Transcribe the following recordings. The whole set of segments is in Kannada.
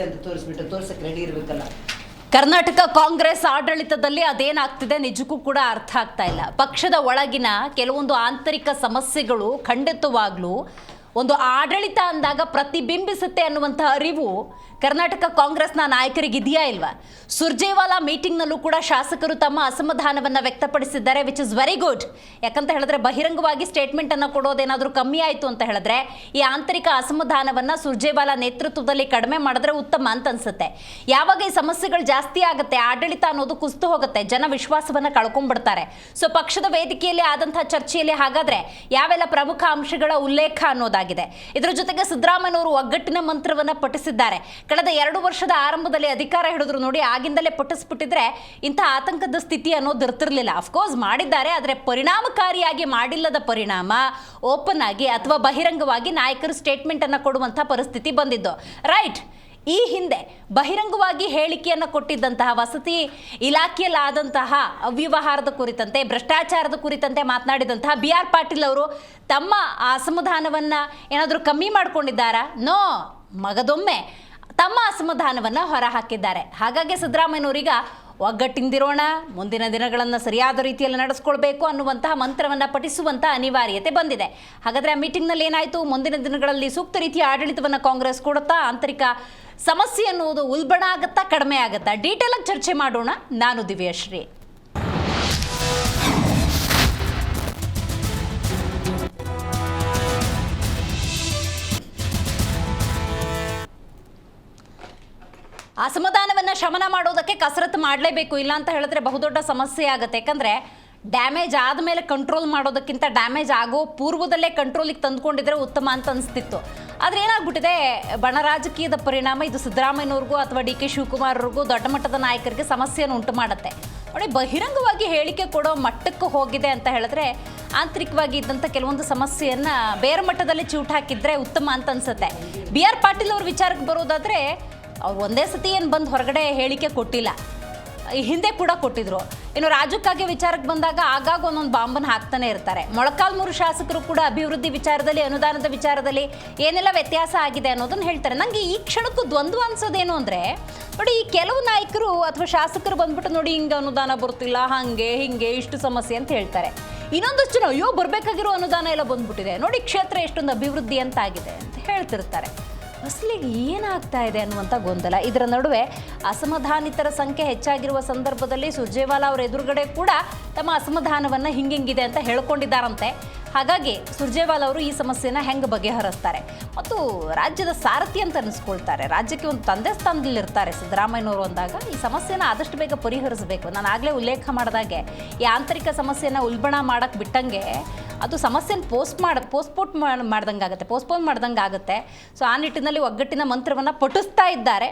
ಆಗಿದೆ ಅಂತ ತೋರ್ಸಕ್ಕೆ ರೆಡಿ ಇರಬೇಕಲ್ಲ. ಕರ್ನಾಟಕ ಕಾಂಗ್ರೆಸ್ ಆಡಳಿತದಲ್ಲಿ ಅದೇನಾಗ್ತಿದೆ ನಿಜಕ್ಕೂ ಕೂಡ ಅರ್ಥ ಆಗ್ತಾ ಇಲ್ಲ. ಪಕ್ಷದ ಒಳಗಿನ ಕೆಲವೊಂದು ಆಂತರಿಕ ಸಮಸ್ಯೆಗಳು ಖಂಡಿತವಾಗ್ಲೂ ಒಂದು ಆಡಳಿತ ಅಂದಾಗ ಪ್ರತಿಬಿಂಬಿಸುತ್ತೆ ಅನ್ನುವಂಥ ಅರಿವು ಕರ್ನಾಟಕ ಕಾಂಗ್ರೆಸ್ನ ನಾಯಕರಿಗೆ ಇದೆಯಾ ಇಲ್ವಾ? ಸುರ್ಜೇವಾಲಾ ಮೀಟಿಂಗ್ನಲ್ಲೂ ಕೂಡ ಶಾಸಕರು ತಮ್ಮ ಅಸಮಾಧಾನವನ್ನು ವ್ಯಕ್ತಪಡಿಸಿದ್ದಾರೆ, ವಿಚ್ ಇಸ್ ವೆರಿ ಗುಡ್. ಯಾಕಂತ ಹೇಳಿದ್ರೆ ಬಹಿರಂಗವಾಗಿ ಸ್ಟೇಟ್ಮೆಂಟನ್ನು ಕೊಡೋದೇನಾದರೂ ಕಮ್ಮಿ ಆಯಿತು ಅಂತ ಹೇಳಿದ್ರೆ ಈ ಆಂತರಿಕ ಅಸಮಾಧಾನವನ್ನು ಸುರ್ಜೇವಾಲಾ ನೇತೃತ್ವದಲ್ಲಿ ಕಡಿಮೆ ಮಾಡಿದ್ರೆ ಉತ್ತಮ ಅಂತ ಅನ್ಸುತ್ತೆ. ಯಾವಾಗ ಈ ಸಮಸ್ಯೆಗಳು ಜಾಸ್ತಿ ಆಗುತ್ತೆ, ಆಡಳಿತ ಅನ್ನೋದು ಕುಸಿದು ಹೋಗುತ್ತೆ, ಜನ ವಿಶ್ವಾಸವನ್ನು ಕಳ್ಕೊಂಡ್ಬಿಡ್ತಾರೆ. ಸೊ ಪಕ್ಷದ ವೇದಿಕೆಯಲ್ಲಿ ಆದಂತಹ ಚರ್ಚೆಯಲ್ಲಿ ಹಾಗಾದ್ರೆ ಯಾವೆಲ್ಲ ಪ್ರಮುಖ ಅಂಶಗಳ ಉಲ್ಲೇಖ ಅನ್ನೋದಾಗಿದೆ. ಇದರ ಜೊತೆಗೆ ಸಿದ್ದರಾಮಯ್ಯನವರು ಒಗ್ಗಟ್ಟಿನ ಮಂತ್ರವನ್ನು ಪಠಿಸಿದ್ದಾರೆ. ಕಳೆದ 2 ವರ್ಷದ ಆರಂಭದಲ್ಲಿ ಅಧಿಕಾರ ಹಿಡಿದ್ರು ನೋಡಿ, ಆಗಿಂದಲೇ ಪಟ್ಟಿಸ್ಬಿಟ್ಟಿದ್ರೆ ಇಂಥ ಆತಂಕದ ಸ್ಥಿತಿ ಅನ್ನೋದು ಇರ್ತಿರ್ಲಿಲ್ಲ. ಅಫ್ಕೋರ್ಸ್ ಮಾಡಿದ್ದಾರೆ, ಆದರೆ ಪರಿಣಾಮಕಾರಿಯಾಗಿ ಮಾಡಿಲ್ಲದ ಪರಿಣಾಮ ಓಪನ್ ಆಗಿ ಅಥವಾ ಬಹಿರಂಗವಾಗಿ ನಾಯಕರು ಸ್ಟೇಟ್ಮೆಂಟ್ ಅನ್ನು ಕೊಡುವಂಥ ಪರಿಸ್ಥಿತಿ ಬಂದಿದ್ದು. ರೈಟ್, ಈ ಹಿಂದೆ ಬಹಿರಂಗವಾಗಿ ಹೇಳಿಕೆಯನ್ನು ಕೊಟ್ಟಿದ್ದಂತಹ ವಸತಿ ಇಲಾಖೆಯಲ್ಲಾದಂತಹ ಅವ್ಯವಹಾರದ ಕುರಿತಂತೆ, ಭ್ರಷ್ಟಾಚಾರದ ಕುರಿತಂತೆ ಮಾತನಾಡಿದಂತಹ BR ಪಾಟೀಲ್ ಅವರು ತಮ್ಮ ಅಸಮಾಧಾನವನ್ನು ಏನಾದರೂ ಕಮ್ಮಿ ಮಾಡ್ಕೊಂಡಿದ್ದಾರಾ? ನೋ, ಮಗದೊಮ್ಮೆ ತಮ್ಮ ಅಸಮಾಧಾನವನ್ನು ಹೊರಹಾಕಿದ್ದಾರೆ. ಹಾಗಾಗಿ ಸಿದ್ದರಾಮಯ್ಯನವರೀಗ ಒಗ್ಗಟ್ಟಿಂದಿರೋಣ, ಮುಂದಿನ ದಿನಗಳನ್ನು ಸರಿಯಾದ ರೀತಿಯಲ್ಲಿ ನಡೆಸ್ಕೊಳ್ಬೇಕು ಅನ್ನುವಂತಹ ಮಂತ್ರವನ್ನು ಪಠಿಸುವಂಥ ಅನಿವಾರ್ಯತೆ ಬಂದಿದೆ. ಹಾಗಾದರೆ ಆ ಮೀಟಿಂಗ್ನಲ್ಲಿ ಏನಾಯಿತು? ಮುಂದಿನ ದಿನಗಳಲ್ಲಿ ಸೂಕ್ತ ರೀತಿಯ ಆಡಳಿತವನ್ನು ಕಾಂಗ್ರೆಸ್ ಕೊಡುತ್ತಾ? ಆಂತರಿಕ ಸಮಸ್ಯೆ ಅನ್ನುವುದು ಉಲ್ಬಣ ಆಗುತ್ತಾ, ಕಡಿಮೆ ಆಗುತ್ತಾ? ಡೀಟೇಲ್ ಆಗಿ ಚರ್ಚೆ ಮಾಡೋಣ. ನಾನು ದಿವ್ಯಶ್ರೀ. ಅಸಮಾಧಾನವನ್ನು ಶಮನ ಮಾಡೋದಕ್ಕೆ ಕಸರತ್ತು ಮಾಡಲೇಬೇಕು, ಇಲ್ಲ ಅಂತ ಹೇಳಿದ್ರೆ ಬಹುದೊಡ್ಡ ಸಮಸ್ಯೆ ಆಗುತ್ತೆ. ಯಾಕಂದರೆ ಡ್ಯಾಮೇಜ್ ಆದಮೇಲೆ ಕಂಟ್ರೋಲ್ ಮಾಡೋದಕ್ಕಿಂತ ಡ್ಯಾಮೇಜ್ ಆಗೋ ಪೂರ್ವದಲ್ಲೇ ಕಂಟ್ರೋಲಿಗೆ ತಂದುಕೊಂಡಿದ್ರೆ ಉತ್ತಮ ಅಂತ ಅನಿಸ್ತಿತ್ತು. ಆದರೆ ಏನಾಗ್ಬಿಟ್ಟಿದೆ, ಬಣ ರಾಜಕೀಯದ ಪರಿಣಾಮ ಇದು ಸಿದ್ದರಾಮಯ್ಯನವ್ರಿಗೂ ಅಥವಾ DK ಶಿವಕುಮಾರ್ ಅವ್ರಿಗೂ, ದೊಡ್ಡ ಮಟ್ಟದ ನಾಯಕರಿಗೆ ಸಮಸ್ಯೆಯನ್ನು ಉಂಟು ಮಾಡುತ್ತೆ. ನೋಡಿ, ಬಹಿರಂಗವಾಗಿ ಹೇಳಿಕೆ ಕೊಡೋ ಮಟ್ಟಕ್ಕೆ ಹೋಗಿದೆ ಅಂತ ಹೇಳಿದ್ರೆ ಆಂತರಿಕವಾಗಿ ಇದ್ದಂಥ ಕೆಲವೊಂದು ಸಮಸ್ಯೆಯನ್ನು ಬೇರೆ ಮಟ್ಟದಲ್ಲಿ ಚಿವುಟ್ ಹಾಕಿದ್ರೆ ಉತ್ತಮ ಅಂತ ಅನಿಸುತ್ತೆ. BR ಪಾಟೀಲ್ ಅವ್ರ ವಿಚಾರಕ್ಕೆ ಬರೋದಾದರೆ, ಅವ್ರು ಒಂದೇ ಸತಿ ಏನು ಬಂದು ಹೊರಗಡೆ ಹೇಳಿಕೆ ಕೊಟ್ಟಿಲ್ಲ, ಹಿಂದೆ ಕೂಡ ಕೊಟ್ಟಿದ್ರು. ಇನ್ನು ರಾಜಕ್ಕಾಗಿ ವಿಚಾರಕ್ಕೆ ಬಂದಾಗ ಆಗಾಗ ಒಂದೊಂದು ಬಾಂಬನ್ನು ಹಾಕ್ತಾನೆ ಇರ್ತಾರೆ. ಮೊಳಕಾಲ್ಮೂರು ಶಾಸಕರು ಕೂಡ ಅಭಿವೃದ್ಧಿ ವಿಚಾರದಲ್ಲಿ, ಅನುದಾನದ ವಿಚಾರದಲ್ಲಿ ಏನೆಲ್ಲ ವ್ಯತ್ಯಾಸ ಆಗಿದೆ ಅನ್ನೋದನ್ನು ಹೇಳ್ತಾರೆ. ನನಗೆ ಈ ಕ್ಷಣಕ್ಕೂ ದ್ವಂದ್ವ ಅನ್ಸೋದೇನು ಅಂದರೆ, ನೋಡಿ, ಈ ಕೆಲವು ನಾಯಕರು ಅಥವಾ ಶಾಸಕರು ಬಂದ್ಬಿಟ್ಟು ನೋಡಿ ಹಿಂಗೆ ಅನುದಾನ ಬರ್ತಿಲ್ಲ, ಹಾಗೆ ಹಿಂಗೆ ಇಷ್ಟು ಸಮಸ್ಯೆ ಅಂತ ಹೇಳ್ತಾರೆ. ಇನ್ನೊಂದಷ್ಟು ಜನ ಅಯ್ಯೋ ಬರಬೇಕಾಗಿರೋ ಅನುದಾನ ಎಲ್ಲ ಬಂದ್ಬಿಟ್ಟಿದೆ ನೋಡಿ, ಕ್ಷೇತ್ರ ಎಷ್ಟೊಂದು ಅಭಿವೃದ್ಧಿ ಅಂತ ಆಗಿದೆ ಅಂತ ಹೇಳ್ತಿರ್ತಾರೆ. ಅಸಲಿಗೆ ಏನಾಗ್ತಾ ಇದೆ ಅನ್ನುವಂಥ ಗೊಂದಲ. ಇದರ ನಡುವೆ ಅಸಮಾಧಾನಿತರ ಸಂಖ್ಯೆ ಹೆಚ್ಚಾಗಿರುವ ಸಂದರ್ಭದಲ್ಲಿ ಸುರ್ಜೇವಾಲಾ ಅವರ ಎದುರುಗಡೆ ಕೂಡ ತಮ್ಮ ಅಸಮಾಧಾನವನ್ನು ಹಿಂಗಿಂಗಿದೆ ಅಂತ ಹೇಳ್ಕೊಂಡಿದ್ದಾರಂತೆ. ಹಾಗಾಗಿ ಸುರ್ಜೇವಾಲಾ ಅವರು ಈ ಸಮಸ್ಯೆನ ಹೆಂಗೆ ಬಗೆಹರಿಸ್ತಾರೆ ಮತ್ತು ರಾಜ್ಯದ ಸಾರಥಿ ಅಂತ ಅನಿಸ್ಕೊಳ್ತಾರೆ, ರಾಜ್ಯಕ್ಕೆ ಒಂದು ತಂದೆ ಸ್ಥಾನದಲ್ಲಿರ್ತಾರೆ ಸಿದ್ದರಾಮಯ್ಯನವರು ಅಂದಾಗ ಈ ಸಮಸ್ಯೆನ ಆದಷ್ಟು ಬೇಗ ಪರಿಹರಿಸಬೇಕು. ನಾನು ಆಗಲೇ ಉಲ್ಲೇಖ ಮಾಡಿದಾಗೆ ಈ ಆಂತರಿಕ ಸಮಸ್ಯೆನ ಉಲ್ಬಣ ಮಾಡೋಕ್ಕೆ ಬಿಟ್ಟಂಗೆ ಅದು ಸಮಸ್ಯೆನ ಪೋಸ್ಟ್ಪೋನ್ ಮಾಡ್ದಂಗೆ ಆಗುತ್ತೆ. ಸೊ ಆ ನಿಟ್ಟಿನಲ್ಲಿ ಒಗ್ಗಟ್ಟಿನ ಮಂತ್ರವನ್ನು ಪಠಿಸ್ತಾ ಇದ್ದಾರೆ.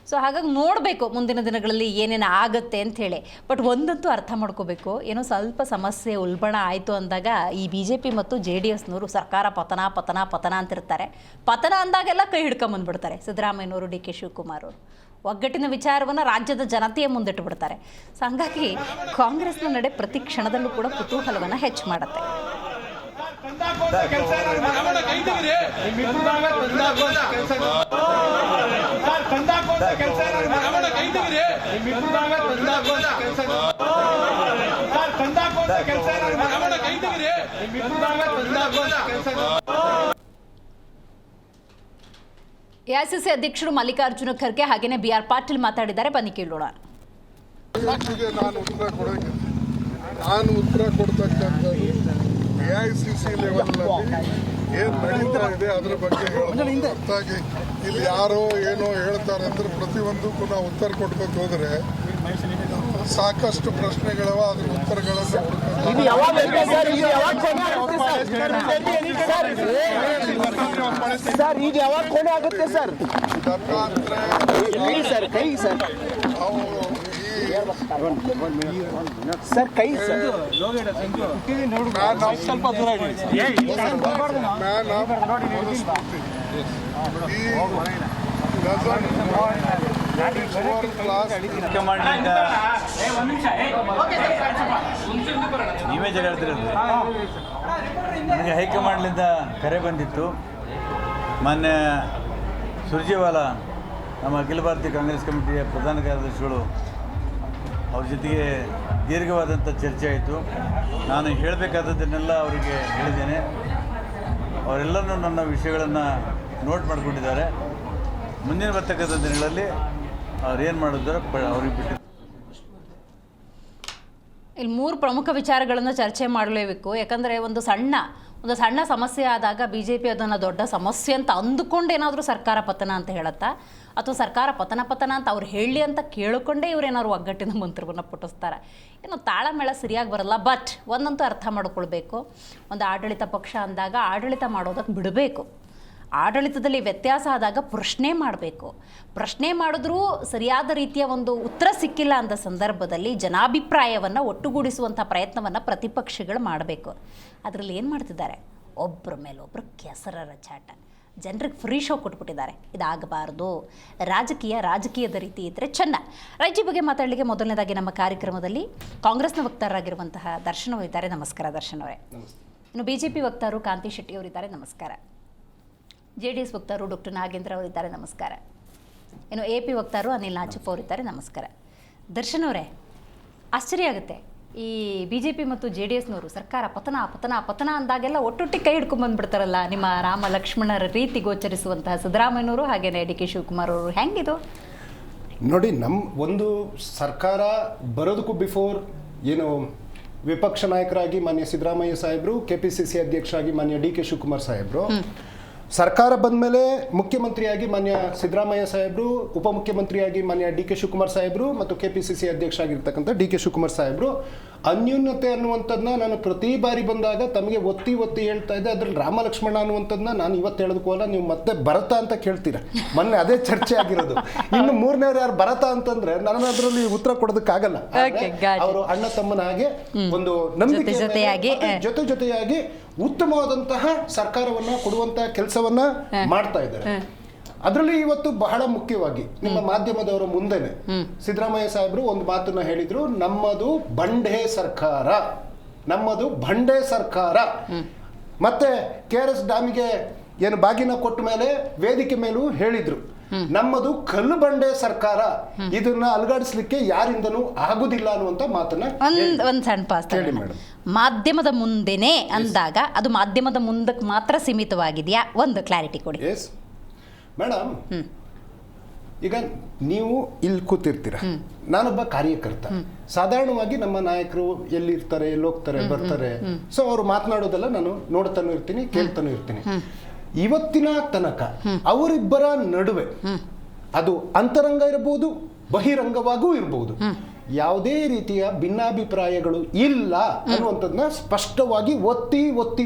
ಸೊ ಹಾಗಾಗಿ ನೋಡಬೇಕು ಮುಂದಿನ ದಿನಗಳಲ್ಲಿ ಏನೇನು ಆಗುತ್ತೆ ಅಂಥೇಳಿ. ಬಟ್ ಒಂದಂತೂ ಅರ್ಥ ಮಾಡ್ಕೋಬೇಕು, ಏನೋ ಸ್ವಲ್ಪ ಸಮಸ್ಯೆ ಉಲ್ಬಣ ಆಯಿತು ಅಂದಾಗ ಈ BJP ಮತ್ತು JDSನವರು ಸರ್ಕಾರ ಪತನ ಅಂತಿರ್ತಾರೆ. ಪತನ ಅಂದಾಗೆಲ್ಲ ಕೈ ಹಿಡ್ಕೊಂಬಂದ್ಬಿಡ್ತಾರೆ ಸಿದ್ದರಾಮಯ್ಯನವರು, DK ಶಿವಕುಮಾರ್ ಅವರು. ಒಗ್ಗಟ್ಟಿನ ವಿಚಾರವನ್ನು ರಾಜ್ಯದ ಜನತೆಯ ಮುಂದಿಟ್ಟು ಬಿಡ್ತಾರೆ. ಸೊ ಹಾಗಾಗಿ ಕಾಂಗ್ರೆಸ್ನ ನಡೆ ಪ್ರತಿ ಕ್ಷಣದಲ್ಲೂ ಕೂಡ ಕುತೂಹಲವನ್ನು ಹೆಚ್ಚು ಮಾಡುತ್ತೆ. AICC ಅಧ್ಯಕ್ಷರು ಮಲ್ಲಿಕಾರ್ಜುನ ಖರ್ಗೆ ಹಾಗೇನೆ BR ಪಾಟೀಲ್ ಮಾತಾಡಿದ್ದಾರೆ, ಬನ್ನಿ ಕೇಳೋಣ. ನಾನು ಉತ್ತರ ಕೊಡ್ತಕ್ಕಂಥದ್ದು AICC ಲೆವೆಲ್ನಲ್ಲಿ ಏನು ನಡೀತಾ ಇದೆ ಅದರ ಬಗ್ಗೆ ಹೊರತಾಗಿ ಇಲ್ಲಿ ಯಾರೋ ಏನೋ ಹೇಳ್ತಾರೆ ಅಂದ್ರೆ ಪ್ರತಿಯೊಂದಕ್ಕೂ ನಾವು ಉತ್ತರ ಕೊಡ್ಬೇಕು ಹೋದರೆ ಸಾಕಷ್ಟು ಪ್ರಶ್ನೆಗಳವ, ಅದ್ರ ಉತ್ತರಗಳನ್ನು ಸರ್ ಕೈ ಸ್ವಲ್ಪ ದೂರ ನೀವೇ ಜಗಳ ಹೇಳ್ತಿರೋದು. ನನಗೆ ಹೈಕಮಾಂಡ್ಲಿಂದ ಕರೆ ಬಂದಿತ್ತು. ಮಾನ್ಯ ಸುರ್ಜೇವಾಲಾ ನಮ್ಮ ಅಖಿಲ ಭಾರತೀಯ ಕಾಂಗ್ರೆಸ್ ಕಮಿಟಿಯ ಪ್ರಧಾನ ಕಾರ್ಯದರ್ಶಿಗಳು ಅವ್ರ ಜೊತೆಗೆ ದೀರ್ಘವಾದಂಥ ಚರ್ಚೆ ಆಯಿತು. ನಾನು ಹೇಳಬೇಕಾದದ್ದನ್ನೆಲ್ಲ ಅವರಿಗೆ ಹೇಳಿದ್ದೇನೆ. ಅವರೆಲ್ಲರೂ ನನ್ನ ವಿಷಯಗಳನ್ನು ನೋಟ್ ಮಾಡಿಕೊಂಡಿದ್ದಾರೆ. ಮುಂದಿನ ಬರ್ತಕ್ಕಂಥ ದಿನಗಳಲ್ಲಿ ಅವ್ರೇನು ಮಾಡಿದ್ದಾರೆ ಅವ್ರಿಗೆ ಬಿಟ್ಟು. ಇಲ್ಲಿ 3 ಪ್ರಮುಖ ವಿಚಾರಗಳನ್ನು ಚರ್ಚೆ ಮಾಡಲೇಬೇಕು. ಯಾಕಂದರೆ ಒಂದು ಸಣ್ಣ ಸಮಸ್ಯೆ ಆದಾಗ ಬಿ ಜೆ ಪಿ ಅದನ್ನು ದೊಡ್ಡ ಸಮಸ್ಯೆ ಅಂತ ಅಂದುಕೊಂಡು ಏನಾದರೂ ಸರ್ಕಾರ ಪತನ ಅಂತ ಹೇಳುತ್ತಾ, ಅಥವಾ ಸರ್ಕಾರ ಪತನ ಅಂತ ಅವ್ರು ಹೇಳಿ ಅಂತ ಕೇಳಿಕೊಂಡೇ ಇವರೇನಾದ್ರು ಒಗ್ಗಟ್ಟಿನ ಮಂತ್ರವನ್ನು ಪುಟಿಸ್ತಾರೆ. ಏನೋ ತಾಳಮೇಳ ಸರಿಯಾಗಿ ಬರಲ್ಲ. ಬಟ್ ಒಂದಂತೂ ಅರ್ಥ ಮಾಡ್ಕೊಳ್ಬೇಕು, ಒಂದು ಆಡಳಿತ ಪಕ್ಷ ಅಂದಾಗ ಆಡಳಿತ ಮಾಡೋದಕ್ಕೆ ಬಿಡಬೇಕು. ಆಡಳಿತದಲ್ಲಿ ವ್ಯತ್ಯಾಸ ಆದಾಗ ಪ್ರಶ್ನೆ ಮಾಡಬೇಕು. ಪ್ರಶ್ನೆ ಮಾಡಿದ್ರೂ ಸರಿಯಾದ ರೀತಿಯ ಒಂದು ಉತ್ತರ ಸಿಕ್ಕಿಲ್ಲ ಅಂದ ಸಂದರ್ಭದಲ್ಲಿ ಜನಾಭಿಪ್ರಾಯವನ್ನು ಒಟ್ಟುಗೂಡಿಸುವಂಥ ಪ್ರಯತ್ನವನ್ನು ಪ್ರತಿಪಕ್ಷಗಳು ಮಾಡಬೇಕು. ಅದರಲ್ಲಿ ಏನು ಮಾಡ್ತಿದ್ದಾರೆ, ಒಬ್ಬರ ಮೇಲೊಬ್ಬರು ಕೆಸರ ರಚಾಟ, ಜನರಿಗೆ ಫ್ರೀ ಶೋ ಕೊಟ್ಬಿಟ್ಟಿದ್ದಾರೆ. ಇದಾಗಬಾರ್ದು. ರಾಜಕೀಯದ ರೀತಿ ಇದ್ದರೆ ಚೆನ್ನ. ರೈಜಿ ಬಗ್ಗೆ ಮಾತಾಡಲಿಕ್ಕೆ ಮೊದಲನೇದಾಗಿ ನಮ್ಮ ಕಾರ್ಯಕ್ರಮದಲ್ಲಿ ಕಾಂಗ್ರೆಸ್ನ ವಕ್ತಾರರಾಗಿರುವಂತಹ ದರ್ಶನ್ ಅವರಿದ್ದಾರೆ. ನಮಸ್ಕಾರ ದರ್ಶನ್ ಅವರೇ. ಇನ್ನು BJP ವಕ್ತಾರರು ಕಾಂತಿ ಶೆಟ್ಟಿ ಅವರಿದ್ದಾರೆ. ನಮಸ್ಕಾರ. JDS ವಕ್ತಾರರು ಡಾಕ್ಟರ್ ನಾಗೇಂದ್ರ ಅವರಿದ್ದಾರೆ. ನಮಸ್ಕಾರ. ಇನ್ನು AP ವಕ್ತಾರರು ಅನಿಲ್ ನಾಚಪ್ಪ ಅವರಿದ್ದಾರೆ. ನಮಸ್ಕಾರ. ದರ್ಶನ್ ಅವರೇ, ಆಶ್ಚರ್ಯ ಆಗುತ್ತೆ, ಈ BJP ಮತ್ತು JDSನವರು ಸರ್ಕಾರ ಪತನ ಅಂದಾಗೆಲ್ಲ ಒಟ್ಟೊಟ್ಟಿಗೆ ಕೈ ಹಿಡ್ಕೊಂಡು ಬಂದುಬಿಡ್ತಾರಲ್ಲ. ನಿಮ್ಮ ರಾಮ ಲಕ್ಷ್ಮಣರ ರೀತಿ ಗೋಚರಿಸುವಂತಹ ಸಿದ್ದರಾಮಯ್ಯನವರು ಹಾಗೆಯೇ DK ಶಿವಕುಮಾರ್ ಅವರು, ಹೆಂಗಿದು ನೋಡಿ? ನಮ್ಮ ಒಂದು ಸರ್ಕಾರ ಬರೋದಕ್ಕೂ ಬಿಫೋರ್ ಏನು ವಿಪಕ್ಷ ನಾಯಕರಾಗಿ ಮಾನ್ಯ ಸಿದ್ದರಾಮಯ್ಯ ಸಾಹೇಬರು, KPCC ಅಧ್ಯಕ್ಷರಾಗಿ ಮಾನ್ಯ DK ಶಿವಕುಮಾರ್ ಸಾಹೇಬರು, ಸರ್ಕಾರ ಬಂದ ಮೇಲೆ ಮುಖ್ಯಮಂತ್ರಿಯಾಗಿ ಮಾನ್ಯ ಸಿದ್ದರಾಮಯ್ಯ ಸಾಹೇಬರು, ಉಪಮುಖ್ಯಮಂತ್ರಿಯಾಗಿ ಮಾನ್ಯ DK ಶಿವಕುಮಾರ್ ಸಾಹೇಬರು ಮತ್ತು KPCC ಅಧ್ಯಕ್ಷ ಆಗಿರ್ತಕ್ಕಂಥ DK ಶಿವಕುಮಾರ್ ಸಾಹೇಬರು, ಅನ್ಯೂನ್ಯತೆ ಅನ್ನುವಂಥದ್ದನ್ನ ನಾನು ಪ್ರತಿ ಬಾರಿ ಬಂದಾಗ ತಮಗೆ ಒತ್ತಿ ಹೇಳ್ತಾ ಇದ್ದೆ. ಅದ್ರಲ್ಲಿ ರಾಮ ಲಕ್ಷ್ಮಣ ಅನ್ನುವಂಥದ್ದನ್ನ ನಾನು ಇವತ್ತು ಹೇಳೋದಕ್ಕಲ್ಲ, ನೀವು ಮತ್ತೆ ಭರತ ಅಂತ ಕೇಳ್ತೀರಾ. ಮೊನ್ನೆ ಅದೇ ಚರ್ಚೆ ಆಗಿರೋದು. ಇನ್ನು ಮೂರನೇವ್ರು ಯಾರು ಭರತ ಅಂತಂದ್ರೆ ನಾನು ಅದರಲ್ಲಿ ಉತ್ತರ ಕೊಡೋದಕ್ಕಾಗಲ್ಲ. ಅವರು ಅಣ್ಣ ತಮ್ಮನ ಹಾಗೆ ಒಂದು ನಂಬಿಕೆ ಜೊತೆಯಾಗಿ ಉತ್ತಮವಾದಂತಹ ಸರ್ಕಾರವನ್ನ ಕೊಡುವಂತಹ ಕೆಲಸವನ್ನ ಮಾಡ್ತಾ ಇದ್ದಾರೆ. ಅದರಲ್ಲಿ ಇವತ್ತು ಬಹಳ ಮುಖ್ಯವಾಗಿ ನಿಮ್ಮ ಮಾಧ್ಯಮದವರ ಮುಂದೆನೆ ಸಿದ್ದರಾಮಯ್ಯ ಸಾಹೇಬರು ಒಂದು ಮಾತನ್ನ ಹೇಳಿದ್ರು, ನಮ್ಮದು ಬಂಡೆ ಸರ್ಕಾರ. ಮತ್ತೆ KRS ಡ್ಯಾಮಿಗೆ ಏನು ಬಾಗಿನ ಕೊಟ್ಟ ಮೇಲೆ ವೇದಿಕೆ ಮೇಲೂ ಹೇಳಿದ್ರು, ನಮ್ಮದು ಕಲ್ಲು ಬಂಡೆ ಸರ್ಕಾರ, ಇದನ್ನ ಅಲುಗಾಡಿಸ್ಲಿಕ್ಕೆ ಯಾರಿಂದನೂ ಆಗುದಿಲ್ಲ ಅನ್ನುವಂತ ಮಾತನ್ನ ಒಂದು ಸಣ್ಣ ಪಾಸ್ ಹೇಳಿ ಮೇಡಮ್. ಮಾಧ್ಯಮದ ಮುಂದೆನೆ ಅಂದಾಗ ಅದು ಮಾಧ್ಯಮದ ಮುಂದಕ್ಕೆ ಮಾತ್ರ ಸೀಮಿತವಾಗಿದೆಯಾ? ಒಂದು ಕ್ಲಾರಿಟಿ ಕೊಡಿ. ಎಸ್ ಮೇಡಮ್, ಈಗ ನೀವು ಇಲ್ಲಿ ಕೂತಿರ್ತೀರ, ನಾನೊಬ್ಬ ಕಾರ್ಯಕರ್ತ. ಸಾಧಾರಣವಾಗಿ ನಮ್ಮ ನಾಯಕರು ಎಲ್ಲಿರ್ತಾರೆ, ಎಲ್ಲೋಗ್ತಾರೆ, ಬರ್ತಾರೆ. ಸೊ ಅವ್ರು ಮಾತನಾಡೋದೆಲ್ಲ ನಾನು ನೋಡ್ತಾನೂ ಇರ್ತೀನಿ, ಕೇಳ್ತಾನೂ ಇರ್ತೀನಿ. ಇವತ್ತಿನ ತನಕ ಅವರಿಬ್ಬರ ನಡುವೆ ಅದು ಅಂತರಂಗ ಇರಬಹುದು, ಬಹಿರಂಗವಾಗೂ ಇರಬಹುದು, ಯಾವುದೇ ರೀತಿಯ ಭಿನ್ನಾಭಿಪ್ರಾಯಗಳು ಇಲ್ಲ ಅನ್ನುವಂಥದ್ದನ್ನ ಸ್ಪಷ್ಟವಾಗಿ ಒತ್ತಿ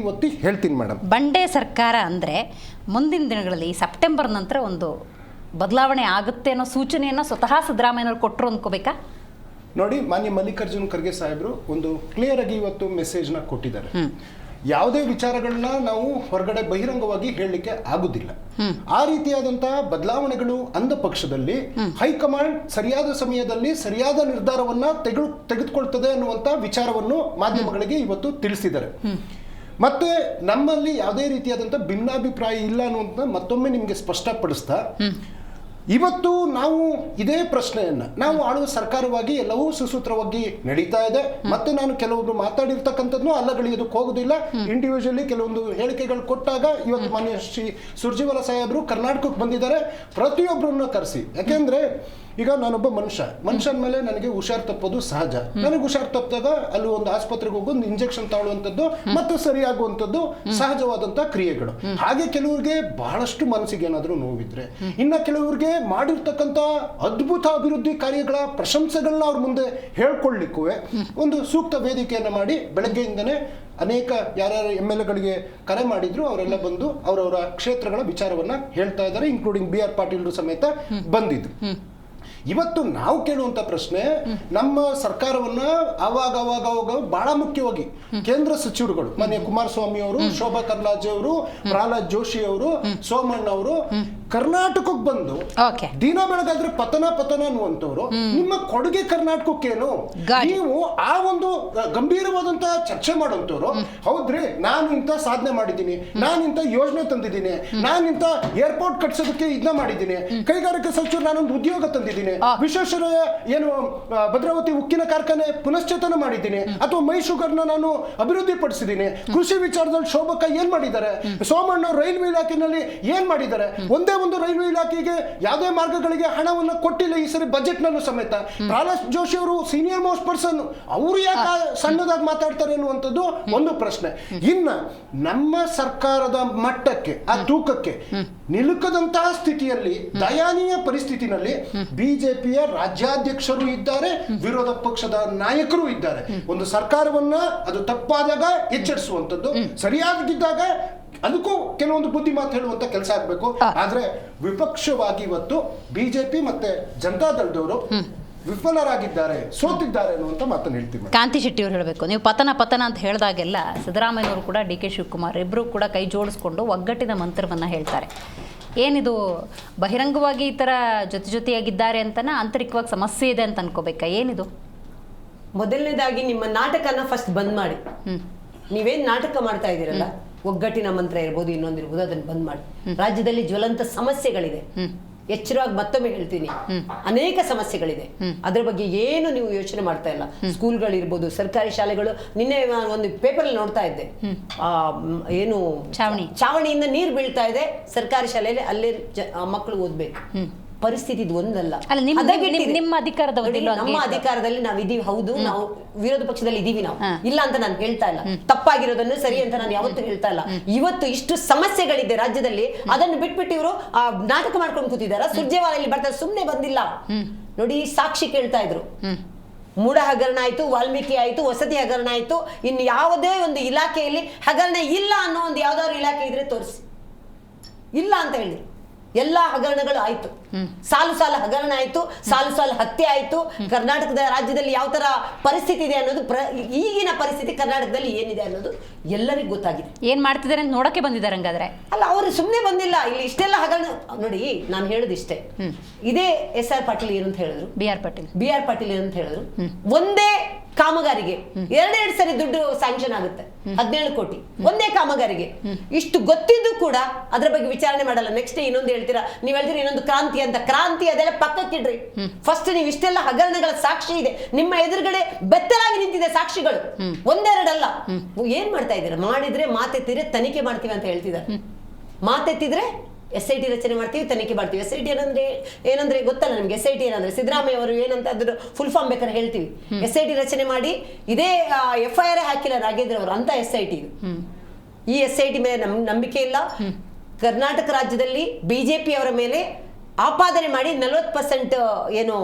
ಹೇಳ್ತೀನಿ ಮೇಡಮ್. ಬಂಡೆ ಸರ್ಕಾರ ಅಂದರೆ ಮುಂದಿನ ದಿನಗಳಲ್ಲಿ ಸೆಪ್ಟೆಂಬರ್ ನಂತರ ಒಂದು ಬದಲಾವಣೆ ಆಗುತ್ತೆ ಅನ್ನೋ ಸೂಚನೆಯನ್ನು ಸ್ವತಃ ಸಿದ್ದರಾಮಯ್ಯನವರು ಕೊಟ್ಟರು ಅಂದ್ಕೋಬೇಕಾ? ನೋಡಿ, ಮಾನ್ಯ ಮಲ್ಲಿಕಾರ್ಜುನ್ ಖರ್ಗೆ ಸಾಹೇಬರು ಒಂದು ಕ್ಲಿಯರ್ ಆಗಿ ಇವತ್ತು ಮೆಸೇಜ್ನ ಕೊಟ್ಟಿದ್ದಾರೆ. ಯಾವುದೇ ವಿಚಾರಗಳನ್ನ ನಾವು ಹೊರಗಡೆ ಬಹಿರಂಗವಾಗಿ ಹೇಳಲಿಕ್ಕೆ ಆಗುದಿಲ್ಲ. ಆ ರೀತಿಯಾದಂತಹ ಬದಲಾವಣೆಗಳು ಅಂದ ಪಕ್ಷದಲ್ಲಿ ಹೈಕಮಾಂಡ್ ಸರಿಯಾದ ಸಮಯದಲ್ಲಿ ಸರಿಯಾದ ನಿರ್ಧಾರವನ್ನ ತೆಗೆದುಕೊಳ್ತದೆ ಅನ್ನುವಂತ ವಿಚಾರವನ್ನು ಮಾಧ್ಯಮಗಳಿಗೆ ಇವತ್ತು ತಿಳಿಸಿದ್ದಾರೆ. ಮತ್ತೆ ನಮ್ಮಲ್ಲಿ ಯಾವುದೇ ರೀತಿಯಾದಂತಹ ಭಿನ್ನಾಭಿಪ್ರಾಯ ಇಲ್ಲ ಅನ್ನುವಂತ ಮತ್ತೊಮ್ಮೆ ನಿಮಗೆ ಸ್ಪಷ್ಟಪಡಿಸ್ತಾ, ಇವತ್ತು ನಾವು ಇದೇ ಪ್ರಶ್ನೆಯನ್ನ ನಾವು ಆಳುವ ಸರ್ಕಾರವಾಗಿ ಎಲ್ಲವೂ ಸುಸೂತ್ರವಾಗಿ ನಡೀತಾ ಇದೆ. ಮತ್ತೆ ನಾನು ಕೆಲವೊಂದು ಮಾತಾಡಿರ್ತಕ್ಕಂಥದ್ದು ಅಲ್ಲಗಳಿಯೋದಕ್ಕೆ ಹೋಗುದಿಲ್ಲ. ಇಂಡಿವಿಜುವಲಿ ಕೆಲವೊಂದು ಹೇಳಿಕೆಗಳು ಕೊಟ್ಟಾಗ ಇವತ್ತು ಮಾನ್ಯ ಶ್ರೀ ಸುರ್ಜಿವಾಲ ಸಾಹೇಬರು ಕರ್ನಾಟಕಕ್ಕೆ ಬಂದಿದ್ದಾರೆ. ಪ್ರತಿಯೊಬ್ಬರನ್ನ ಕರೆಸಿ, ಯಾಕೆಂದ್ರೆ ಈಗ ನಾನೊಬ್ಬ ಮನುಷ್ಯನ ಮೇಲೆ ನನಗೆ ಹುಷಾರ್ ತಪ್ಪೋದು ಸಹಜ. ನನಗೆ ಹುಷಾರ್ ತಪ್ಪಿದಾಗ ಅಲ್ಲಿ ಒಂದು ಆಸ್ಪತ್ರೆಗೆ ಹೋಗಿ ಒಂದು ಇಂಜೆಕ್ಷನ್ ತಗೊಳ್ಳುವಂಥದ್ದು ಮತ್ತೆ ಸರಿಯಾಗುವಂಥದ್ದು ಸಹಜವಾದಂತ ಕ್ರಿಯೆಗಳು. ಹಾಗೆ ಕೆಲವರಿಗೆ ಬಹಳಷ್ಟು ಮನಸ್ಸಿಗೆ ಏನಾದ್ರೂ ನೋವಿದ್ರೆ, ಇನ್ನ ಕೆಲವರಿಗೆ ಮಾಡಿರ್ತಕ್ಕಂಥ ಅದ್ಭುತ ಅಭಿವೃದ್ಧಿ ಕಾರ್ಯಗಳ ಪ್ರಶಂಸೆಗಳನ್ನ ಅವ್ರ ಮುಂದೆ ಹೇಳ್ಕೊಳ್ಳಿಕ್ಕೂ ಒಂದು ಸೂಕ್ತ ವೇದಿಕೆಯನ್ನ ಮಾಡಿ ಬೆಳಗ್ಗೆಯಿಂದನೇ ಅನೇಕ ಯಾರ್ಯಾರು MLAಗಳಿಗೆ ಕರೆ ಮಾಡಿದ್ರು ಅವರೆಲ್ಲ ಬಂದು ಅವರವರ ಕ್ಷೇತ್ರಗಳ ವಿಚಾರವನ್ನ ಹೇಳ್ತಾ ಇದ್ದಾರೆ. ಇನ್ಕ್ಲೂಡಿಂಗ್ BR ಪಾಟೀಲ್ರು ಸಮೇತ ಬಂದಿದ್ರು. ಇವತ್ತು ನಾವು ಕೇಳುವಂತ ಪ್ರಶ್ನೆ, ನಮ್ಮ ಸರ್ಕಾರವನ್ನ ಅವಾಗ ಬಹಳ ಮುಖ್ಯವಾಗಿ ಕೇಂದ್ರ ಸಚಿವರುಗಳು ಮಾನ್ಯ ಕುಮಾರಸ್ವಾಮಿ ಅವರು, ಶೋಭಾ ಕರ್ಲಾಜೆ ಅವರು, ಪ್ರಹ್ಲಾದ್ ಜೋಶಿ ಅವರು, ಸೋಮಣ್ಣ ಅವರು ಕರ್ನಾಟಕಕ್ಕೆ ಬಂದು ಓಕೆ ದಿನ ಬೆಳಗಾದ್ರೆ ಪತನ ಅನ್ನುವಂಥವ್ರು ನಿಮ್ಮ ಕೊಡುಗೆ ಕರ್ನಾಟಕಕ್ಕೇನು? ನೀವು ಆ ಒಂದು ಗಂಭೀರವಾದಂತಹ ಚರ್ಚೆ ಮಾಡುವಂತವ್ರು, ಹೌದ್ರಿ ನಾನು ಇಂಥ ಸಾಧನೆ ಮಾಡಿದ್ದೀನಿ, ನಾನು ಇಂಥ ಯೋಜನೆ ತಂದಿದ್ದೀನಿ, ನಾನು ಇಂಥ ಏರ್ಪೋರ್ಟ್ ಕಟ್ಸೋದಕ್ಕೆ ಇದನ್ನ ಮಾಡಿದ್ದೀನಿ, ಕೈಗಾರಿಕಾ ಸಚಿವರು ನಾನೊಂದು ಉದ್ಯೋಗ ತಂದಿದ್ದೀನಿ, ವಿಶ್ವೇಶ್ವರ ಏನು ಭದ್ರಾವತಿ ಉಕ್ಕಿನ ಕಾರ್ಖಾನೆ ಪುನಶ್ಚೇತನ ಮಾಡಿದ್ದೀನಿ, ಅಥವಾ ಮೈ ಶುಗರ್ನ ನಾನು ಅಭಿವೃದ್ಧಿ ಪಡಿಸಿದ್ದೀನಿ, ಕೃಷಿ ವಿಚಾರದಲ್ಲಿ ಶೋಭಕ್ಕ ಏನ್ ಮಾಡಿದ್ದಾರೆ, ಸೋಮಣ್ಣ ರೈಲ್ವೆ ಇಲಾಖೆಯಲ್ಲಿ ಏನ್ ಮಾಡಿದ್ದಾರೆ, ಒಂದೇ ಒಂದು ರೈಲ್ವೆ ಇಲಾಖೆಗೆ ಯಾವುದೇ ಮಾರ್ಗಗಳಿಗೆ ಹಣವನ್ನು ಕೊಟ್ಟಿಲ್ಲ ಈ ಸರಿ ಬಜೆಟ್ ನಲ್ಲೂ ಸಮೇತ. ಪ್ರಹ್ಲಾದ್ ಜೋಶಿ ಅವರು ಸೀನಿಯರ್ ಮೋಸ್ಟ್ ಪರ್ಸನ್, ಅವರು ಯಾಕೆ ಸಣ್ಣದಾಗಿ ಮಾತಾಡ್ತಾರೆ ಅನ್ನುವಂಥದ್ದು ಒಂದು ಪ್ರಶ್ನೆ. ಇನ್ನ ನಮ್ಮ ಸರ್ಕಾರದ ಮಟ್ಟಕ್ಕೆ ಆ ತೂಕಕ್ಕೆ ನಿಲುಕದಂತಹ ಸ್ಥಿತಿಯಲ್ಲಿ, ದಯಾನೀಯ ಪರಿಸ್ಥಿತಿನಲ್ಲಿ ಬಿಜೆಪಿಯ ರಾಜ್ಯಾಧ್ಯಕ್ಷರು ಇದ್ದಾರೆ, ವಿರೋಧ ಪಕ್ಷದ ನಾಯಕರು ಇದ್ದಾರೆ. ಒಂದು ಸರ್ಕಾರವನ್ನ ಅದು ತಪ್ಪಾದಾಗ ಎಚ್ಚರಿಸುವಂಥದ್ದು, ಸರಿಯಾಗಿದ್ದಾಗ ಅದಕ್ಕೂ ಕೆಲವೊಂದು ಬುದ್ಧಿ ಮಾತು ಹೇಳುವಂತ ಕೆಲಸ ಆಗ್ಬೇಕು. ಆದ್ರೆ ವಿಪಕ್ಷವಾಗಿ ಇವತ್ತು ಬಿಜೆಪಿ ಮತ್ತೆ ಜನತಾದಳದವರು ವಿಫಲರಾಗಿದ್ದಾರೆ, ಸೋತಿದ್ದಾರೆ ಅನ್ನುವಂತ ಮಾತನ್ನು ಹೇಳ್ತೀವಿ. ಕಾಂತಿ ಶೆಟ್ಟಿ ಅವರು ಹೇಳಬೇಕು, ನೀವು ಪತನ ಅಂತ ಹೇಳಿದಾಗೆಲ್ಲ ಸಿದ್ದರಾಮಯ್ಯನವರು ಕೂಡ ಡಿ ಕೆ ಶಿವಕುಮಾರ್ ಇಬ್ಬರು ಕೂಡ ಕೈ ಜೋಡಿಸ್ಕೊಂಡು ಒಗ್ಗಟ್ಟಿನ ಮಂತ್ರವನ್ನು ಹೇಳ್ತಾರೆ. ಏನಿದು ಬಹಿರಂಗವಾಗಿ ಈ ಥರ ಜೊತೆಯಾಗಿದ್ದಾರೆ ಅಂತನ ಆಂತರಿಕವಾಗಿ ಸಮಸ್ಯೆ ಇದೆ ಅಂತ ಅನ್ಕೋಬೇಕಾ? ಏನಿದು? ಮೊದಲನೇದಾಗಿ ನಿಮ್ಮ ನಾಟಕನ ಫಸ್ಟ್ ಬಂದ್ ಮಾಡಿ. ನೀವೇನ್ ನಾಟಕ ಮಾಡ್ತಾ ಇದ್ದೀರಲ್ಲ, ಒಗ್ಗಟ್ಟಿನ ಮಂತ್ರ ಇರ್ಬೋದು, ಇನ್ನೊಂದಿರ್ಬೋದು, ಅದನ್ನ ಬಂದ್ ಮಾಡಿ. ರಾಜ್ಯದಲ್ಲಿ ಜ್ವಲಂತ ಸಮಸ್ಯೆಗಳಿದೆ, ಎಚ್ಚರವಾಗಿ ಮತ್ತೊಮ್ಮೆ ಹೇಳ್ತೀನಿ, ಅನೇಕ ಸಮಸ್ಯೆಗಳಿದೆ. ಅದ್ರ ಬಗ್ಗೆ ಏನು ನೀವು ಯೋಚನೆ ಮಾಡ್ತಾ ಇಲ್ಲ. ಸ್ಕೂಲ್ಗಳಿರ್ಬೋದು, ಸರ್ಕಾರಿ ಶಾಲೆಗಳು, ನಿನ್ನೆ ಒಂದು ಪೇಪರ್ ಅಲ್ಲಿ ನೋಡ್ತಾ ಇದ್ದೆ, ಏನು ಚಾವಣಿಯಿಂದ ನೀರು ಬೀಳ್ತಾ ಇದೆ ಸರ್ಕಾರಿ ಶಾಲೆಯಲ್ಲಿ, ಅಲ್ಲೇ ಮಕ್ಕಳು ಓದ್ಬೇಕು. ಪರಿಸ್ಥಿತಿ ಇದು ಒಂದಲ್ಲ. ನಿಮ್ಮ ನಮ್ಮ ಅಧಿಕಾರದಲ್ಲಿ ನಾವು ಇದೀವಿ, ಹೌದು, ನಾವು ವಿರೋಧ ಪಕ್ಷದಲ್ಲಿ ಇದೀವಿ, ನಾವು ಇಲ್ಲ ಅಂತ ನಾನು ಹೇಳ್ತಾ ಇಲ್ಲ, ತಪ್ಪಾಗಿರೋದನ್ನು ಸರಿ ಅಂತ ನಾನು ಯಾವತ್ತೂ ಹೇಳ್ತಾ ಇಲ್ಲ. ಇವತ್ತು ಇಷ್ಟು ಸಮಸ್ಯೆಗಳಿದೆ ರಾಜ್ಯದಲ್ಲಿ, ಅದನ್ನು ಬಿಟ್ಬಿಟ್ಟು ಇವರು ನಾಟಕ ಮಾಡ್ಕೊಂಡು ಕೂತಿದಾರ. ಸುರ್ಜೇವಾಲೆಯಲ್ಲಿ ಬರ್ತಾರೆ, ಸುಮ್ನೆ ಬಂದಿಲ್ಲ ನೋಡಿ. ಸಾಕ್ಷಿ ಕೇಳ್ತಾ ಇದ್ರು, ಮೂಡ ಹಗರಣ ಆಯ್ತು, ವಾಲ್ಮೀಕಿ ಆಯ್ತು, ವಸತಿ ಹಗರಣ ಆಯ್ತು, ಇನ್ನು ಯಾವುದೇ ಒಂದು ಇಲಾಖೆಯಲ್ಲಿ ಹಗರಣ ಇಲ್ಲ ಅನ್ನೋ ಒಂದು ಯಾವ್ದಾದ್ರು ಇಲಾಖೆ ಇದ್ರೆ ತೋರಿಸಿ. ಇಲ್ಲ ಅಂತ ಹೇಳಿ ಎಲ್ಲಾ ಹಗರಣಗಳು ಆಯ್ತು, ಸಾಲು ಹಗರಣ ಆಯ್ತು, ಸಾಲು ಹತ್ಯೆ ಆಯ್ತು. ಕರ್ನಾಟಕದ ರಾಜ್ಯದಲ್ಲಿ ಯಾವ ತರ ಪರಿಸ್ಥಿತಿ ಇದೆ ಅನ್ನೋದು, ಈಗಿನ ಪರಿಸ್ಥಿತಿ ಕರ್ನಾಟಕದಲ್ಲಿ ಏನಿದೆ ಅನ್ನೋದು ಎಲ್ಲರಿಗೂ ಗೊತ್ತಾಗಿದೆ. ಏನ್ ಮಾಡ್ತಿದ್ದಾರೆ ಅಂತ ನೋಡಕ್ಕೆ ಬಂದಿದ್ದಾರೆ ಹಂಗಾದ್ರೆ. ಅಲ್ಲ, ಅವರು ಸುಮ್ಮನೆ ಬಂದಿಲ್ಲ. ಇಲ್ಲಿ ಇಷ್ಟೆಲ್ಲ ಹಗರಣ ನೋಡಿ, ನಾನು ಹೇಳುದು ಇಷ್ಟೇ. ಇದೇ SR ಪಾಟೀಲ್ ಏನಂತ ಹೇಳಿದ್ರು, ಬಿ ಆರ್ ಪಾಟೀಲ್ ಏನಂತ ಹೇಳಿದ್ರು, ಒಂದೇ ಕಾಮಗಾರಿಗೆ 2 ಸರಿ ದುಡ್ಡು ಸ್ಯಾಂಕ್ಷನ್ ಆಗುತ್ತೆ, 17 ಕೋಟಿ ಒಂದೇ ಕಾಮಗಾರಿಗೆ. ಇಷ್ಟು ಗೊತ್ತಿದ್ದು ಕೂಡ ಅದ್ರ ಬಗ್ಗೆ ವಿಚಾರಣೆ ಮಾಡಲ್ಲ. ನೆಕ್ಸ್ಟ್ ಇನ್ನೊಂದು ಹೇಳ್ತೀರಾ, ನೀವ್ ಹೇಳ್ತೀರಿ ಇನ್ನೊಂದು ಕ್ರಾಂತಿ ಅಂತ. ಕ್ರಾಂತಿ ಅದೆಲ್ಲ ಪಕ್ಕಕ್ಕಿಡ್ರಿ. ಫಸ್ಟ್ ನೀವು ಇಷ್ಟೆಲ್ಲ ಹಗರಣಗಳ ಸಾಕ್ಷಿ ಇದೆ, ನಿಮ್ಮ ಎದುರುಗಡೆ ಬೆತ್ತಲಾಗಿ ನಿಂತಿದೆ ಸಾಕ್ಷಿಗಳು, ಒಂದೆರಡಲ್ಲ. ಏನ್ ಮಾಡ್ತಾ ಇದ್ದೀರಾ? ಮಾಡಿದ್ರೆ ಮಾತೆತ್ತಿದ್ರೆ ತನಿಖೆ ಮಾಡ್ತೀವಿ ಅಂತ ಹೇಳ್ತಿದ್ದಾರೆ. ಮಾತೆತ್ತಿದ್ರೆ SIT ರಚನೆ ಮಾಡ್ತೀವಿ, ತನಿಖೆ ಮಾಡ್ತೀವಿ. SIT ಏನಂದ್ರೆ ಗೊತ್ತಲ್ಲ ನಿಮ್ಗೆ. SIT ಏನಂದ್ರೆ ಸಿದ್ದರಾಮಯ್ಯ ಅವರು ಏನಂತ ಅದ್ರ ಫುಲ್ ಫಾರ್ಮ್ ಬೇಕಾದ್ರೆ ಹೇಳ್ತೀವಿ. SIT ರಚನೆ ಮಾಡಿ ಇದೇ FIR ಹಾಕಿಲ್ಲ ನಾಗೇಂದ್ರ ಅವರು ಅಂತ SIT ಇದು. ಈ SIT ಮೇಲೆ ನಂಬಿಕೆ ಇಲ್ಲ. ಕರ್ನಾಟಕ ರಾಜ್ಯದಲ್ಲಿ ಬಿಜೆಪಿ ಅವರ ಮೇಲೆ ಆಪಾದನೆ ಮಾಡಿ 40% ಏನು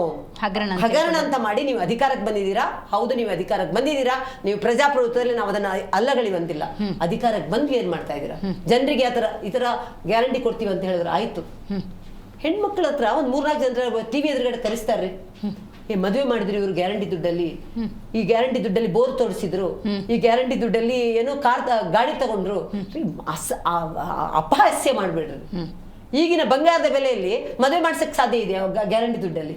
ಹಗರಣ ಅಂತ ಮಾಡಿ ನೀವು ಅಧಿಕಾರಕ್ಕೆ ಬಂದಿದ್ದೀರಾ. ಹೌದು, ನೀವು ಅಧಿಕಾರಕ್ಕೆ ಬಂದಿದ್ದೀರಾ, ನೀವು ಪ್ರಜಾಪ್ರಭುತ್ವದಲ್ಲಿ ನಾವು ಅದನ್ನ ಅಲ್ಲಗಳಿವಂತಿಲ್ಲ. ಅಧಿಕಾರಕ್ಕೆ ಬಂದು ಏನ್ ಮಾಡ್ತಾ ಇದ್ದೀರಾ? ಜನರಿಗೆ ಈ ತರ ಗ್ಯಾರಂಟಿ ಕೊಡ್ತೀವಿ ಅಂತ ಹೇಳಿದ್ರೆ ಆಯ್ತು. ಹೆಣ್ಮಕ್ಳ ಹತ್ರ ಒಂದ್ 3-4 ಜನರ TV ಎದುರುಗಡೆ ಕರೆಸ್ತಾರ್ರಿ, ಮದುವೆ ಮಾಡಿದ್ರು ಇವ್ರು ಗ್ಯಾರಂಟಿ ದುಡ್ಡಲ್ಲಿ, ಈ ಗ್ಯಾರಂಟಿ ದುಡ್ಡಲ್ಲಿ ಬೋರ್ ತೋರಿಸಿದ್ರು, ಈ ಗ್ಯಾರಂಟಿ ದುಡ್ಡಲ್ಲಿ ಏನೋ ಗಾಡಿ ತಗೊಂಡ್ರು. ಅಪಹಾಸ್ಯ ಮಾಡ್ಬೇಡ್ರಿ. ಈಗಿನ ಬಂಗಾರದ ಬೆಲೆಯಲ್ಲಿ ಮದುವೆ ಮಾಡ್ಸಕ್ ಸಾಧ್ಯ ಇದೆ ಗ್ಯಾರಂಟಿ ದುಡ್ಡಲ್ಲಿ?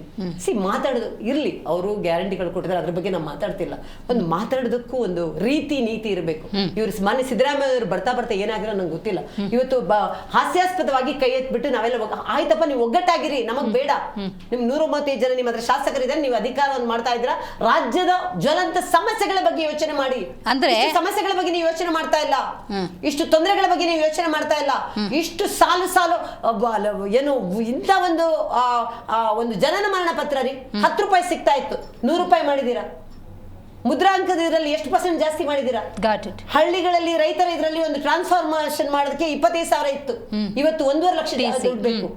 ಮಾತಾಡೋದು ಇರ್ಲಿ, ಅವರು ಗ್ಯಾರಂಟಿಗಳು ಕೊಟ್ಟಿದ್ದಾರೆ, ಅದ್ರ ಬಗ್ಗೆ ನಾವು ಮಾತಾಡ್ತಿಲ್ಲ. ಒಂದು ಮಾತಾಡೋದಕ್ಕೂ ಒಂದು ರೀತಿ ನೀತಿ ಇರಬೇಕು. ಇವರು ಮಾನ್ಯ ಸಿದ್ದರಾಮಯ್ಯ ಅವರು ಬರ್ತಾ ಏನಾಗಿರೋ ನಂಗೆ ಗೊತ್ತಿಲ್ಲ. ಇವತ್ತು ಹಾಸ್ಯಾಸ್ಪದವಾಗಿ ಕೈ ಎತ್ಬಿಟ್ಟು ನಾವೆಲ್ಲ ಆಯ್ತಪ್ಪ ನೀವು ಒಗ್ಗಟ್ಟಾಗಿರಿ, ನಮಗ್ ಬೇಡ, ನಿಮ್ 135 ಜನ ನಿಮ್ಮ ಹತ್ರ ಶಾಸಕರಿದ್ದಾರೆ, ನೀವು ಅಧಿಕಾರವನ್ನು ಮಾಡ್ತಾ ಇದ್ರ, ರಾಜ್ಯದ ಜ್ವಲಂತ ಸಮಸ್ಯೆಗಳ ಬಗ್ಗೆ ಯೋಚನೆ ಮಾಡಿ. ಅಂದ್ರೆ ಸಮಸ್ಯೆಗಳ ಬಗ್ಗೆ ನೀವು ಯೋಚನೆ ಮಾಡ್ತಾ ಇಲ್ಲ, ಇಷ್ಟು ತೊಂದರೆಗಳ ಬಗ್ಗೆ ನೀವು ಯೋಚನೆ ಮಾಡ್ತಾ ಇಲ್ಲ, ಇಷ್ಟು ಸಾಲು ಏನು ಇಂಥ ಒಂದು ಜನನ ಮರಣ ಪತ್ರ ರೀ, 10 ರೂಪಾಯಿ ಸಿಗ್ತಾ ಇತ್ತು, 100 ರೂಪಾಯಿ ಮಾಡಿದೀರಾ. ಮುದ್ರಾಂಕದ ಇದರಲ್ಲಿ ಎಷ್ಟು % ಜಾಸ್ತಿ ಮಾಡಿದೀರಾ? ಹಳ್ಳಿಗಳಲ್ಲಿ ರೈತರ ಇದರಲ್ಲಿ ಒಂದು ಟ್ರಾನ್ಸ್ಫಾರ್ಮೇಶನ್ ಮಾಡೋದಕ್ಕೆ 25,000 ಇತ್ತು, ಇವತ್ತು 1.5 ಲಕ್ಷ ಬೇಕು.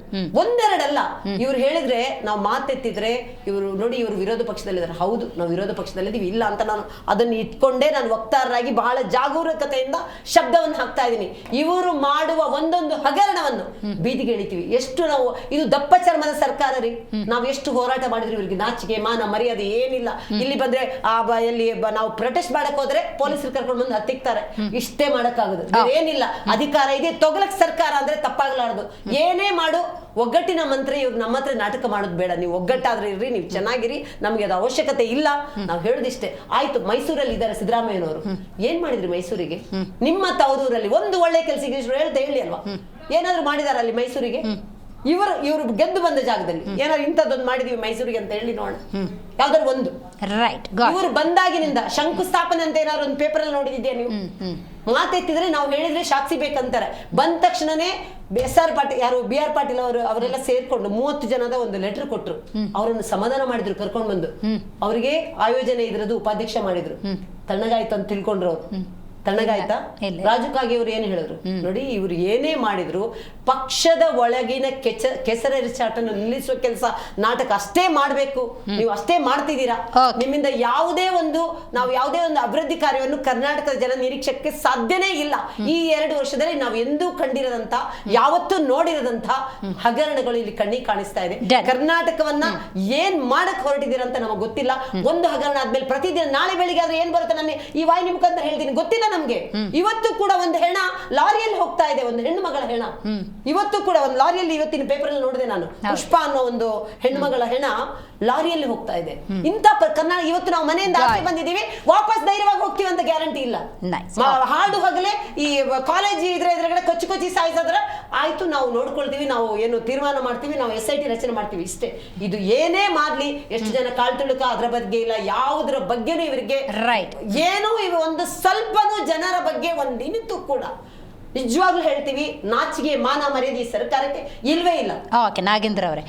ಒಂದೆರಡಲ್ಲ. ಇವ್ರು ಹೇಳಿದ್ರೆ ನಾವು ಮಾತೆತ್ತಿದ್ರೆ ಇವರು ನೋಡಿ, ಇವರು ವಿರೋಧ ಪಕ್ಷದಲ್ಲಿದ್ದಾರೆ. ಹೌದು, ನಾವು ವಿರೋಧ ಪಕ್ಷದಲ್ಲಿದ್ದೀವಿ, ಇಲ್ಲ ಅಂತ ನಾನು ಅದನ್ನು ಇಟ್ಕೊಂಡೇ ನಾನು ವಕ್ತಾರರಾಗಿ ಬಹಳ ಜಾಗರೂಕತೆಯಿಂದ ಶಬ್ದವನ್ನು ಹಾಕ್ತಾ ಇದ್ದೀನಿ. ಇವರು ಮಾಡುವ ಒಂದೊಂದು ಹಗರಣವನ್ನು ಬೀದಿಗೆ ಎಳಿತೀವಿ. ಎಷ್ಟು ನಾವು, ಇದು ದಪ್ಪ ಚರ್ಮದ ಸರ್ಕಾರ ರೀ. ನಾವು ಎಷ್ಟು ಹೋರಾಟ ಮಾಡಿದ್ರಿ, ಇವರಿಗೆ ನಾಚಿಕೆ ಮಾನ ಮರ್ಯಾದೆ ಏನಿಲ್ಲ. ಇಲ್ಲಿ ಬಂದ್ರೆ ಅಲ್ಲಿ ನಾವು ಪ್ರೊಟೆಸ್ಟ್ ಮಾಡಕ್ ಹೋದ್ರೆ ಪೊಲೀಸರು ಕರ್ಕೊಂಡು ಬಂದು ಹತ್ತಿಕ್ತಾರೆ. ಇಷ್ಟೇ ಮಾಡಕ್ಕಾಗುದು, ಏನಿಲ್ಲ. ಅಧಿಕಾರ ಇದೆ, ತೊಗಲಕ್ ಸರ್ಕಾರ ಅಂದ್ರೆ ತಪ್ಪಾಗ್ಲಾರ್ದು. ಏನೇ ಮಾಡು, ಒಗ್ಗಟ್ಟಿನ ಮಂತ್ರಿ ಇವ್ರು ನಮ್ಮ ಹತ್ರ ನಾಟಕ ಮಾಡೋದು ಬೇಡ. ನೀವು ಒಗ್ಗಟ್ಟಾದ್ರೆ ಇರ್ರಿ, ನೀವು ಚೆನ್ನಾಗಿರಿ, ನಮ್ಗೆ ಅದು ಅವಶ್ಯಕತೆ ಇಲ್ಲ. ನಾವು ಹೇಳುದಿಷ್ಟೇ. ಆಯ್ತು, ಮೈಸೂರಲ್ಲಿ ಇದ್ದಾರೆ ಸಿದ್ದರಾಮಯ್ಯನವರು, ಏನ್ ಮಾಡಿದ್ರಿ ಮೈಸೂರಿಗೆ? ನಿಮ್ಮ ತವರೂರಲ್ಲಿ ಒಂದು ಒಳ್ಳೆ ಕೆಲಸ ಹೇಳ್ತಾ ಹೇಳಿ ಅಲ್ವಾ, ಏನಾದ್ರು ಮಾಡಿದಾರ ಅಲ್ಲಿ ಮೈಸೂರಿಗೆ? ಇವರು ಗೆದ್ದು ಬಂದ ಜಾಗದಲ್ಲಿ ಏನಾದ್ರು ಇಂಥದ್ದೊಂದು ಮಾಡಿದೀವಿ ಮೈಸೂರಿಗೆ ಅಂತ ಹೇಳಿ ನೋಡ, ಯಾವ್ದಾದ್ರು ಒಂದು. ರೈಟ್. ಇವರು ಬಂದಾಗಿನಿಂದ ಶಂಕುಸ್ಥಾಪನೆ ಅಂತ ಏನಾದ್ರು ಒಂದು ಪೇಪರ್ ಅಲ್ಲಿ ನೋಡಿದ್ಯಾ ನೀವು? ಮಾತೆತ್ತಿದ್ರೆ ನಾವು ಹೇಳಿದ್ರೆ ಸಾಕ್ಷಿ ಬೇಕಂತಾರೆ. ಬಂದ ತಕ್ಷಣನೇ SR ಪಾಟೀಲ್, ಯಾರು BR ಪಾಟೀಲ್ ಅವರೆಲ್ಲ ಸೇರ್ಕೊಂಡು 30 ಜನದ ಒಂದು ಲೆಟರ್ ಕೊಟ್ರು. ಅವರನ್ನು ಸಮಾಧಾನ ಮಾಡಿದ್ರು, ಕರ್ಕೊಂಡು ಬಂದು. ಅವರಿಗೆ ಆಯೋಜನೆ ಇದ್ರದ್ದು ಉಪಾಧ್ಯಕ್ಷ ಮಾಡಿದ್ರು. ತಣ್ಣಗಾಯ್ತು ಅಂತ ತಿಳ್ಕೊಂಡ್ರು ಅವ್ರು. ತಣ್ಣಗಾಯ್ತಾ? ರಾಜು ಕಾಗೆ ಅವ್ರು ಏನ್ ಹೇಳಿದ್ರು ನೋಡಿ, ಇವ್ರು ಏನೇ ಮಾಡಿದ್ರು ಪಕ್ಷದ ಒಳಗಿನ ಕೆಸರೆರಚಾಟನ್ನು ನಿಲ್ಲಿಸುವ ಕೆಲಸ, ನಾಟಕ ಅಷ್ಟೇ ಮಾಡ್ಬೇಕು. ನೀವು ಅಷ್ಟೇ ಮಾಡ್ತಿದ್ದೀರಾ. ನಿಮ್ಮಿಂದ ನಾವು ಯಾವುದೇ ಒಂದು ಅಭಿವೃದ್ಧಿ ಕಾರ್ಯವನ್ನು ಕರ್ನಾಟಕದ ಜನ ನಿರೀಕ್ಷಕ್ಕೆ ಸಾಧ್ಯನೇ ಇಲ್ಲ. ಈ 2 ವರ್ಷದಲ್ಲಿ ನಾವು ಎಂದೂ ಕಂಡಿರದಂತ, ಯಾವತ್ತೂ ನೋಡಿರದಂತ ಹಗರಣಗಳು ಇಲ್ಲಿ ಕಣ್ಣಿಗೆ ಕಾಣಿಸ್ತಾ ಇದೆ. ಕರ್ನಾಟಕವನ್ನ ಏನ್ ಮಾಡಕ್ ಹೊರಟಿದ್ದೀರಂತ ನಮಗೆ ಗೊತ್ತಿಲ್ಲ. ಒಂದು ಹಗರಣ ಆದ್ಮೇಲೆ ಪ್ರತಿದಿನ ನಾಳೆ ಬೆಳಿಗ್ಗೆ ಆದ್ರೆ ಏನ್ ಬರುತ್ತೆ, ನನ್ನ ಈ ವಾಹಿನಿ ಮುಖಾಂತರ ಹೇಳ್ತೀನಿ, ಗೊತ್ತಿಲ್ಲ ನಮ್ಗೆ. ಇವತ್ತು ಕೂಡ ಒಂದು ಹೆಣ ಲಾರಿಯಲ್ಲಿ ಹೋಗ್ತಾ ಇದೆ, ಒಂದು ಹೆಣ್ಣು ಮಗಳ ಹೆಣ. ಇವತ್ತು ಕೂಡ ಒಂದು ಲಾರಿಯಲ್ಲಿ, ಇವತ್ತಿನ ಪೇಪರ್ ಅಲ್ಲಿ ನೋಡಿದೆ ನಾನು, ಪುಷ್ಪ ಅನ್ನೋ ಒಂದು ಹೆಣ್ಣು ಮಗಳ ಹೆಣ ಲಾರಿಯಲ್ಲಿ ಹೋಗ್ತಾ ಇದೆ. ಇಂಥ ಕರ್ನಾಟಕ ಇವತ್ತು ನಾವು ಮನೆಯಿಂದ ಆಚೆ ಬಂದಿದ್ದೀವಿ, ವಾಪಸ್ ಧೈರ್ಯವಾಗಿ ಹೋಗ್ತೀವಿ ಅಂತ ಗ್ಯಾರಂಟಿ ಇಲ್ಲ. ಹಾಡು ಹಗಲೇ ಈ ಕಾಲೇಜ್ ಎದುರುಗಡೆ ಕೊಚ್ಚಿ ಸಾಯಿಸಿದ್ರೆ ಆಯ್ತು, ನಾವು ನೋಡ್ಕೊಳ್ತೀವಿ, ನಾವು ಏನು ತೀರ್ಮಾನ ಮಾಡ್ತೀವಿ, ನಾವು SIT ರಚನೆ ಮಾಡ್ತೀವಿ, ಇಷ್ಟೇ. ಇದು ಏನೇ ಮಾಡ್ಲಿ, ಎಷ್ಟು ಜನ ಕಾಲ್ತುಳುಕ ಅದ್ರ ಬಗ್ಗೆ ಇಲ್ಲ, ಯಾವುದ್ರ ಬಗ್ಗೆನೂ ಇವರಿಗೆ ಏನು ಇವು ಒಂದು ಸ್ವಲ್ಪನೂ ಜನರ ಬಗ್ಗೆ ಒಂದಿನಿತೂ ಕೂಡ ನಿಜವಾಗ್ಲೂ ಹೇಳ್ತೀವಿ, ನಾಚಿಗೆ ಮಾನ ಮರ್ಯಾದೆ ಈ ಸರ್ಕಾರಕ್ಕೆ ಇಲ್ವೇ ಇಲ್ಲ. ಓಕೆ, ನಾಗೇಂದ್ರ ಅವರೇ,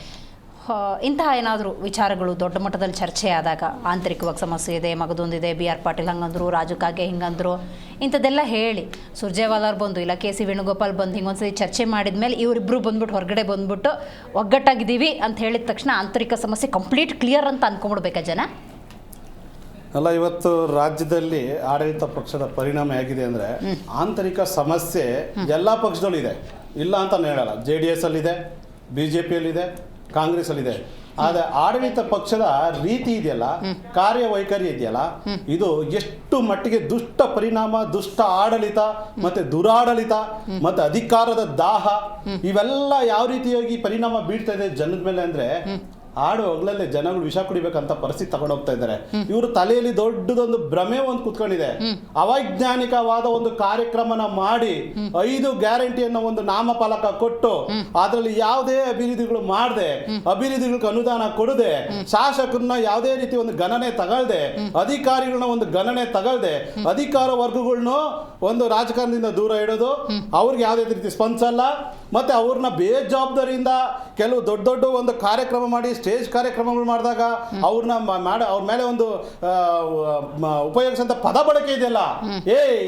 ಇಂತಹ ಏನಾದರೂ ವಿಚಾರಗಳು ದೊಡ್ಡ ಮಟ್ಟದಲ್ಲಿ ಚರ್ಚೆ ಆದಾಗ, ಆಂತರಿಕವಾಗಿ ಸಮಸ್ಯೆ ಇದೆ, ಮಗದೊಂದಿದೆ, BR ಪಾಟೀಲ್ ಹಂಗಂದ್ರು, ರಾಜು ಕಾಗೆ ಹಿಂಗಂದ್ರು, ಇಂಥದ್ದೆಲ್ಲ ಹೇಳಿ ಸುರ್ಜೇವಾಲಾ ಅವ್ರು ಬಂದು, ಇಲ್ಲ KC ವೇಣುಗೋಪಾಲ್ ಬಂದು ಹಿಂಗೊಂದ್ಸತಿ ಚರ್ಚೆ ಮಾಡಿದ ಮೇಲೆ ಇವರಿಬ್ಬರು ಬಂದ್ಬಿಟ್ಟು ಹೊರಗಡೆ ಬಂದ್ಬಿಟ್ಟು ಒಗ್ಗಟ್ಟಾಗಿದ್ದೀವಿ ಅಂತ ಹೇಳಿದ ತಕ್ಷಣ ಆಂತರಿಕ ಸಮಸ್ಯೆ ಕಂಪ್ಲೀಟ್ ಕ್ಲಿಯರ್ ಅಂತ ಅನ್ಕೊಂಡ್ಬಿಡ್ಬೇಕಾ ಜನ? ಅಲ್ಲ, ಇವತ್ತು ರಾಜ್ಯದಲ್ಲಿ ಆಡಳಿತ ಪಕ್ಷದ ಪರಿಣಾಮ ಹೇಗಿದೆ ಅಂದರೆ, ಆಂತರಿಕ ಸಮಸ್ಯೆ ಎಲ್ಲ ಪಕ್ಷದಲ್ಲೂ ಇದೆ, ಇಲ್ಲ ಅಂತ ಹೇಳಲ್ಲ. JDS ಅಲ್ಲಿದೆ, BJPಯಲ್ಲಿದೆ, ಕಾಂಗ್ರೆಸ್ಸಲ್ಲಿದೆ. ಆದರೆ ಆಡಳಿತ ಪಕ್ಷದ ರೀತಿ ಇದೆಯಲ್ಲ, ಕಾರ್ಯವೈಖರಿ ಇದೆಯಲ್ಲ, ಇದು ಎಷ್ಟು ಮಟ್ಟಿಗೆ ದುಷ್ಟ ಪರಿಣಾಮ, ದುಷ್ಟ ಆಡಳಿತ ಮತ್ತೆ ದುರಾಡಳಿತ ಮತ್ತೆ ಅಧಿಕಾರದ ದಾಹ ಇವೆಲ್ಲ ಯಾವ ರೀತಿಯಾಗಿ ಪರಿಣಾಮ ಬೀಳ್ತಾ ಇದೆ ಜನದ ಮೇಲೆ ಅಂದರೆ, ಹಾಡು ಹೋಗ್ಲಲ್ಲೇ ಜನಗಳು ವಿಷ ಕುಡಿಬೇಕಂತ ಪರಿಸ್ಥಿತಿ ತಗೊಂಡು ಹೋಗ್ತಾ ಇದ್ದಾರೆ. ಇವರು ತಲೆಯಲ್ಲಿ ದೊಡ್ಡದೊಂದು ಭ್ರಮೆ ಒಂದು ಕುತ್ಕೊಂಡಿದೆ. ಅವೈಜ್ಞಾನಿಕವಾದ ಒಂದು ಕಾರ್ಯಕ್ರಮನ ಮಾಡಿ 5 ಗ್ಯಾರಂಟಿಯನ್ನು ಒಂದು ನಾಮಫಲಕ ಕೊಟ್ಟು ಅದರಲ್ಲಿ ಯಾವುದೇ ಅಭಿವೃದ್ಧಿಗಳು ಮಾಡದೆ, ಅಭಿವೃದ್ಧಿಗಳಿಗೆ ಅನುದಾನ ಕೊಡದೆ, ಶಾಸಕರನ್ನ ಯಾವುದೇ ರೀತಿ ಒಂದು ಗಣನೆ ತಗೊಳ್ದೆ, ಅಧಿಕಾರಿಗಳನ್ನ ಒಂದು ಗಣನೆ ತಗೊಳ್ದೆ, ಅಧಿಕಾರ ವರ್ಗಗಳನ್ನೂ ಒಂದು ರಾಜಕಾರಣದಿಂದ ದೂರ ಇಡೋದು, ಅವ್ರಿಗೆ ಯಾವುದೇ ರೀತಿ ಸ್ಪಂದಿಸಲ್ಲ. ಮತ್ತೆ ಅವ್ರನ್ನ ಬೇಜವಾಬ್ದಾರಿಯಿಂದ ಕೆಲವು ದೊಡ್ಡ ದೊಡ್ಡ ಒಂದು ಕಾರ್ಯಕ್ರಮ ಮಾಡಿ, ಸ್ಟೇಜ್ ಕಾರ್ಯಕ್ರಮಗಳು ಮಾಡಿದಾಗ ಅವ್ರನ್ನ ಅವ್ರ ಮೇಲೆ ಒಂದು ಉಪಯೋಗಿಸಂತ ಪದ ಬಳಕೆ ಇದೆಯಲ್ಲ,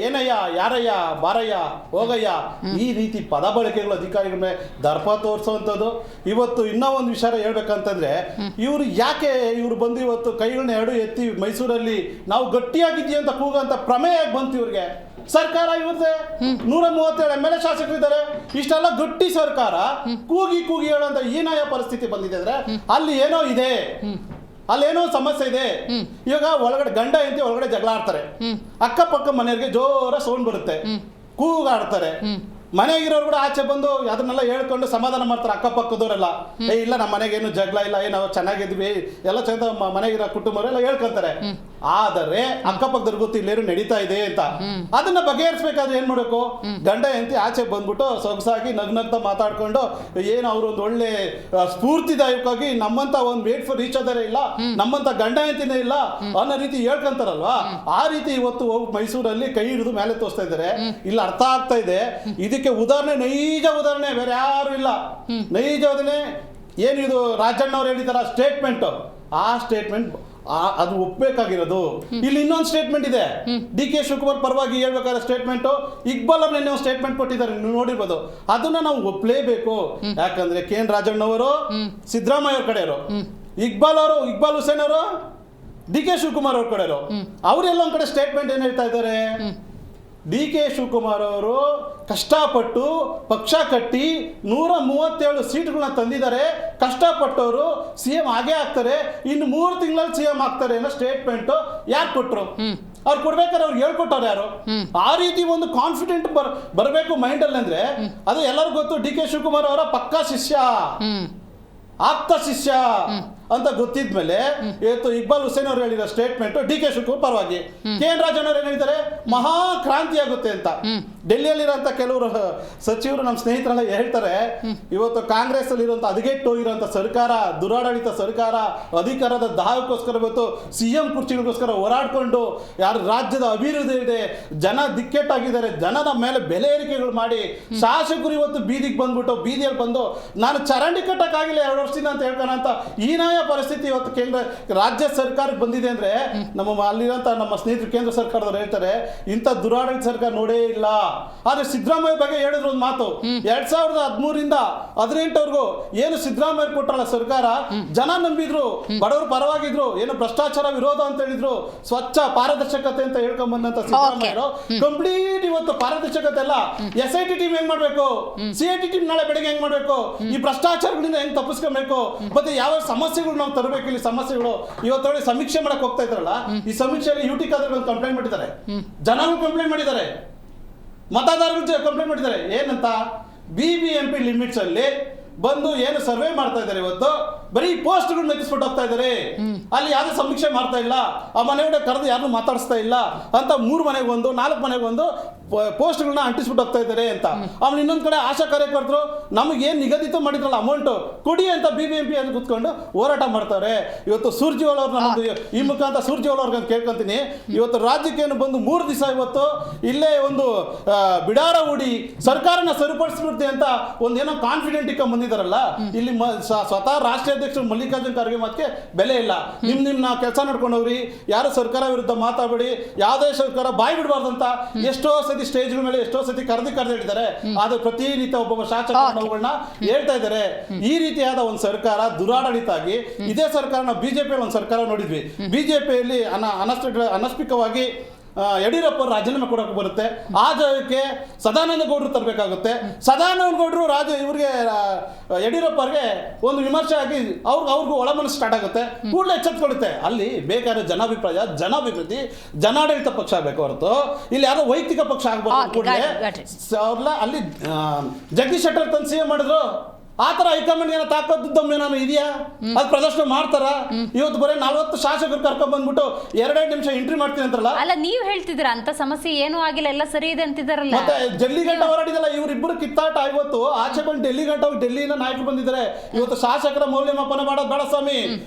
ಏನಯ್ಯ, ಯಾರಯ್ಯ, ಬಾರಯ್ಯ, ಹೋಗಯ್ಯ, ಈ ರೀತಿ ಪದ ಬಳಕೆಗಳು ಅಧಿಕಾರಿಗಳ ಮೇಲೆ ದರ್ಪ ತೋರಿಸುವಂಥದ್ದು. ಇವತ್ತು ಇನ್ನೂ ಒಂದು ವಿಚಾರ ಹೇಳ್ಬೇಕಂತಂದ್ರೆ, ಇವರು ಬಂದು ಇವತ್ತು ಕೈಗಳನ್ನ 2 ಎತ್ತಿ ಮೈಸೂರಲ್ಲಿ ನಾವು ಗಟ್ಟಿಯಾಗಿದ್ದೀವಿ ಅಂತ ಕೂಗಂತ ಪ್ರಮೇಯ ಬಂತು ಇವ್ರಿಗೆ. ಸರ್ಕಾರ ಇವ್ರದೇ 137 MLA ಶಾಸಕರಿದ್ದಾರೆ. ಇಷ್ಟೆಲ್ಲ ಗಟ್ಟಿ ಸರ್ಕಾರ ಕೂಗಿ ಹೇಳೋಂತ ಏನಾಯ ಪರಿಸ್ಥಿತಿ ಬಂದಿದೆ ಅಂದ್ರೆ, ಅಲ್ಲಿ ಏನೋ ಇದೆ, ಅಲ್ಲೇನೋ ಸಮಸ್ಯೆ ಇದೆ. ಇವಾಗ ಒಳಗಡೆ ಗಂಡ ಹೆಂಡತಿ ಒಳಗಡೆ ಜಗಳ ಆಡ್ತಾರೆ, ಅಕ್ಕಪಕ್ಕ ಮನೆಯವರಿಗೆ ಜೋರ ಸೌಂಡ್ ಬರುತ್ತೆ, ಕೂಗಾಡ್ತಾರೆ. ಮನೆಗಿರೋರು ಕೂಡ ಆಚೆ ಬಂದು ಅದನ್ನೆಲ್ಲ ಹೇಳ್ಕೊಂಡು ಸಮಾಧಾನ ಮಾಡ್ತಾರೆ ಅಕ್ಕಪಕ್ಕದವರೆಲ್ಲ. ಇಲ್ಲ, ನಮ್ಮ ಮನೆಗೇನು ಜಗಳ ಇಲ್ಲ, ನಾವು ಚೆನ್ನಾಗಿದ್ವಿ, ಎಲ್ಲ ಚಂದ, ಮನೆಗಿರೋ ಕುಟುಂಬರೆಲ್ಲ ಹೇಳ್ಕೊಂತಾರೆ. ಆದರೆ ಅಕ್ಕಪಕ್ಕದವ್ರಿಗೆ ಗೊತ್ತು ಇಲ್ಲೇನು ನಡೀತಾ ಇದೆ ಅಂತ. ಅದನ್ನ ಬಗೆಹರಿಸಬೇಕಾದ್ರೆ ಏನ್ ಮಾಡಬೇಕು, ಗಂಡ ಹೆಂಡತಿ ಆಚೆ ಬಂದ್ಬಿಟ್ಟು ಸೊಗಸಾಗಿ ನಗ್ನಗ್ತಾ ಮಾತಾಡ್ಕೊಂಡು, ಏನು ಅವರು ಒಂದು ಒಳ್ಳೆ ಸ್ಫೂರ್ತಿದಾಯಕವಾಗಿ ನಮ್ಮಂತ ಒಂದು ವೇಟ್ ಫಾರ್ ರೀಚ್ ಅದರೇ ಇಲ್ಲ, ನಮ್ಮಂತ ಗಂಡ ಹೆಂಡತಿನೇ ಇಲ್ಲ ಅನ್ನೋ ರೀತಿ ಹೇಳ್ಕೊಂತಾರಲ್ವಾ, ಆ ರೀತಿ ಇವತ್ತು ಮೈಸೂರಲ್ಲಿ ಕೈ ಹಿಡಿದು ಮೇಲೆ ತೋರಿಸ್ತಾ ಇದ್ದಾರೆ. ಇಲ್ಲಿ ಅರ್ಥ ಆಗ್ತಾ ಇದೆ. ಇದಕ್ಕೆ ಉದಾಹರಣೆ, ನೈಜ ಉದಾಹರಣೆ ಬೇರೆ ಯಾರು ಇಲ್ಲ. ನೈಜ ಉದಾಹರಣೆ ಏನಿದು ರಾಜಣ್ಣವ್ರು ಹೇಳಿದಾರ ಸ್ಟೇಟ್ಮೆಂಟ್, ಆ ಸ್ಟೇಟ್ಮೆಂಟ್ ಅದು ಒಪ್ಪಬೇಕಾಗಿರೋದು. ಇಲ್ಲಿ ಇನ್ನೊಂದು ಸ್ಟೇಟ್ಮೆಂಟ್ ಇದೆ, DK ಶಿವಕುಮಾರ್ ಪರವಾಗಿ ಹೇಳ್ಬೇಕಾದ್ರೆ ಸ್ಟೇಟ್ಮೆಂಟ್, ಇಕ್ಬಾಲ್ ಅವ್ರು ನೆನ್ನೆ ಸ್ಟೇಟ್ಮೆಂಟ್ ಕೊಟ್ಟಿದ್ದಾರೆ, ನೀವು ನೋಡಿರ್ಬೋದು. ಅದನ್ನ ನಾವು ಒಪ್ಪಲೇಬೇಕು. ಯಾಕಂದ್ರೆ KN ರಾಜಣ್ಣವರು ಸಿದ್ದರಾಮಯ್ಯ ಅವ್ರ ಕಡೆಯವರು, ಇಕ್ಬಾಲ್ ಹುಸೇನ್ ಅವರು DK ಶಿವಕುಮಾರ್ ಅವ್ರ ಕಡೆಯವರು. ಅವರೆಲ್ಲ ಒಂದ್ ಕಡೆ ಸ್ಟೇಟ್ಮೆಂಟ್ ಏನ್ ಹೇಳ್ತಾ ಇದ್ದಾರೆ, DK ಶಿವಕುಮಾರ್ ಅವರು ಕಷ್ಟಪಟ್ಟು ಪಕ್ಷ ಕಟ್ಟಿ 137 ಸೀಟ್ಗಳನ್ನ ತಂದಿದ್ದಾರೆ. ಕಷ್ಟಪಟ್ಟವರು CM ಆಗೇ ಆಗ್ತಾರೆ, ಇನ್ನು 3 ತಿಂಗಳಲ್ಲಿ CM ಆಗ್ತಾರೆ ಅನ್ನೋ ಸ್ಟೇಟ್ಮೆಂಟ್ ಯಾರು ಕೊಟ್ರು? ಅವ್ರು ಕೊಡ್ಬೇಕಾದ್ರೆ ಅವ್ರಿಗೆ ಹೇಳ್ಕೊಟ್ಟವ್ರು ಯಾರು? ಆ ರೀತಿ ಒಂದು ಕಾನ್ಫಿಡೆಂಟ್ ಬರಬೇಕು ಮೈಂಡ್ ಅಲ್ಲಿ ಅಂದ್ರೆ ಅದು ಎಲ್ಲರಿಗೂ ಗೊತ್ತು. DK ಶಿವಕುಮಾರ್ ಅವರ ಪಕ್ಕಾ ಶಿಷ್ಯ, ಆಪ್ತ ಶಿಷ್ಯ ಅಂತ ಗೊತ್ತಿದ್ಮೇಲೆ ಇವತ್ತು ಇಕ್ಬಾಲ್ ಹುಸೇನ್ ಅವರು ಹೇಳಿರೋ ಸ್ಟೇಟ್ಮೆಂಟ್ DK ಶಿವಕುಮಾರ್ ಪರವಾಗಿ. KN ರಾಜಣ್ಣ ಅವರು ಏನ್ ಹೇಳಿದ್ದಾರೆ? ಮಹಾ ಕ್ರಾಂತಿ ಆಗುತ್ತೆ ಅಂತ. ಡೆಲ್ಲಿಯಲ್ಲಿರುವಂತ ಕೆಲವರು ಸಚಿವರು ನಮ್ಮ ಸ್ನೇಹಿತರೆಲ್ಲ ಹೇಳ್ತಾರೆ, ಇವತ್ತು ಕಾಂಗ್ರೆಸ್ ಅಲ್ಲಿ ಇರುವಂತ ಹದಗೆಟ್ಟು ಹೋಗಿರುವಂತ ಸರ್ಕಾರ, ದುರಾಡಳಿತ ಸರ್ಕಾರ, ಅಧಿಕಾರದ ದಾಹಕ್ಕೋಸ್ಕರ ಇವತ್ತು CM ಕುರ್ಚಿಗಳಿಗೋಸ್ಕರ ಹೋರಾಡ್ಕೊಂಡು ಯಾರು ರಾಜ್ಯದ ಅಭಿವೃದ್ಧಿ ಇದೆ, ಜನ ದಿಕ್ಕೆಟ್ಟಾಗಿದ್ದಾರೆ, ಜನದ ಮೇಲೆ ಬೆಲೆ ಏರಿಕೆಗಳು ಮಾಡಿ ಶಾಸಕರು ಇವತ್ತು ಬೀದಿಗೆ ಬಂದ್ಬಿಟ್ಟು ಬೀದಿಯಲ್ಲಿ ಬಂದು ನಾನು ಚರಂಡಿ ಕಟ್ಟಕ್ಕಾಗಿಲ್ಲ 2 ವರ್ಷದಿಂದ ಅಂತ ಹೇಳ್ಕೋಣ ಅಂತ ಹೀನಾಯ ಪರಿಸ್ಥಿತಿ ಇವತ್ತು ಕೇಂದ್ರ ರಾಜ್ಯ ಸರ್ಕಾರಕ್ಕೆ ಬಂದಿದೆ ಅಂದ್ರೆ ಅಲ್ಲಿರೋಂಥ ನಮ್ಮ ಸ್ನೇಹಿತರು ಕೇಂದ್ರ ಸರ್ಕಾರದವ್ರು ಹೇಳ್ತಾರೆ ಇಂಥ ದುರಾಡಳಿತ ಸರ್ಕಾರ ನೋಡೇ ಇಲ್ಲ. ಆದ್ರೆ ಸಿದ್ದರಾಮಯ್ಯ ಬಗ್ಗೆ ಹೇಳಿದ್ರು ಒಂದು ಮಾತು, 2013ರಿಂದ 2018ವರೆಗೂ ಏನು ಸಿದ್ದರಾಮಯ್ಯ ಕೊಟ್ಟರಲ್ಲ ಸರ್ಕಾರ, ಜನ ನಂಬಿದ್ರು, ಬಡವರು ಪರವಾಗಿದ್ರು, ಏನು ಭ್ರಷ್ಟಾಚಾರ ವಿರೋಧ ಅಂತ ಹೇಳಿದ್ರು, ಸ್ವಚ್ಛ ಪಾರದರ್ಶಕತೆ ಅಂತ ಹೇಳ್ಕೊಂಡ್ ಬಂದಂತ ಸಿದ್ದರಾಮಯ್ಯರು ಕಂಪ್ಲೀಟ್ ಇವತ್ತು ಪಾರದರ್ಶಕತೆ ಎಲ್ಲ SIT ಟೀಮ್ ಹೆಂಗ್ ಮಾಡ್ಬೇಕು, CIT ಟೀಮ್ ನಾಳೆ ಬೆಳಗ್ಗೆ ಹೆಂಗ್ ಮಾಡ್ಬೇಕು, ಈ ಭ್ರಷ್ಟಾಚಾರಗಳಿಂದ ಹೆಂಗ್ ತಪ್ಪಿಸ್ಕೊಬೇಕು, ಮತ್ತೆ ಯಾವ ಸಮಸ್ಯೆಗಳು ನಾವು ತರಬೇಕು, ಇಲ್ಲಿ ಸಮಸ್ಯೆಗಳು ಇವತ್ತು ಸಮೀಕ್ಷೆ ಮಾಡಕ್ ಹೋಗ್ತಾ ಇದ್ರಲ್ಲ, ಈ ಸಮೀಕ್ಷೆಯಲ್ಲಿ UT ಖಾದರ್ ಕಂಪ್ಲೇಂಟ್ ಮಾಡಿದ್ದಾರೆ, ಜನರು ಕಂಪ್ಲೇಂಟ್ ಮಾಡಿದ್ದಾರೆ, ಮತದಾರರು ಕಂಪ್ಲೇಂಟ್ ಮಾಡಿದ್ದಾರೆ. ಏನಂತ? BBMP ಲಿಮಿಟ್ಸ್ ಅಲ್ಲಿ ಬಂದು ಏನು ಸರ್ವೆ ಮಾಡ್ತಾ ಇದ್ದಾರೆ, ಇವತ್ತು ಬರೀ ಪೋಸ್ಟ್ಗಳು ನೆಚ್ಚಿಸ್ಬಿಟ್ಟು ಹೋಗ್ತಾ ಇದ್ದಾರೆ, ಅಲ್ಲಿ ಯಾವ್ದು ಸಮೀಕ್ಷೆ ಮಾಡ್ತಾ ಇಲ್ಲ, ಆ ಮನೆಯೊಳಗೆ ಕರೆದು ಯಾರನ್ನು ಮಾತಾಡಿಸ್ತಾ ಇಲ್ಲ ಅಂತ 3 ಮನೆಗೆ ಒಂದು 4 ಮನೆಗೆ ಒಂದು ಪೋಸ್ಟ್ಗಳನ್ನ ಅಂಟಿಸ್ಬಿಟ್ಟು ಹೋಗ್ತಾ ಇದ್ದಾರೆ ಅಂತ. ಆಮೇಲೆ ಇನ್ನೊಂದ್ ಕಡೆ ಆಶಾ ಕಾರ್ಯಕರ್ತರು ನಮಗೆ ಏನ್ ನಿಗದಿತ ಮಾಡಿದ್ರಲ್ಲ ಅಮೌಂಟ್ ಕೊಡಿ ಅಂತ BBMP ಅಂತ ಕುತ್ಕೊಂಡು ಹೋರಾಟ ಮಾಡ್ತಾರೆ. ಇವತ್ತು ಸೂರ್ಜಿವಾಲ್ ಅವ್ರನ್ನ ಈ ಮುಖಾಂತರ ಸೂರ್ಜಿವಾಲ್ ಅವ್ರಿಗೆ ಕೇಳ್ಕೊಂತೀನಿ, ಇವತ್ತು ರಾಜ್ಯಕ್ಕೆ ಏನು ಬಂದು 3 ದಿವಸ ಇವತ್ತು ಇಲ್ಲೇ ಒಂದು ಬಿಡಾರ ಹೂಡಿ ಸರ್ಕಾರನ ಸರಿಪಡಿಸ್ಬಿಡ್ತಿ ಅಂತ ಒಂದೇನೋ ಕಾನ್ಫಿಡೆಂಟ್ ಇಕ್ಕ ಬಂದಿದ್ದಾರಲ್ಲ, ಇಲ್ಲಿ ಸ್ವತಃ ರಾಷ್ಟ್ರೀಯ ಅಧ್ಯಕ್ಷರು ಮಲ್ಲಿಕಾರ್ಜುನ್ ಖರ್ಗೆ ಮಾತಿಗೆ ಬೆಲೆ ಇಲ್ಲ. ನಿಮ್ನ ಕೆಲಸ ನಡ್ಕೊಂಡು ಹೋಗ್ರಿ, ಯಾರು ಸರ್ಕಾರ ವಿರುದ್ಧ ಮಾತಾಡಬೇಡಿ, ಯಾವುದೇ ಸರ್ಕಾರ ಬಾಯಿ ಬಿಡಬಾರ್ದು ಅಂತ ಎಷ್ಟೋ ಸತಿ ಸ್ಟೇಜ್ಗಳ ಮೇಲೆ ಎಷ್ಟೋ ಸತಿ ಕರೆದು ಹೇಳಿದ್ದಾರೆ. ಆದ್ರೆ ಪ್ರತಿನಿತ್ಯ ಒಬ್ಬೊಬ್ಬ ಶಾಸಕರುಗಳನ್ನ ಹೇಳ್ತಾ ಇದ್ದಾರೆ. ಈ ರೀತಿಯಾದ ಒಂದು ಸರ್ಕಾರ ದುರಾಡಳಿತ ಆಗಿ ಇದೇ ಸರ್ಕಾರ ನಾವು ಬಿಜೆಪಿ ಒಂದು ಸರ್ಕಾರ ನೋಡಿದ್ವಿ. ಬಿಜೆಪಿಯಲ್ಲಿ ಅನಸ್ಪಿಕವಾಗಿ ಯಡಿಯೂರಪ್ಪ ರಾಜೀನಾಮೆ ಕೊಡೋಕೆ ಬರುತ್ತೆ, ಆ ಜಾಗಕ್ಕೆ ಸದಾನಂದ ಗೌಡರು ತರಬೇಕಾಗುತ್ತೆ. ಸದಾನಂದ ಗೌಡರು ಇವ್ರಿಗೆ ಯಡಿಯೂರಪ್ಪ ಅವ್ರಿಗೆ ಒಂದು ವಿಮರ್ಶೆ ಆಗಿ ಅವ್ರಿಗೂ ಒಳಮನಸ್ಸು ಸ್ಟಾರ್ಟ್ ಆಗುತ್ತೆ, ಕೂಡಲೇ ಎಚ್ಚೆತ್ಕೊಳ್ಳುತ್ತೆ. ಅಲ್ಲಿ ಬೇಕಾದ್ರೆ ಜನಾಭಿಪ್ರಾಯ, ಜನಾಭಿವೃದ್ಧಿ, ಜನಾಡಳಿತ ಪಕ್ಷ ಆಗಬೇಕು ಹೊರತು ಇಲ್ಲಿ ಯಾರೋ ವೈಯಕ್ತಿಕ ಪಕ್ಷ ಆಗಬಾರ್ದು. ಕೂಡಲೇ ಅವ್ರಲ್ಲ ಅಲ್ಲಿ ಜಗದೀಶ್ ಶೆಟ್ಟರ್ ತಂದು CM ಮಾಡಿದ್ರು, ಆ ತರ ಹೈಕಮಾಂಡ್ ಏನೋ ತಾಕತ್ತು ಇದೆಯಾ? ಅದು ಪ್ರದರ್ಶನ ಮಾಡ್ತಾರ? ಇವತ್ತು ಬರೀ 40 ಶಾಸಕರು ಕರ್ಕೊಂಡ್ ಬಂದ್ಬಿಟ್ಟು 2 ನಿಮಿಷ ಎಂಟ್ರಿ ಮಾಡ್ತೀನಿ ಅಂತಾರಲ್ಲ. ಅಲ್ಲ, ನೀವ್ ಹೇಳ್ತಿದ್ರ ಅಂತ ಸಮಸ್ಯೆ ಏನೂ ಆಗಿಲ್ಲ, ಎಲ್ಲ ಸರಿ ಇದೆ ಅಂತಿದಾರಲ್ಲ. ಮತ್ತೆ ಡೆಲ್ಲಿ ಗಂಟ ಹೋರಾಡಿದಲ್ಲ, ಇವರಿಬ್ಬರು ಕಿತ್ತಾಟ ಇವತ್ತು ಆಚೆ ಬಂದು ಡೆಲ್ಲಿ ಗಂಟ ಹೋಗಿ ಡೆಲ್ಲಿಯಿಂದ ನಾಯಕರು ಬಂದಿದ್ದಾರೆ. ಇವತ್ತು ಶಾಸಕರ ಮೌಲ್ಯಮಾಪನ ಮಾಡೋದು ಬೇಡ ಸ್ವಾಮಿ.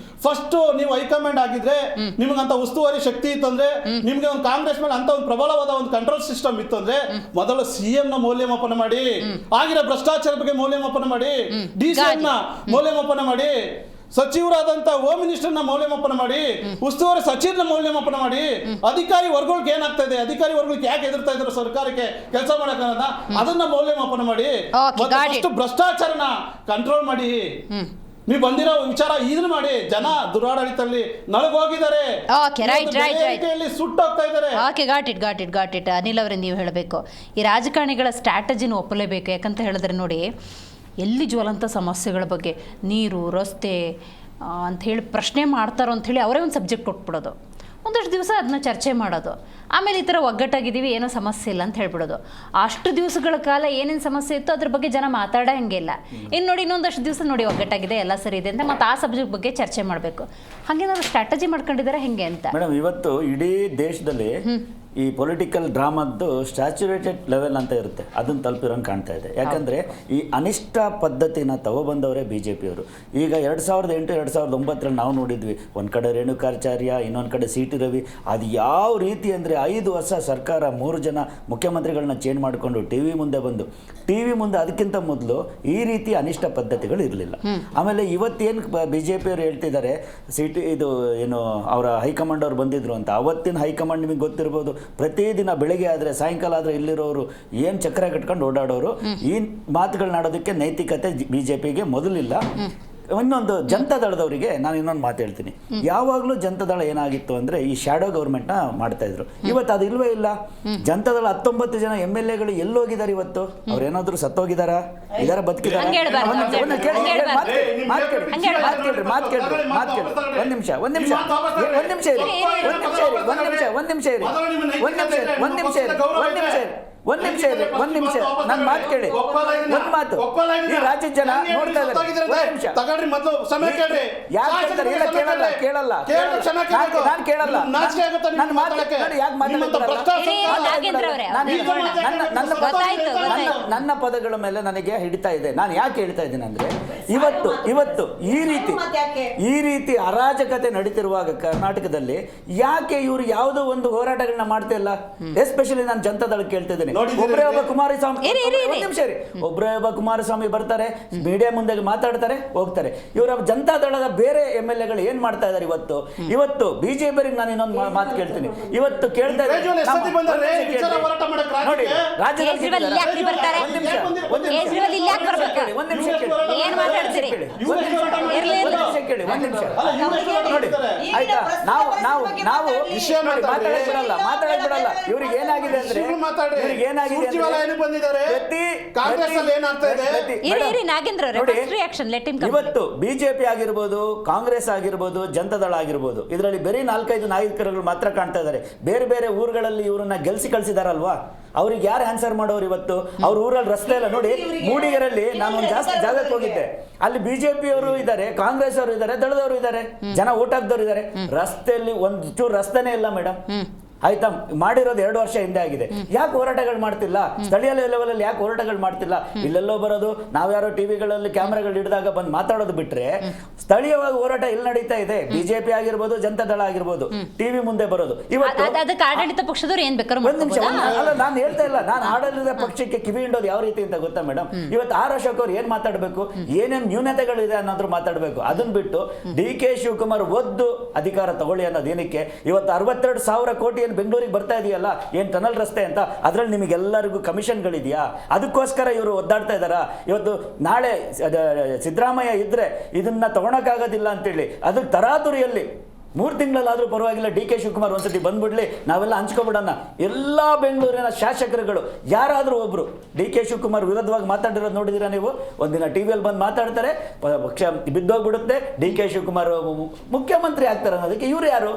ಫಸ್ಟ್ ನೀವು ಹೈಕಮಾಂಡ್ ಆಗಿದ್ರೆ, ನಿಮ್ಗಂತ ಉಸ್ತುವಾರಿ ಶಕ್ತಿ ಇತ್ತಂದ್ರೆ, ನಿಮ್ಗೆ ಒಂದು ಕಾಂಗ್ರೆಸ್ ಮೇಲೆ ಅಂತ ಒಂದು ಪ್ರಬಲವಾದ ಒಂದು ಕಂಟ್ರೋಲ್ ಸಿಸ್ಟಮ್ ಇತ್ತಂದ್ರೆ, ಮೊದಲು CM ನ ಮೌಲ್ಯಮಾಪನ ಮಾಡಿ, ಆಗಿರೋ ಭ್ರಷ್ಟಾಚಾರ ಬಗ್ಗೆ ಮೌಲ್ಯಮಾಪನ ಮಾಡಿ, DCM ನ ಮೌಲ್ಯಮಾಪನ ಮಾಡಿ, ಸಚಿವರಾದಂತ ಹೋಮ್ ಮಿನಿಸ್ಟರ್ ನ ಮೌಲ್ಯಮಾಪನ ಮಾಡಿ, ಉಸ್ತುವಾರಿ ಸಚಿವರನ್ನ ಮೌಲ್ಯಮಾಪನ ಮಾಡಿ, ಅಧಿಕಾರಿ ವರ್ಗಗಳಿಗೆ ಏನಾಗ್ತಾ ಇದೆ, ಅಧಿಕಾರಿ ವರ್ಗಗಳಿಗೆ ಯಾಕೆ ಎದುರ್ತಾ ಇದ್ರು ಸರ್ಕಾರಕ್ಕೆ ಕೆಲಸ ಮಾಡಕ್ ಅದನ್ನ ಮೌಲ್ಯಮಾಪನ ಮಾಡಿ, ಫಸ್ಟ್ ಭ್ರಷ್ಟಾಚಾರನ ಕಂಟ್ರೋಲ್ ಮಾಡಿ. ನೀವು ಬಂದಿರೋ ವಿಚಾರ ಇದನ್ನ ಮಾಡಿ. ಜನ ದುರಾಡಳಿತದಲ್ಲಿ ನಳಗೋಗಿದ್ದಾರೆ, ಸುಟ್ಟೋಗ್ತಾ ಇದ್ದಾರೆ. ಗಾಟ್ ಇಟ್ ಅನಿಲ್ ಅವರೇ, ನೀವು ಹೇಳಬೇಕು ಈ ರಾಜಕಾರಣಿಗಳ ಸ್ಟ್ರಾಟಜಿನ ಒಪ್ಪಲೇಬೇಕು. ಯಾಕಂತ ಹೇಳಿದ್ರೆ ನೋಡಿ, ಎಲ್ಲಿ ಜ್ವಲಂತ ಸಮಸ್ಯೆಗಳ ಬಗ್ಗೆ ನೀರು, ರಸ್ತೆ ಅಂಥೇಳಿ ಪ್ರಶ್ನೆ ಮಾಡ್ತಾರೋ ಅಂಥೇಳಿ ಅವರೇ ಒಂದು ಸಬ್ಜೆಕ್ಟ್ ಕೊಟ್ಬಿಡೋದು, ಒಂದಷ್ಟು ದಿವಸ ಅದನ್ನ ಚರ್ಚೆ ಮಾಡೋದು, ಆಮೇಲೆ ಈ ಥರ ಒಗ್ಗಟ್ಟಾಗಿದ್ದೀವಿ, ಏನೋ ಸಮಸ್ಯೆ ಇಲ್ಲ ಅಂತ ಹೇಳ್ಬಿಡೋದು. ಅಷ್ಟು ದಿವಸಗಳ ಕಾಲ ಏನೇನು ಸಮಸ್ಯೆ ಇತ್ತು ಅದ್ರ ಬಗ್ಗೆ ಜನ ಮಾತಾಡೋ ಹಂಗಿಲ್ಲ. ಇನ್ನು ನೋಡಿ, ಇನ್ನೊಂದಷ್ಟು ದಿವಸ ನೋಡಿ ಒಗ್ಗಟ್ಟಾಗಿದೆ, ಎಲ್ಲ ಸರಿ ಇದೆ ಅಂತ ಮತ್ತೆ ಆ ಸಬ್ಜೆಕ್ಟ್ ಬಗ್ಗೆ ಚರ್ಚೆ ಮಾಡಬೇಕು. ಹಾಗೇನಾದ್ರು ಸ್ಟ್ರಾಟಜಿ ಮಾಡ್ಕೊಂಡಿದ್ದಾರೆ ಹೆಂಗೆ ಅಂತ? ಮೇಡಮ್, ಇವತ್ತು ಇಡೀ ದೇಶದಲ್ಲಿ ಈ ಪೊಲಿಟಿಕಲ್ ಡ್ರಾಮಾದ್ದು ಸ್ಟ್ಯಾಚುರೇಟೆಡ್ ಲೆವೆಲ್ ಅಂತ ಇರುತ್ತೆ, ಅದನ್ನು ತಲುಪಿರೋಂಗೆ ಕಾಣ್ತಾ ಇದೆ. ಯಾಕಂದರೆ ಈ ಅನಿಷ್ಟ ಪದ್ಧತಿನ ತಗೊಬಂದವರೇ BJPಯವರು. ಈಗ 2008-2009 ನಾವು ನೋಡಿದ್ವಿ, ಒಂದು ಕಡೆ ರೇಣುಕಾಚಾರ್ಯ, ಇನ್ನೊಂದು ಕಡೆ CT ರವಿ. ಅದು ಯಾವ ರೀತಿ ಅಂದರೆ 5 ವರ್ಷ ಸರ್ಕಾರ 3 ಜನ ಮುಖ್ಯಮಂತ್ರಿಗಳನ್ನ ಚೇಂಜ್ ಮಾಡಿಕೊಂಡು TV ಮುಂದೆ ಬಂದು, TV ಮುಂದೆ ಅದಕ್ಕಿಂತ ಮೊದಲು ಈ ರೀತಿ ಅನಿಷ್ಟ ಪದ್ಧತಿಗಳು ಇರಲಿಲ್ಲ. ಆಮೇಲೆ ಇವತ್ತೇನು BJPಯವರು ಹೇಳ್ತಿದ್ದಾರೆ, ಇದು ಏನು ಅವರ ಹೈಕಮಾಂಡ್ ಅವ್ರು ಬಂದಿದ್ರು ಅಂತ, ಅವತ್ತಿನ ಹೈಕಮಾಂಡ್ ನಿಮಗೆ ಗೊತ್ತಿರ್ಬೋದು, ಪ್ರತಿದಿನ ಬೆಳಿಗ್ಗೆ ಆದರೆ ಸಾಯಂಕಾಲ ಆದರೆ ಇಲ್ಲಿರೋರು ಏನು ಚಕ್ರ ಕಟ್ಕೊಂಡು ಓಡಾಡೋರು. ಈ ಮಾತುಗಳನ್ನಾಡೋದಕ್ಕೆ ನೈತಿಕತೆ BJPಗೆ ಮೊದಲಿಲ್ಲ. ಇನ್ನೊಂದು ಜನತಾದಳದವರಿಗೆ ನಾನು ಇನ್ನೊಂದು ಮಾತು ಹೇಳ್ತೀನಿ. ಯಾವಾಗಲೂ ಜನತಾದಳ ಏನಾಗಿತ್ತು ಅಂದ್ರೆ ಈ ಶ್ಯಾಡೋ ಗೌರ್ಮೆಂಟ್ನ ಮಾಡ್ತಾ ಇದ್ರು. ಇವತ್ತು ಅದು ಇಲ್ವೇ ಇಲ್ಲ. ಜನತಾದಳ 19 ಜನ MLAಗಳು ಎಲ್ಲೋಗಿದ್ದಾರೆ ಇವತ್ತು? ಅವ್ರೇನಾದ್ರೂ ಸತ್ತೋಗಿದಾರಾ? ಇದಾರ ಬದುಕಿದಾರ? ಒಂದ್ ನಿಮಿಷ ನನ್ನ ಮಾತು ಕೇಳಿ. ಒಂದ್ ಮಾತು, ಈ ರಾಜ್ಯದ ಜನ ನೋಡ್ತಾ ಇದ್ದಾರೆ. ಕೇಳಲ್ಲ ನಾನು ಕೇಳಲ್ಲ. ನನ್ನ ಮಾತು ಯಾಕೆ ನನ್ನ ಪದಗಳ ಮೇಲೆ ನನಗೆ ಹಿಡಿತಾ ಇದೆ. ನಾನು ಯಾಕೆ ಹೇಳ್ತಾ ಇದ್ದೀನಿ ಅಂದ್ರೆ ಇವತ್ತು ಈ ರೀತಿ ಅರಾಜಕತೆ ನಡೀತಿರುವಾಗ ಕರ್ನಾಟಕದಲ್ಲಿ ಯಾಕೆ ಇವರು ಯಾವುದೋ ಒಂದು ಹೋರಾಟಗಳನ್ನ ಮಾಡ್ತಾ ಇಲ್ಲ? ಎಸ್ಪೆಷಲಿ ನಾನು ಜನತಾದಳ ಕೇಳ್ತಿದ್ದೇನೆ. ಒಬ್ಬರೇ ಒಬ್ಬ ಕುಮಾರಸ್ವಾಮಿ ಬರ್ತಾರೆ, ಮೀಡಿಯಾ ಮುಂದೆ ಮಾತಾಡ್ತಾರೆ, ಹೋಗ್ತಾರೆ. ಇವರ ಜನತಾದಳದ ಬೇರೆ MLAಗಳು ಏನ್ ಮಾಡ್ತಾ ಇದ್ದಾರೆ ಇವತ್ತು ಬಿಜೆಪಿಯವರಿಗೆ ನಾನು ಇನ್ನೊಂದು ಮಾತು ಕೇಳ್ತೀನಿ. ಇವತ್ತು ಕೇಳ್ತಾ ಇದ್ದಾರೆ ನೋಡಿ, ರಾಜ್ಯದಲ್ಲಿ ಆಯ್ತಾ, ನಾವು ವಿಷಯ ಮಾತಾಡಕ್ ಬಿಡಲ್ಲ. ಇವ್ರಿಗೆ ಏನಾಗಿದೆ ಅಂದ್ರೆ ಇವತ್ತು ಬಿಜೆಪಿ ಆಗಿರ್ಬೋದು, ಕಾಂಗ್ರೆಸ್ ಆಗಿರ್ಬೋದು, ಜನತಾದಳ ಆಗಿರ್ಬೋದು, ಇದರಲ್ಲಿ ಬರೀ 4-5 ನಾಯಕರುಗಳು ಮಾತ್ರ ಕಾಣ್ತಾ ಇದ್ದಾರೆ. ಬೇರೆ ಬೇರೆ ಊರುಗಳಲ್ಲಿ ಇವ್ರನ್ನ ಗೆಲ್ಸಿ ಕಳ್ಸಿದಾರಲ್ವಾ? ಅವ್ರಿಗೆ ಯಾರು ಆನ್ಸರ್ ಮಾಡೋರು? ಇವತ್ತು ಅವ್ರ ಊರಲ್ಲಿ ರಸ್ತೆ ಇಲ್ಲ ನೋಡಿ. ಮೂಡಿಗೆರಲ್ಲಿ ನಾನು ಒಂದು ಜಾಸ್ತಿ ಜಾಗಕ್ಕೆ ಹೋಗಿದ್ದೆ. ಅಲ್ಲಿ ಬಿಜೆಪಿ ಅವರು ಇದ್ದಾರೆ, ಕಾಂಗ್ರೆಸ್ ಅವರು ಇದ್ದಾರೆ, ದಳದವರು ಇದ್ದಾರೆ, ಜನ ಓಟ್ ಹಾಕ್ದವ್ರು ಇದ್ದಾರೆ. ರಸ್ತೆಯಲ್ಲಿ ಒಂದು ಚೂರು ರಸ್ತೆನೇ ಇಲ್ಲ ಮೇಡಮ್. ಆಯ್ತಾ, ಮಾಡಿರೋದು 2 ವರ್ಷ ಹಿಂದೆ ಆಗಿದೆ. ಯಾಕೆ ಹೋರಾಟಗಳು ಮಾಡ್ತಿಲ್ಲ? ಸ್ಥಳೀಯ ಲೆವೆಲಲ್ಲಿ ಯಾಕೆ ಹೋರಾಟಗಳು ಮಾಡ್ತಿಲ್ಲ? ಇಲ್ಲೆಲ್ಲೋ ಬರೋದು, ನಾವ್ಯಾರೋ ಟಿವಿಗಳಲ್ಲಿ ಕ್ಯಾಮ್ರಾಗಳು ಹಿಡಿದಾಗ ಬಂದು ಮಾತಾಡೋದು ಬಿಟ್ರೆ ಸ್ಥಳೀಯವಾಗಿ ಹೋರಾಟ ಇಲ್ಲಿ ನಡೀತಾ ಇದೆ. ಬಿಜೆಪಿ ಆಗಿರ್ಬೋದು, ಜನತಾದಳ ಆಗಿರ್ಬೋದು, ಟಿವಿ ಮುಂದೆ ಬರೋದು. ಇವತ್ತು ಆಡಳಿತ ಪಕ್ಷದವ್ರು ಏನ್ ಬೇಕಾದ್ರೂ ಒಂದ್ ನಿಮಿಷ ಅಲ್ಲ, ನಾನು ಹೇಳ್ತಾ ಇಲ್ಲ. ನಾನು ಆಡಳಿತ ಪಕ್ಷಕ್ಕೆ ಕಿವಿ ಹಿಂಡೋದು ಯಾವ ರೀತಿ ಅಂತ ಗೊತ್ತಾ ಮೇಡಮ್? ಇವತ್ತು ಆರ್ ಅಶೋಕ್ ಅವ್ರು ಏನ್ ಮಾತಾಡ್ಬೇಕು, ಏನೇನ್ ನ್ಯೂನತೆಗಳಿದೆ ಅನ್ನೋದ್ರ ಮಾತಾಡ್ಬೇಕು. ಅದನ್ನ ಬಿಟ್ಟು DK ಶಿವಕುಮಾರ್ ಒದ್ದು ಅಧಿಕಾರ ತಗೊಳ್ಳಿ ಅನ್ನೋದೇನಕ್ಕೆ? ಇವತ್ತು 62,000 ಕೋಟಿ ಬೆಂಗಳೂರಿಗೆ ಬರ್ತಾ ಇದೆಯಲ್ಲ, ಏನ್ ಟನಲ್ ರಸ್ತೆ ಅಂತ, ಅದ್ರಲ್ಲಿ ನಿಮಗೆಲ್ಲರಿಗೂ ಕಮಿಷನ್ಗಳಿದೆಯಾ? ಅದಕ್ಕೋಸ್ಕರ ಇವರು ಒದ್ದಾಡ್ತಾ ಇದ್ದಾರಾ? ಇವತ್ತು ನಾಳೆ ಸಿದ್ದರಾಮಯ್ಯ ಇದ್ರೆ ಇದನ್ನ ತಗೊಳಕ್ಕಾಗೋದಿಲ್ಲ ಅಂತೇಳಿ ಅದಕ್ಕೆ ತರಾತುರಿಯಲ್ಲಿ 3 ತಿಂಗಳಲ್ಲಾದ್ರೂ ಪರವಾಗಿಲ್ಲ DK ಶಿವಕುಮಾರ್ ಒಂದ್ಸತಿ ಬಂದ್ಬಿಡ್ಲಿ, ನಾವೆಲ್ಲ ಹಂಚ್ಕೊಬಿಡೋಣ. ಎಲ್ಲಾ ಬೆಂಗಳೂರಿನ ಶಾಸಕರುಗಳು ಯಾರಾದ್ರೂ ಒಬ್ರು DK ಶಿವಕುಮಾರ್ ವಿರುದ್ಧವಾಗಿ ಮಾತಾಡಿರೋದು ನೋಡಿದಿರಾ ನೀವು? ಒಂದಿನ ಟಿವಿಯಲ್ಲಿ ಬಂದು ಮಾತಾಡ್ತಾರೆ, ಪಕ್ಷ ಬಿದ್ದೋಗ್ಬಿಡುತ್ತೆ, DK ಶಿವಕುಮಾರ್ ಮುಖ್ಯಮಂತ್ರಿ ಆಗ್ತಾರೆ ಅನ್ನೋದಕ್ಕೆ ಇವ್ರು ಯಾರು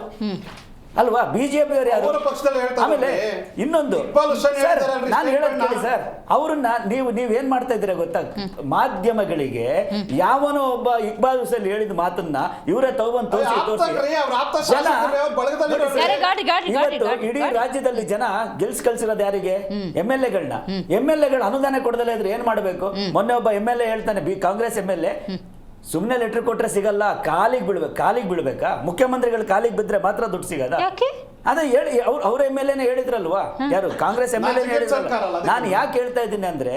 ಅಲ್ವಾ? ಬಿಜೆಪಿ ಅವರು ಯಾರು? ಆಮೇಲೆ ಇನ್ನೊಂದು ನಾನು ಹೇಳೋದು ಕೇಳಿ ಸರ್, ಅವ್ರನ್ನ ನೀವೇನ್ ಮಾಡ್ತಾ ಇದ್ದೀರಾ ಗೊತ್ತಾ? ಮಾಧ್ಯಮಗಳಿಗೆ ಯಾವನೋ ಒಬ್ಬ ಇಕ್ಬಾಲ್ ಹುಸೇನ್ ಹೇಳಿದ ಮಾತನ್ನ ಇವರೇ ತಗೊಂಡು ತೋರಿಸಿ ಇಡೀ ರಾಜ್ಯದಲ್ಲಿ ಜನ ಗೆಲ್ಸ್ ಕಳ್ಸಿರೋದು ಯಾರಿಗೆ? MLAಗಳನ್ನ ಅನುದಾನ ಕೊಡದಲ್ಲ ಇದ್ರೆ ಏನ್ ಮಾಡ್ಬೇಕು? ಮೊನ್ನೆ ಒಬ್ಬ MLA ಹೇಳ್ತಾನೆ, ಕಾಂಗ್ರೆಸ್ MLA, ಸುಮ್ಮನೆ ಲೆಟರ್ ಕೊಟ್ರೆ ಸಿಗಲ್ಲ, ಕಾಲಿಗೆ ಬೀಳ್ಬೇಕಾ? ಮುಖ್ಯಮಂತ್ರಿಗಳು ಕಾಲಿಗೆ ಬಿದ್ರೆ ಮಾತ್ರ ದುಡ್ಡು ಸಿಗದ? ಅದೇ ಹೇಳಿ, ಅವ್ರ MLAನೇ ಹೇಳಿದ್ರಲ್ವಾ, ಯಾರು ಕಾಂಗ್ರೆಸ್ MLA ಹೇಳಿದ್ರಲ್ಲ. ನಾನು ಯಾಕೆ ಹೇಳ್ತಾ ಇದ್ದೀನಿ ಅಂದ್ರೆ,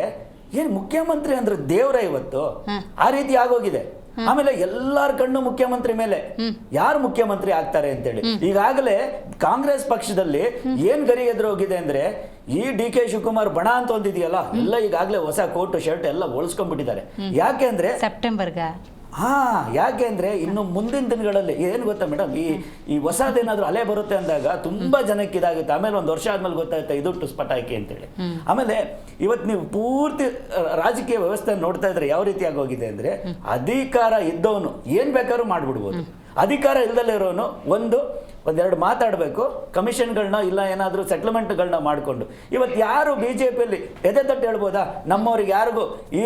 ಏನ್ ಮುಖ್ಯಮಂತ್ರಿ ಅಂದ್ರೆ ದೇವ್ರ ಇವತ್ತು ಆ ರೀತಿ ಆಗೋಗಿದೆ. ಆಮೇಲೆ ಎಲ್ಲಾರ ಕಣ್ಣು ಮುಖ್ಯಮಂತ್ರಿ ಮೇಲೆ, ಯಾರು ಮುಖ್ಯಮಂತ್ರಿ ಆಗ್ತಾರೆ ಅಂತೇಳಿ. ಈಗಾಗಲೇ ಕಾಂಗ್ರೆಸ್ ಪಕ್ಷದಲ್ಲಿ ಏನ್ ಗರಿ ಎದುರೋಗಿದೆ ಅಂದ್ರೆ, ಈ DK ಶಿವಕುಮಾರ್ ಬಣ ಅಂತ ಒಂದಿದೆಯಲ್ಲ, ಎಲ್ಲ ಈಗಾಗಲೇ ಹೊಸ ಕೋಟ್ ಶರ್ಟ್ ಎಲ್ಲ ಹೊಲ್ಸ್ಕೊಂಡ್ಬಿಟ್ಟಿದ್ದಾರೆ. ಯಾಕೆ ಅಂದ್ರೆ ಸೆಪ್ಟೆಂಬರ್ಗ ಯಾಕೆ ಅಂದ್ರೆ ಇನ್ನು ಮುಂದಿನ ದಿನಗಳಲ್ಲಿ ಏನ್ ಗೊತ್ತಾ ಮೇಡಮ್, ಈ ಹೊಸದೇನಾದ್ರೂ ಅಲೆ ಬರುತ್ತೆ ಅಂದಾಗ ತುಂಬಾ ಜನಕ್ಕೆ ಇದಾಗುತ್ತೆ. ಆಮೇಲೆ 1 ವರ್ಷ ಆದ್ಮೇಲೆ ಗೊತ್ತಾಗುತ್ತೆ ಇದು ಟುಸ್ ಪಟಾಕಿ ಅಂತೇಳಿ. ಆಮೇಲೆ ಇವತ್ತು ನೀವು ಪೂರ್ತಿ ರಾಜಕೀಯ ವ್ಯವಸ್ಥೆ ನೋಡ್ತಾ ಇದ್ರೆ ಯಾವ ರೀತಿ ಆಗೋಗಿದೆ ಅಂದ್ರೆ, ಅಧಿಕಾರ ಇದ್ದವನು ಏನ್ ಬೇಕಾದ್ರೂ ಮಾಡ್ಬಿಡ್ಬೋದು, ಅಧಿಕಾರ ಇಲ್ದಲ್ಲೇ ಇರೋನು ಒಂದೆರಡು ಮಾತಾಡಬೇಕು, ಕಮಿಷನ್ಗಳನ್ನ ಇಲ್ಲ ಏನಾದರೂ ಸೆಟ್ಲ್ಮೆಂಟ್ಗಳನ್ನ ಮಾಡಿಕೊಂಡು. ಇವತ್ತು ಯಾರು ಬಿಜೆಪಿಯಲ್ಲಿ ಎದೆ ತಟ್ಟು ಹೇಳ್ಬೋದಾ ನಮ್ಮವ್ರಿಗೆ ಯಾರಿಗೂ ಈ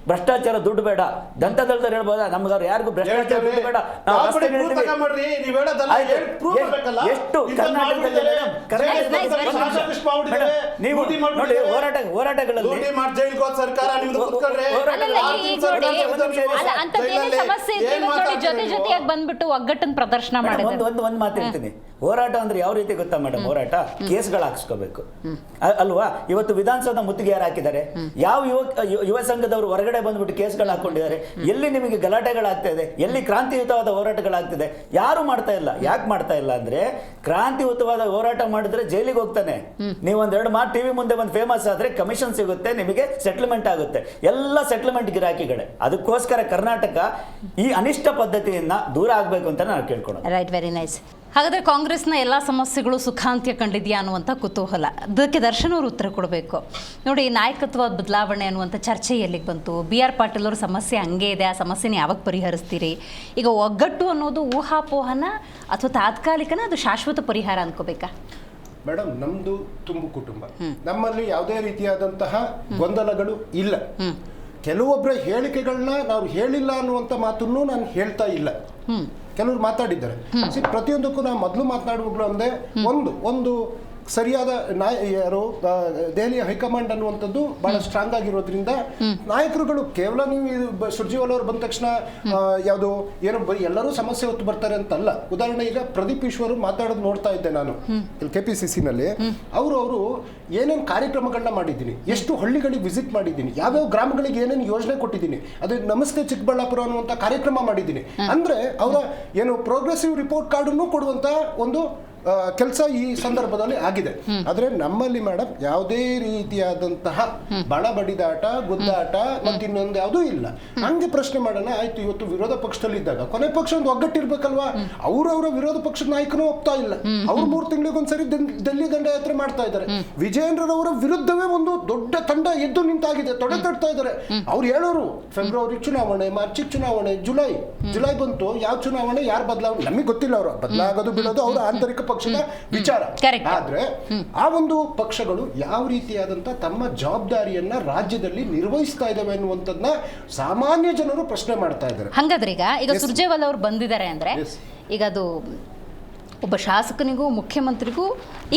ಭ್ರಷ್ಟಾಚಾರ ದುಡ್ಡು ಬೇಡ? ಜನತಾದಳದವ್ರು ಹೇಳ್ಬೋದಾ ನಮ್ಗವ್ರು ಯಾರಿಗೂ ಭ್ರಷ್ಟಾಚಾರ ದುಡ್ಡು ಬೇಡ, ಎಷ್ಟು ಕರ್ನಾಟಕದಲ್ಲಿ ನೀವು ನೋಡಿ ಹೋರಾಟಗಳಲ್ಲಿ ಜೊತೆಯಾಗಿ ಬಂದ್ಬಿಟ್ಟು ಒಗ್ಗಟ್ಟನ್ನು ಪ್ರದರ್ಶನ ಮಾಡಿದ್ರು. ಒಂದು ಮಾತು ಹೇಳ್ತೀನಿ, ಹೋರಾಟ ಅಂದ್ರೆ ಯಾವ ರೀತಿ ಗೊತ್ತಾ ಮೇಡಮ್? ಹೋರಾಟ ಕೇಸ್ಗಳು ಹಾಕ್ಸ್ಕೋಬೇಕು ಅಲ್ವಾ? ಇವತ್ತು ವಿಧಾನಸೌಧ ಮುತ್ತಿಗೆ ಯಾರು ಹಾಕಿದ್ದಾರೆ? ಯಾವ ಯುವ ಸಂಘದವರು ಹೊರಗಡೆ ಬಂದ್ಬಿಟ್ಟು ಕೇಸ್ಗಳು ಹಾಕೊಂಡಿದ್ದಾರೆ? ಎಲ್ಲಿ ನಿಮಗೆ ಗಲಾಟೆಗಳಾಗ್ತಾ ಇದೆ? ಎಲ್ಲಿ ಕ್ರಾಂತಿಯುತವಾದ ಹೋರಾಟಗಳಾಗ್ತಿದೆ? ಯಾರು ಮಾಡ್ತಾ ಇಲ್ಲ. ಯಾಕೆ ಮಾಡ್ತಾ ಇಲ್ಲ ಅಂದ್ರೆ, ಕ್ರಾಂತಿಯುತವಾದ ಹೋರಾಟ ಮಾಡಿದ್ರೆ ಜೈಲಿಗೆ ಹೋಗ್ತಾನೆ. ನೀವು ಒಂದೆರಡು ಮಾತು ಟಿವಿ ಮುಂದೆ ಬಂದು ಫೇಮಸ್ ಆದ್ರೆ ಕಮಿಷನ್ ಸಿಗುತ್ತೆ, ನಿಮಗೆ ಸೆಟ್ಲ್ಮೆಂಟ್ ಆಗುತ್ತೆ. ಎಲ್ಲ ಸೆಟ್ಲ್ಮೆಂಟ್ ಗಿರಾಕಿಗಳೇ. ಅದಕ್ಕೋಸ್ಕರ ಕರ್ನಾಟಕ ಈ ಅನಿಷ್ಟ ಪದ್ಧತಿಯನ್ನ ದೂರ ಆಗ್ಬೇಕು ಅಂತ ನಾನು ಕೇಳ್ಕೊಳ್ಳೋದು. Right, very nice. ಹಾಗಾದರೆ ಕಾಂಗ್ರೆಸ್ನ ಎಲ್ಲ ಸಮಸ್ಯೆಗಳು ಸುಖಾಂತ್ಯ ಕಂಡಿದೆಯಾ ಅನ್ನುವಂಥ ಕುತೂಹಲ, ಅದಕ್ಕೆ ದರ್ಶನ್ ಅವರು ಉತ್ತರ ಕೊಡಬೇಕು. ನೋಡಿ, ನಾಯಕತ್ವ ಬದಲಾವಣೆ ಅನ್ನುವಂಥ ಚರ್ಚೆ ಎಲ್ಲಿಗೆ ಬಂತು? BR ಪಾಟೀಲ್ ಅವ್ರ ಸಮಸ್ಯೆ ಹಂಗೆ ಇದೆ, ಆ ಸಮಸ್ಯೆನ ಯಾವಾಗ ಪರಿಹರಿಸ್ತೀರಿ? ಈಗ ಒಗ್ಗಟ್ಟು ಅನ್ನೋದು ಊಹಾಪೋಹನ ಅಥವಾ ತಾತ್ಕಾಲಿಕನ, ಅದು ಶಾಶ್ವತ ಪರಿಹಾರ ಅನ್ಕೋಬೇಕಾ? ಮೇಡಮ್, ನಮ್ದು ತುಂಬು ಕುಟುಂಬ, ನಮ್ಮಲ್ಲಿ ಯಾವುದೇ ರೀತಿಯಾದಂತಹ ಗೊಂದಲಗಳು ಇಲ್ಲ. ಕೆಲವೊಬ್ಬರ ಹೇಳಿಕೆಗಳನ್ನ ನಾವು ಹೇಳಿಲ್ಲ ಅನ್ನುವಂಥ ಮಾತನ್ನು ನಾನು ಹೇಳ್ತಾ ಇಲ್ಲ. ಕೆಲವರು ಮಾತಾಡಿದ್ದಾರೆ. ಪ್ರತಿಯೊಂದಕ್ಕೂ ನಾವು ಮೊದಲು ಮಾತನಾಡುವಾಗಲೂ ಒಂದೇ ಒಂದು ಸರಿಯಾದ ಯಾರು ದೆಹಲಿಯ ಹೈಕಮಾಂಡ್ ಅನ್ನುವಂಥದ್ದು ಬಹಳ ಸ್ಟ್ರಾಂಗ್ ಆಗಿರೋದ್ರಿಂದ ನಾಯಕರುಗಳು ಕೇವಲ ನೀವು ಸುರ್ಜೇವಾಲ ಅವರು ಬಂದ ತಕ್ಷಣ ಯಾವುದು ಏನು ಎಲ್ಲರೂ ಸಮಸ್ಯೆ ಹೊತ್ತು ಬರ್ತಾರೆ ಅಂತಲ್ಲ. ಉದಾಹರಣೆ, ಈಗ ಪ್ರದೀಪ್ ಈಶ್ವರ್ ಮಾತಾಡೋದು ನೋಡ್ತಾ ಇದ್ದೆ ನಾನು ಇಲ್ಲಿ KPCC ನಲ್ಲಿ. ಅವರು ಏನೇನು ಕಾರ್ಯಕ್ರಮಗಳನ್ನ ಮಾಡಿದ್ದೀನಿ, ಎಷ್ಟು ಹಳ್ಳಿಗಳಿಗೆ ವಿಸಿಟ್ ಮಾಡಿದ್ದೀನಿ, ಯಾವ್ಯಾವ ಗ್ರಾಮಗಳಿಗೆ ಏನೇನು ಯೋಜನೆ ಕೊಟ್ಟಿದ್ದೀನಿ, ಅದು ನಮಸ್ತೆ ಚಿಕ್ಕಬಳ್ಳಾಪುರ ಅನ್ನುವಂಥ ಕಾರ್ಯಕ್ರಮ ಮಾಡಿದ್ದೀನಿ. ಅಂದ್ರೆ ಅವರ ಏನು ಪ್ರೋಗ್ರೆಸಿವ್ ರಿಪೋರ್ಟ್ ಕಾರ್ಡನ್ನು ಕೊಡುವಂತ ಒಂದು ಕೆಲಸ ಈ ಸಂದರ್ಭದಲ್ಲಿ ಆಗಿದೆ. ಆದ್ರೆ ನಮ್ಮಲ್ಲಿ ಮೇಡಮ್ ಯಾವುದೇ ರೀತಿಯಾದಂತಹ ಬಡಿದಾಟ, ಗುದ್ದಾಟ ಮತ್ತಿನ್ನೊಂದು ಯಾವುದೂ ಇಲ್ಲ. ಹಂಗೆ ಪ್ರಶ್ನೆ ಮಾಡೋಣ, ಆಯ್ತು ಇವತ್ತು ವಿರೋಧ ಪಕ್ಷದಲ್ಲಿ ಇದ್ದಾಗ ಕೊನೆ ಪಕ್ಷ ಒಂದು ಒಗ್ಗಟ್ಟಿರ್ಬೇಕಲ್ವಾ? ಅವರವರ ವಿರೋಧ ಪಕ್ಷದ ನಾಯಕನೂ ಹೋಗ್ತಾ ಇಲ್ಲ. ಅವ್ರು 3 ತಿಂಗಳಿಗೊಂದ್ಸರಿ ಡೆಲ್ಲಿ ದಂಡಯಾತ್ರೆ ಮಾಡ್ತಾ ಇದ್ದಾರೆ. ವಿಜಯೇಂದ್ರರವರ ವಿರುದ್ಧವೇ ಒಂದು ದೊಡ್ಡ ತಂಡ ಎದ್ದು ನಿಂತಾಗಿದೆ, ತೊಡೆ ತಡ್ತಾ ಇದ್ದಾರೆ. ಅವ್ರು ಹೇಳೋರು ಫೆಬ್ರವರಿ ಚುನಾವಣೆ, ಮಾರ್ಚಿಗೆ ಚುನಾವಣೆ, ಜುಲೈ ಬಂತು, ಯಾವ ಚುನಾವಣೆ, ಯಾರು ಬದಲಾವಣೆ ನಮಗೆ ಗೊತ್ತಿಲ್ಲ. ಅವರು ಬದಲಾಗೋದು ಬಿಡೋದು ಅವರ ಆಂತರಿಕ ಪಕ್ಷದ ವಿಚಾರ. ಆದ್ರೆ ಆ ಒಂದು ಪಕ್ಷಗಳು ಯಾವ ರೀತಿಯಾದಂತ ತಮ್ಮ ಜವಾಬ್ದಾರಿಯನ್ನ ರಾಜ್ಯದಲ್ಲಿ ನಿರ್ವಹಿಸ್ತಾ ಇದಾವೆ ಅನ್ನುವಂಥದ್ದನ್ನ ಸಾಮಾನ್ಯ ಜನರು ಪ್ರಶ್ನೆ ಮಾಡ್ತಾ ಇದ್ದಾರೆ. ಹಂಗಾದ್ರೆ ಈಗ ಸುರ್ಜೇವಾಲ ಅವರು ಬಂದಿದ್ದಾರೆ ಅಂದ್ರೆ, ಈಗ ಅದು ಒಬ್ಬ ಶಾಸಕನಿಗೂ ಮುಖ್ಯಮಂತ್ರಿಗೂ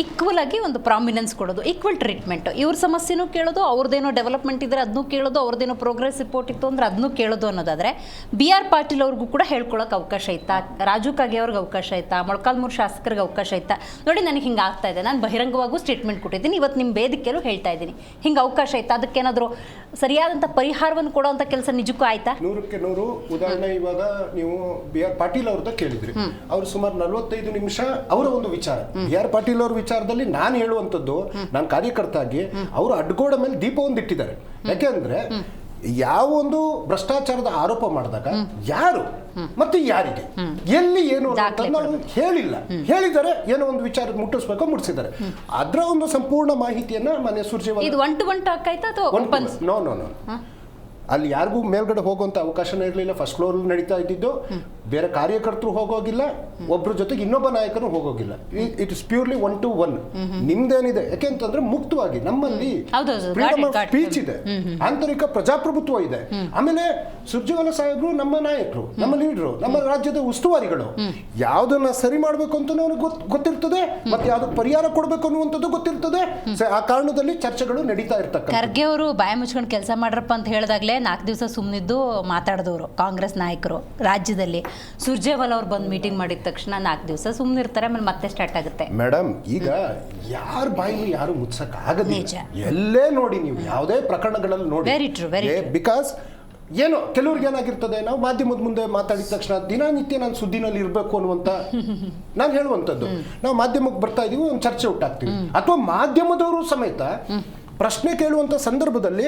ಈಕ್ವಲ್ ಆಗಿ ಒಂದು ಪ್ರಾಮಿನೆನ್ಸ್ ಕೊಡೋದು, ಈಕ್ವಲ್ ಟ್ರೀಟ್ಮೆಂಟ್. ಇವ್ರ ಸಮಸ್ಯೆನೂ ಕೇಳೋದು, ಅವ್ರದ್ದೇನೋ ಡೆವಲಪ್ಮೆಂಟ್ ಇದ್ರೆ ಅದನ್ನೂ ಕೇಳೋದು, ಅವ್ರದ್ದೇನೋ ಪ್ರೋಗ್ರೆಸ್ ರಿಪೋರ್ಟ್ ಇತ್ತು ಅಂದ್ರೆ ಅದನ್ನೂ ಕೇಳೋದು ಅನ್ನೋದಾದ್ರೆ, BR ಪಾಟೀಲ್ ಅವ್ರಿಗೂ ಕೂಡ ಹೇಳ್ಕೊಳಕ್ಕೆ ಅವಕಾಶ ಇತ್ತಾ? ರಾಜು ಕಾಗೆ ಅವ್ರಿಗೆ ಅವಕಾಶ ಇತ್ತಾ? ಮೊಳಕಾಲ್ಮೂರು ಶಾಸಕರಿಗೆ ಅವಕಾಶ ಇತ್ತಾ? ನೋಡಿ, ನನಗೆ ಹಿಂಗೆ ಆಗ್ತಾ ಇದೆ, ನಾನು ಬಹಿರಂಗವಾಗೂ ಸ್ಟೇಟ್ಮೆಂಟ್ ಕೊಟ್ಟಿದ್ದೀನಿ, ಇವತ್ತು ನಿಮ್ಮ ವೇದಿಕೆಯಲ್ಲೂ ಹೇಳ್ತಾ ಇದ್ದೀನಿ, ಹಿಂಗೆ ಅವಕಾಶ ಇತ್ತಾ? ಅದಕ್ಕೇನಾದರೂ ಸರಿಯಾದಂಥ ಪರಿಹಾರವನ್ನು ಕೊಡೋವಂಥ ಕೆಲಸ ನಿಜಕ್ಕೂ ಆಯ್ತಾ? 100ಕ್ಕೆ 100. ಉದಾಹರಣೆ, ಇವಾಗ ನೀವು BR ಪಾಟೀಲ್ ಅವ್ರದ್ದು ಕೇಳಿದ್ರಿ. ಅವ್ರು ಸುಮಾರು 45 ನಿಮಿಷ ಅವರ ಒಂದು ವಿಚಾರ, BR ಪಾಟೀಲ್ ಅವ್ರ ವಿಚಾರದಲ್ಲಿ ನಾನು ಹೇಳುವಂಥದ್ದು, ನಾನು ಕಾರ್ಯಕರ್ತ ಆಗಿ ಅವರು ಅಡ್ಗೋಡ ಮೇಲೆ ದೀಪವನ್ನು ಇಟ್ಟಿದ್ದಾರೆ. ಯಾಕೆಂದ್ರೆ ಯಾವ ಒಂದು ಭ್ರಷ್ಟಾಚಾರದ ಆರೋಪ ಮಾಡಿದಾಗ ಯಾರು ಮತ್ತೆ ಯಾರಿಗೆ ಎಲ್ಲಿ ಏನು ಅಂತ ನಾವು ಹೇಳಿಲ್ಲ. ಹೇಳಿದರೆ ಏನೋ ಒಂದು ವಿಚಾರ ಮುಟ್ಟಿಸ್ಬೇಕು, ಮುಟ್ಟಿಸಿದ್ದಾರೆ. ಅದರ ಒಂದು ಸಂಪೂರ್ಣ ಮಾಹಿತಿಯನ್ನ ಮನೆ ಸುರ್ಜೇವಾಲ ನೋ ಅಲ್ಲಿ ಯಾರಿಗೂ ಮೇಲ್ಗಡೆ ಹೋಗುವಂತ ಅವಕಾಶನೇ ಇರಲಿಲ್ಲ. ಫಸ್ಟ್ ಫ್ಲೋರ್ ನಡೀತಾ ಇದ್ದಿದ್ದು, ಬೇರೆ ಕಾರ್ಯಕರ್ತರು ಹೋಗೋಗಿಲ್ಲ, ಒಬ್ರ ಜೊತೆಗೆ ಇನ್ನೊಬ್ಬ ನಾಯಕನು ಹೋಗೋಗಿಲ್ಲ. It is purely 1 to 1. ನಿಮ್ದೇನಿದೆ ಯಾಕೆಂತಂದ್ರೆ ಮುಕ್ತವಾಗಿ ನಮ್ಮಲ್ಲಿ ಫ್ರೀಡಮ್ ಆಫ್ ಸ್ಪೀಚ್ ಇದೆ, ಆಂತರಿಕ ಪ್ರಜಾಪ್ರಭುತ್ವ ಇದೆ. ಆಮೇಲೆ ಸುರ್ಜೇವಾಲ ಸಾಹೇಬ್ರು ನಮ್ಮ ನಾಯಕರು, ನಮ್ಮ ಲೀಡರು, ನಮ್ಮ ರಾಜ್ಯದ ಉಸ್ತುವಾರಿಗಳು. ಯಾವ್ದನ್ನ ಸರಿ ಮಾಡ್ಬೇಕು ಅಂತ ನನಗೆ ಗೊತ್ತಿರ್ತದೆ, ಮತ್ತೆ ಯಾವ್ದಕ್ಕೆ ಪರಿಹಾರ ಕೊಡ್ಬೇಕು ಅನ್ನುವಂಥದ್ದು ಗೊತ್ತಿರ್ತದೆ. ಆ ಕಾರಣದಲ್ಲಿ ಚರ್ಚೆಗಳು ನಡೀತಾ ಇರ್ತಕ್ಕ. ಖರ್ಗೆ ಅವರು ಬಾಯ ಮುಚ್ಕೊಂಡು ಕೆಲಸ ಮಾಡ್ರಪ್ಪ ಅಂತ ಹೇಳಿದಾಗಲೇ 4 ದಿವಸ ಸುಮ್ಮನಿದ್ದು ಮಾತಾಡಿದವರು ಕಾಂಗ್ರೆಸ್ ನಾಯಕರು ರಾಜ್ಯದಲ್ಲಿ. ಸುರ್ಜೇವಾಲ ಅವ್ರು ಬಂದು ಮೀಟಿಂಗ್ ಮಾಡಿದ ತಕ್ಷಣ 4 ದಿವಸ ಸುಮ್ಮನಿರ್ತಾರೆ, ಆಮೇಲೆ ಮತ್ತೆ ಸ್ಟಾರ್ಟ್ ಆಗುತ್ತೆ. ಮೇಡಮ್, ಈಗ ಯಾರ ಬಾಯಿಲಿ ಯಾರು ಮುಚ್ಚಕ್ ಆಗೋದಿಲ್ಲ. ಎಲ್ಲೇ ನೋಡಿ, ನೀವು ಯಾವುದೇ ಪ್ರಕರಣಗಳಲ್ಲಿ ನೋಡಿ, ಬಿಕಾಸ್ ಏನೋ ಕೆಲವ್ರಿಗೆ ಏನಾಗಿರ್ತದೆ, ನಾವು ಮಾಧ್ಯಮದ ಮುಂದೆ ಮಾತಾಡಿದ ತಕ್ಷಣ ದಿನನಿತ್ಯ ನಾನು ಸುದ್ದಿನಲ್ಲಿ ಇರಬೇಕು ಅನ್ನುವಂತ ನಾನು ಹೇಳುವಂಥದ್ದು. ನಾವು ಮಾಧ್ಯಮಕ್ಕೆ ಬರ್ತಾ ಇದೀವಿ, ಒಂದು ಚರ್ಚೆ ಹುಟ್ಟಾಕ್ತೀವಿ, ಅಥವಾ ಮಾಧ್ಯಮದವರು ಸಮೇತ ಪ್ರಶ್ನೆ ಕೇಳುವಂತ ಸಂದರ್ಭದಲ್ಲಿ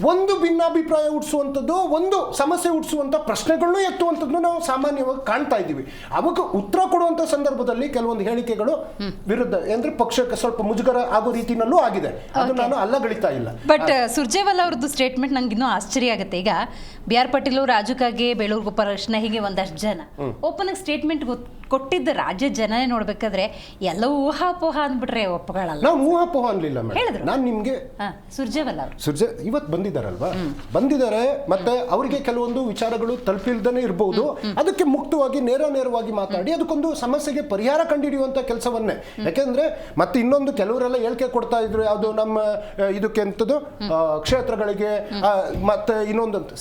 ಒಂದು ಭಿನ್ನಾಭಿಪ್ರಾಯ ಹುಟ್ಟಿಸುವಂಥದ್ದು, ಒಂದು ಸಮಸ್ಯೆ ಹುಟ್ಟಿಸುವಂತ ಪ್ರಶ್ನೆಗಳನ್ನು ಎತ್ತುವಂಥದ್ದು ನಾವು ಸಾಮಾನ್ಯವಾಗಿ ಕಾಣ್ತಾ ಇದ್ದೀವಿ. ಅವಾಗ ಉತ್ತರ ಕೊಡುವಂತ ಸಂದರ್ಭದಲ್ಲಿ ಕೆಲವೊಂದು ಹೇಳಿಕೆಗಳು ವಿರುದ್ಧ ಅಂದ್ರೆ ಪಕ್ಷಕ್ಕೆ ಸ್ವಲ್ಪ ಮುಜುಗರ ಆಗೋ ರೀತಿನಲ್ಲೂ ಆಗಿದೆ. ಅದು ನಾನು ಅಲ್ಲಗಳಿತಾ ಇಲ್ಲ. ಬಟ್ ಸುರ್ಜೇವಾಲ ಅವ್ರದ್ದು ಸ್ಟೇಟ್ಮೆಂಟ್ ನಂಗೆ ಇನ್ನೂ ಆಶ್ಚರ್ಯ ಆಗುತ್ತೆ. ಈಗ BR ಪಾಟೀಲ್ ಅವರು, ರಾಜು ಕಾಗೆ, ಬೇಳೂರು ಗೋಪಾಲಕೃಷ್ಣ, ಹೀಗೆ ಒಂದಷ್ಟು ಜನ ಓಪನ್ ಆಗಿ ಸ್ಟೇಟ್ಮೆಂಟ್ ಕೊಟ್ಟಿದ್ದ ರಾಜ್ಯ ಜನನೇ ನೋಡ್ಬೇಕಾದ್ರೆ ಎಲ್ಲವೂ ಊಹಾಪೋಹ ಅಂದ್ಬಿಟ್ರೆ ಒಪ್ಪಗಳಲ್ಲ. ನಾವು ಊಹಾಪೋಹ ಅನ್ಲಿಲ್ಲ ಮೇಡಮ್. ನಾನು ನಿಮ್ಗೆ ಸುರ್ಜೇವಾಲ ಇವತ್ತು ಬಂದಿದ್ದಾರಲ್ವಾ, ಬಂದಿದ್ದಾರೆ, ಮತ್ತೆ ಅವರಿಗೆ ಕೆಲವೊಂದು ವಿಚಾರಗಳು ತಲುಪಿಲ್ದೇ ಇರಬಹುದು. ಅದಕ್ಕೆ ಮುಕ್ತವಾಗಿ ನೇರವಾಗಿ ಮಾತಾಡಿ ಅದಕ್ಕೊಂದು ಸಮಸ್ಯೆಗೆ ಪರಿಹಾರ ಕಂಡುಹಿಡಿಯುವಂತ ಕೆಲಸವನ್ನೇ. ಯಾಕೆಂದ್ರೆ ಮತ್ತೆ ಇನ್ನೊಂದು ಕೆಲವರೆಲ್ಲ ಹೇಳಿಕೆ ಕೊಡ್ತಾ ಇದ್ರು, ಯಾವುದು ನಮ್ಮ ಇದಕ್ಕೆ ಅಂತದ್ದು ಕ್ಷೇತ್ರಗಳಿಗೆ, ಮತ್ತೆ ಇನ್ನೊಂದಂತ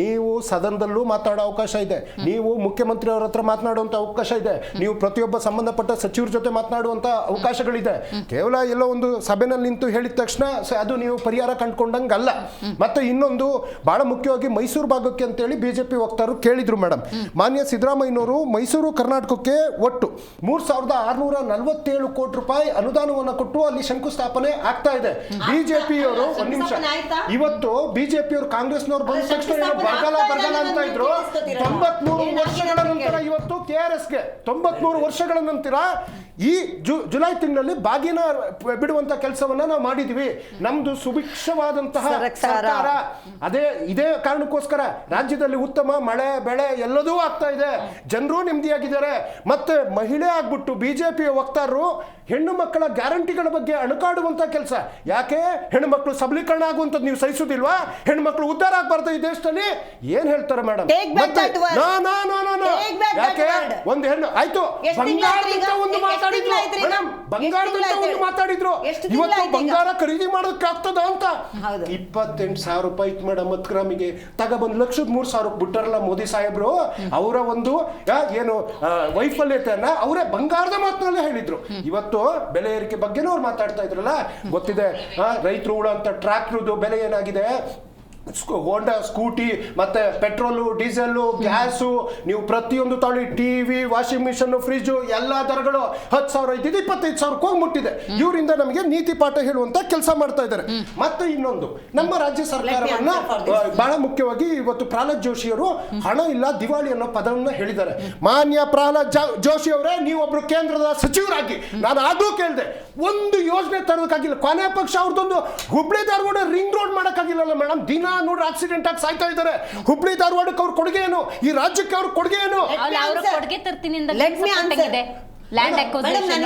ನೀವು ಸದನದಲ್ಲೂ ಮಾತಾಡೋ ಅವಕಾಶ ಇದೆ, ನೀವು ಮುಖ್ಯಮಂತ್ರಿ ಅವ್ರ ಹತ್ರ ಮಾತನಾಡುವಂತ ಅವಕಾಶ ಇದೆ. ಇದೆ. ನೀವು ಪ್ರತಿಯೊಬ್ಬ ಸಂಬಂಧಪಟ್ಟ ಸಚಿವರ ಜೊತೆ ಮಾತನಾಡುವಂತ ಅವಕಾಶಗಳಿದೆ. ಕೇವಲ ಎಲ್ಲೋ ಒಂದು ಸಭೆನಲ್ಲಿ ನಿಂತು ಹೇಳಿದ ತಕ್ಷಣ ಅದು ನೀವು ಪರಿಹಾರ ಕಂಡುಕೊಂಡಂಗಲ್ಲ. ಮತ್ತೆ ಇನ್ನೊಂದು ಬಹಳ ಮುಖ್ಯವಾಗಿ ಮೈಸೂರು ಭಾಗಕ್ಕೆ ಅಂತೇಳಿ ಬಿಜೆಪಿ ವಕ್ತಾರರು ಕೇಳಿದ್ರು ಮೇಡಮ್. ಮಾನ್ಯ ಸಿದ್ದರಾಮಯ್ಯನವರು ಮೈಸೂರು ಕರ್ನಾಟಕಕ್ಕೆ ಒಟ್ಟು 3647 ಕೋಟಿ ರೂಪಾಯಿ ಅನುದಾನವನ್ನು ಕೊಟ್ಟು ಅಲ್ಲಿ ಶಂಕುಸ್ಥಾಪನೆ ಆಗ್ತಾ ಇದೆ. ಬಿಜೆಪಿಯವರು ಒಂದ್ ನಿಮಿಷ, ಇವತ್ತು ಬಿಜೆಪಿಯವರು ಕಾಂಗ್ರೆಸ್ನವರು ಬಂದ ತಕ್ಷಣ ಬರಗಾಲ ಅಂತ ಇದ್ರು. 93 ವರ್ಷಗಳ ನಂತರ ಇವತ್ತು KRSಗೆ 93 ವರ್ಷಗಳ ನಂತರ ಈ ಜುಲೈ ತಿಂಗಳಲ್ಲಿ ಬಾಗಿನ ಬಿಡುವಂತ ಕೆಲಸವನ್ನ ನಾವು ಮಾಡಿದ್ವಿ. ನಮ್ದು ಸುಭಿಕ್ಷವಾದಂತಹ ಸರ್ಕಾರ. ಇದೇ ಕಾರಣಕ್ಕೋಸ್ಕರ ರಾಜ್ಯದಲ್ಲಿ ಉತ್ತಮ ಮಳೆ ಬೆಳೆ ಎಲ್ಲದೂ ಆಗ್ತಾ ಇದೆ, ಜನರು ನೆಮ್ಮದಿಯಾಗಿದ್ದಾರೆ. ಮತ್ತೆ ಮಹಿಳೆ ಆಗ್ಬಿಟ್ಟು ಬಿಜೆಪಿಯ ವಕ್ತಾರರು ಹೆಣ್ಣು ಮಕ್ಕಳ ಗ್ಯಾರಂಟಿಗಳ ಬಗ್ಗೆ ಅಣಕಾಡುವಂತ ಕೆಲಸ. ಯಾಕೆ ಹೆಣ್ಣು ಮಕ್ಕಳು ಸಬಲೀಕರಣ ಆಗುವಂತದ್ದು ನೀವು ಸಹಿಸುದಿಲ್ವಾ? ಹೆಣ್ಣು ಮಕ್ಕಳು ಉದ್ಧಾರ ಆಗಬಾರ್ದು ಈ ದೇಶದಲ್ಲಿ ಏನ್ ಹೇಳ್ತಾರೆ ಮೇಡಮ್? ಯಾಕೆ ಒಂದು ಹೆಣ್ಣು ಆಯ್ತು ಬಂಗಾರದಿಂದ ಒಂದು ಮಾತಾಡಿದ್ರು ಮೇಡಮ್, ಬಂಗಾರದಿಂದ ಒಂದು ಮಾತಾಡಿದ್ರು. ಇವತ್ತು ಬಂಗಾರ ಖರೀದಿ ಮಾಡೋದಕ್ಕೆ ಆಗ್ತದ ಅಂತ 28,000 ರೂಪಾಯಿ ಮೇಡಮ್ 10 ಗ್ರಾಮಿಗೆ ತಗೊಬಂದು 1,03,000 ಬಿಟ್ಟಾರಲ್ಲ ಮೋದಿ ಸಾಹೇಬ್ರು. ಅವರ ಒಂದು ಏನು ವೈಫಲ್ಯತೆಯನ್ನ ಅವರೇ ಬಂಗಾರದ ಮಾತಿನಲ್ಲೇ ಹೇಳಿದ್ರು. ಇವತ್ತು ಬೆಲೆ ಏರಿಕೆ ಬಗ್ಗೆನೂ ಅವ್ರು ಮಾತಾಡ್ತಾ ಇದ್ರಲ್ಲ, ಗೊತ್ತಿದೆ. ರೈತರು ಉಳೋಂತ ಟ್ರ್ಯಾಕ್ಟರ್ದು ಬೆಲೆ ಏನಾಗಿದೆ, ಹೋಂಡಾ ಸ್ಕೂಟಿ ಮತ್ತೆ ಪೆಟ್ರೋಲು ಡೀಸೆಲ್ ಗ್ಯಾಸು ನೀವು ಪ್ರತಿಯೊಂದು ತಗೊಳ್ಳಿ, ಟಿವಿ ವಾಷಿಂಗ್ ಮಿಷನ್ ಫ್ರಿಜ್ ಎಲ್ಲ ದರಗಳು 10,000 ಇದ್ದಿದ್ದು 25,000 ಹೋಗಿ ಮುಟ್ಟಿದೆ. ಇವರಿಂದ ನಮಗೆ ನೀತಿ ಪಾಠ ಹೇಳುವಂತ ಕೆಲಸ ಮಾಡ್ತಾ ಇದ್ದಾರೆ. ಮತ್ತೆ ಇನ್ನೊಂದು ನಮ್ಮ ರಾಜ್ಯ ಸರ್ಕಾರವನ್ನ ಬಹಳ ಮುಖ್ಯವಾಗಿ ಇವತ್ತು ಪ್ರಹ್ಲಾದ್ ಜೋಶಿ ಅವರು ಹಣ ಇಲ್ಲ ದಿವಾಳಿ ಅನ್ನೋ ಪದವನ್ನ ಹೇಳಿದ್ದಾರೆ. ಮಾನ್ಯ ಪ್ರಹ್ಲಾದ್ ಜೋಶಿ ಅವರೇ, ನೀವೊಬ್ರು ಕೇಂದ್ರದ ಸಚಿವರಾಗಿ ನಾನು ಆದ್ರೂ ಕೇಳಿದೆ, ಒಂದು ಯೋಜನೆ ತರೋದಕ್ಕಾಗಿಲ್ಲ. ಕೊನೆ ಪಕ್ಷ ಅವ್ರದ್ದೊಂದು ಹುಬ್ಳಿ ಧಾರವಾಡ ರಿಂಗ್ ರೋಡ್ ಮಾಡಕ್ಕಾಗಿಲ್ಲಲ್ಲ ಮೇಡಮ್. ದಿನ ನೋಡಿ ಆಕ್ಸಿಡೆಂಟ್ ಆಗಿ ಸಾಯ್ತಾ ಇದ್ದಾರೆ. ಹುಬ್ಳಿ ಧಾರವಾಡಕ್ಕೆ ಅವ್ರ ಕೊಡುಗೆ ಏನು? ಈ ರಾಜ್ಯಕ್ಕೆ ಅವ್ರ ಕೊಡುಗೆ ಏನು? ಕೊಡುಗೆ ತರ್ತೀನಿ ಲ್ಯಾಂಡ್ ಅಕ್ವಿಸಿಷನ್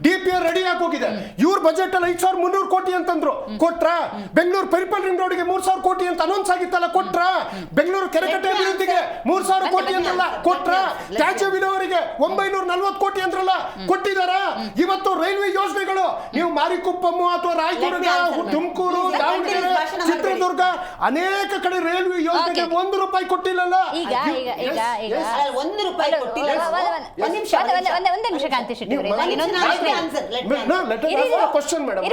DPR ರೆಡಿ ಆಗಿ ಹೋಗಿದೆ. ಇವ್ರ ಬಜೆಟ್ ಅಲ್ಲಿ 5,300 ಕೋಟಿ ಅಂತಂದ್ರು, ಕೊಟ್ರ? ಬೆಂಗಳೂರು ಪೆರಿಫಲ್ ರಿಂಗ್ ರೋಡ್ಗೆ 3,000 ಕೋಟಿ ಅಂತ ಅನೌನ್ಸ್ ಆಗಿತ್ತಲ್ಲ, ಕೊಟ್ರ? ಬೆಂಗಳೂರು ಕೆರೆಕಟ್ಟೆ ಅಭಿವೃದ್ಧಿಗೆ 3,000 ಕೋಟಿ ಅಂತಲ್ಲ, ಕೊಟ್ರ? ತ್ಯಾಜ್ಯ ವಿಲೇವಾರಿಗೆ 940 ಕೋಟಿ ಅಂದ್ರಲ್ಲ, ಕೊಟ್ಟಿದಾರ? ಇವತ್ತು ರೈಲ್ವೆ ಯೋಜನೆಗಳು ನೀವು ಮಾರಿಕೊಪ್ಪಮ್ಮ ಅಥವಾ ರಾಯಚೂರಿಗೆ, ತುಮಕೂರು, ದಾವಣಗೆರೆ, ಚಿತ್ರದುರ್ಗ ಅನೇಕ ಕಡೆ ರೈಲ್ವೆ ಯೋಜನೆಗೆ 1 ರೂಪಾಯಿ ಕೊಟ್ಟಿಲ್ಲಲ್ಲ. ಈಗ 1 ರೂಪಾಯಿ ಒಂದ್ ನಿಮಿಷ ಕಾಂತಿ ಶೆಟ್ಟಿ ಅವರೇ,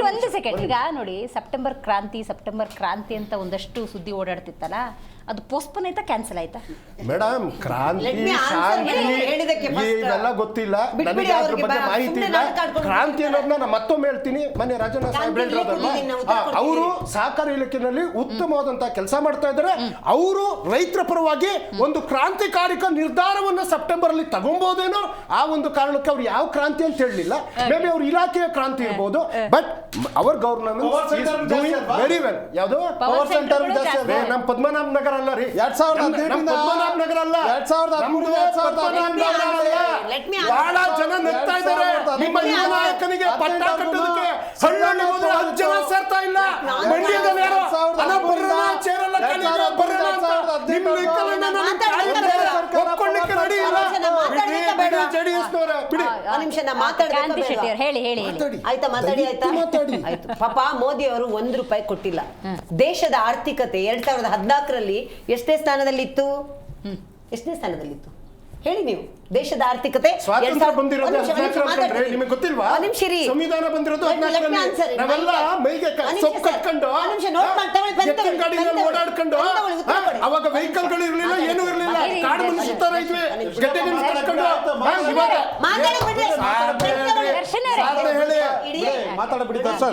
ಒಂದು ಸೆಕೆಂಡ್. ಈಗ ನೋಡಿ, ಸೆಪ್ಟೆಂಬರ್ ಕ್ರಾಂತಿ ಅಂತ ಒಂದಷ್ಟು ಸುದ್ದಿ ಓಡಾಡ್ತಿತ್ತಲ್ಲ, ಅದು ಪೋಸ್ಟ್ಪೋನ್ ಆಯ್ತಾ ಕ್ಯಾನ್ಸಲ್ ಆಯ್ತಾ ಮೇಡಮ್? ಕ್ರಾಂತಿ ಶಾಂತಿ ಇವೆಲ್ಲ ಗೊತ್ತಿಲ್ಲ ನನಗೆ, ಅದ್ರ ಬಗ್ಗೆ ಮಾಹಿತಿ ಇಲ್ಲ. ಕ್ರಾಂತಿ ಅನ್ನೋದನ್ನ ನಾನು ಮತ್ತೊಮ್ಮೆ ಹೇಳ್ತೀನಿ. ಮನೆ ರಾಜಣ್ಣ ಸಾಹೇಬ್ ಹೇಳಿರೋದಲ್ಲ, ಅವರು ಸಹಕಾರ ಇಲಾಖೆಯಲ್ಲಿ ಉತ್ತಮವಾದಂತಹ ಕೆಲಸ ಮಾಡ್ತಾ ಇದ್ದಾರೆ. ಅವರು ರೈತರ ಪರವಾಗಿ ಒಂದು ಕ್ರಾಂತಿಕಾರಿಕ ನಿರ್ಧಾರವನ್ನ ಸೆಪ್ಟೆಂಬರ್ ಅಲ್ಲಿ ತಗೊಂಬೋದೇನೋ. ಆ ಒಂದು ಕಾರಣಕ್ಕೆ ಅವ್ರು ಯಾವ ಕ್ರಾಂತಿ ಅಂತ ಹೇಳಲಿಲ್ಲ. ಮೇ ಬಿ ಅವ್ರ ಇಲಾಖೆಯ ಕ್ರಾಂತಿ ಇರಬಹುದು. But hour government very well. ಯಾವುದು ಪವರ್ ಸೆಂಟರ್ ನಮ್ಮ ಪದ್ಮನಾಭ ನಗರ ಅಲ್ಲ ರೀ, 2018 ಪದ್ಮನಾಭ ನಗರ ಅಲ್ಲ, 2013 ಬಹಳ ಜನ ನೆಗ್ತಾ ಇದ್ದಾರೆ. ನಿಮ್ಮ ಯುವ ನಾಯಕನಿಗೆ ಪಟ್ಟ ಕಟ್ಟೋದಕ್ಕೆ ಹಳ್ಳಿ ಹೋದ್ರೆ 10 ಜನ ಸೇರ್ತಾ ಇಲ್ಲ. ಮಂಡ್ಯದಲ್ಲಿ ಯಾರೋ ಚೇರಲ್ಲ ಒಪ್ಕೊಳ್ಳಿಕ್ಕೆ ರೆಡಿ ಇಲ್ಲ. ಆಯ್ತು ಪಾಪ ಮೋದಿ ಅವರು 1 ರೂಪಾಯಿ ಕೊಟ್ಟಿಲ್ಲ. ದೇಶದ ಆರ್ಥಿಕತೆ 2014ರಲ್ಲಿ ಎಷ್ಟನೇ ಸ್ಥಾನದಲ್ಲಿತ್ತು? ಹೇಳಿ ನೀವು. ದೇಶದ ಆರ್ಥಿಕತೆ ಸ್ವಾತಂತ್ರ್ಯ ಬಂದಿರೋದು 14 ನಿಮಗೆ ಗೊತ್ತಿಲ್ವಾ? ಸಂವಿಧಾನ ಬಂದಿರೋದು 14 ನಾವೆಲ್ಲ ಮೈಗೆ ಸೊಪ್ಪು ಕಟ್ಕೊಂಡು ಗಾಡಿನಲ್ಲಿ ಓಡಾಡ್ಕೊಂಡು, ಅವಾಗ ವೆಹಿಕಲ್ಗಳು ಇರಲಿಲ್ಲ, ಏನೂ ಇರಲಿಲ್ಲ, ಕಾಡು ಮನುಷ್ಯ ತರ ಇದ್ವಿ, ಗದ್ದೆಗಳು ಕಟ್ಕೊಂಡು.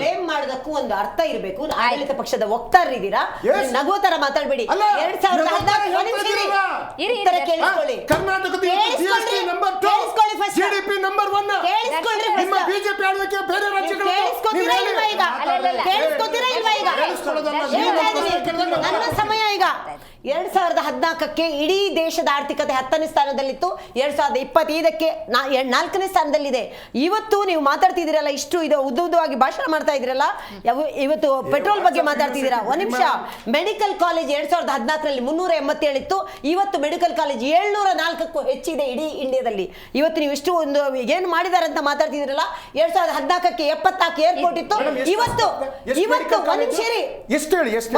ಬ್ಲೇಮ್ ಮಾಡೋದಕ್ಕೂ ಒಂದು ಅರ್ಥ ಇರಬೇಕು. ಆಡಳಿತ ಪಕ್ಷದ ವಕ್ತಾರರಿದ್ದೀರಾ, ನಗೋ ತರ ಮಾತಾಡಬೇಡಿ. 2014 ಕರ್ನಾಟಕದ GDP ನಂಬರ್ 1 ನಿಮ್ಮ ಬಿಜೆಪಿ ಆಳ್ವಿಕೆ ಬೇರೆ ರಾಜ್ಯಗಳು ನನ್ನ ಸಮಯ ಈಗ 2014ಕ್ಕೆ ಇಡೀ ದೇಶದ ಆರ್ಥಿಕತೆ 10ನೇ ಸ್ಥಾನದಲ್ಲಿತ್ತು. 2025ಕ್ಕೆ 4ನೇ ಸ್ಥಾನದಲ್ಲಿದೆ. ಇವತ್ತು ನೀವು ಮಾತಾಡ್ತಿದ್ದೀರಲ್ಲ, ಇಷ್ಟು ಇದು ಉದ್ದವಾಗಿ ಭಾಷಣ ಮಾಡ್ತಾ ಇದ್ದೀರಲ್ಲ, ಇವತ್ತು ಪೆಟ್ರೋಲ್ ಬಗ್ಗೆ ಮಾತಾಡ್ತಿದ್ದೀರಾ. ಒಂದ್ ನಿಮಿಷ. ಮೆಡಿಕಲ್ ಕಾಲೇಜ್ 2014ರಲ್ಲಿ 387 ಇತ್ತು. ಇವತ್ತು ಮೆಡಿಕಲ್ ಕಾಲೇಜ್ 704ಕ್ಕೂ ಹೆಚ್ಚಿದೆ ಇಡೀ ಇಂಡಿಯಾದಲ್ಲಿ. ಇವತ್ತು ನೀವು ಇಷ್ಟು ಒಂದು ಏನು ಮಾಡಿದ್ದಾರೆ ಅಂತ ಮಾತಾಡ್ತಿದ್ದೀರಲ್ಲ. 2014ಕ್ಕೆ 74 ಏರ್ಪೋರ್ಟ್ ಇತ್ತು. ಇವತ್ತು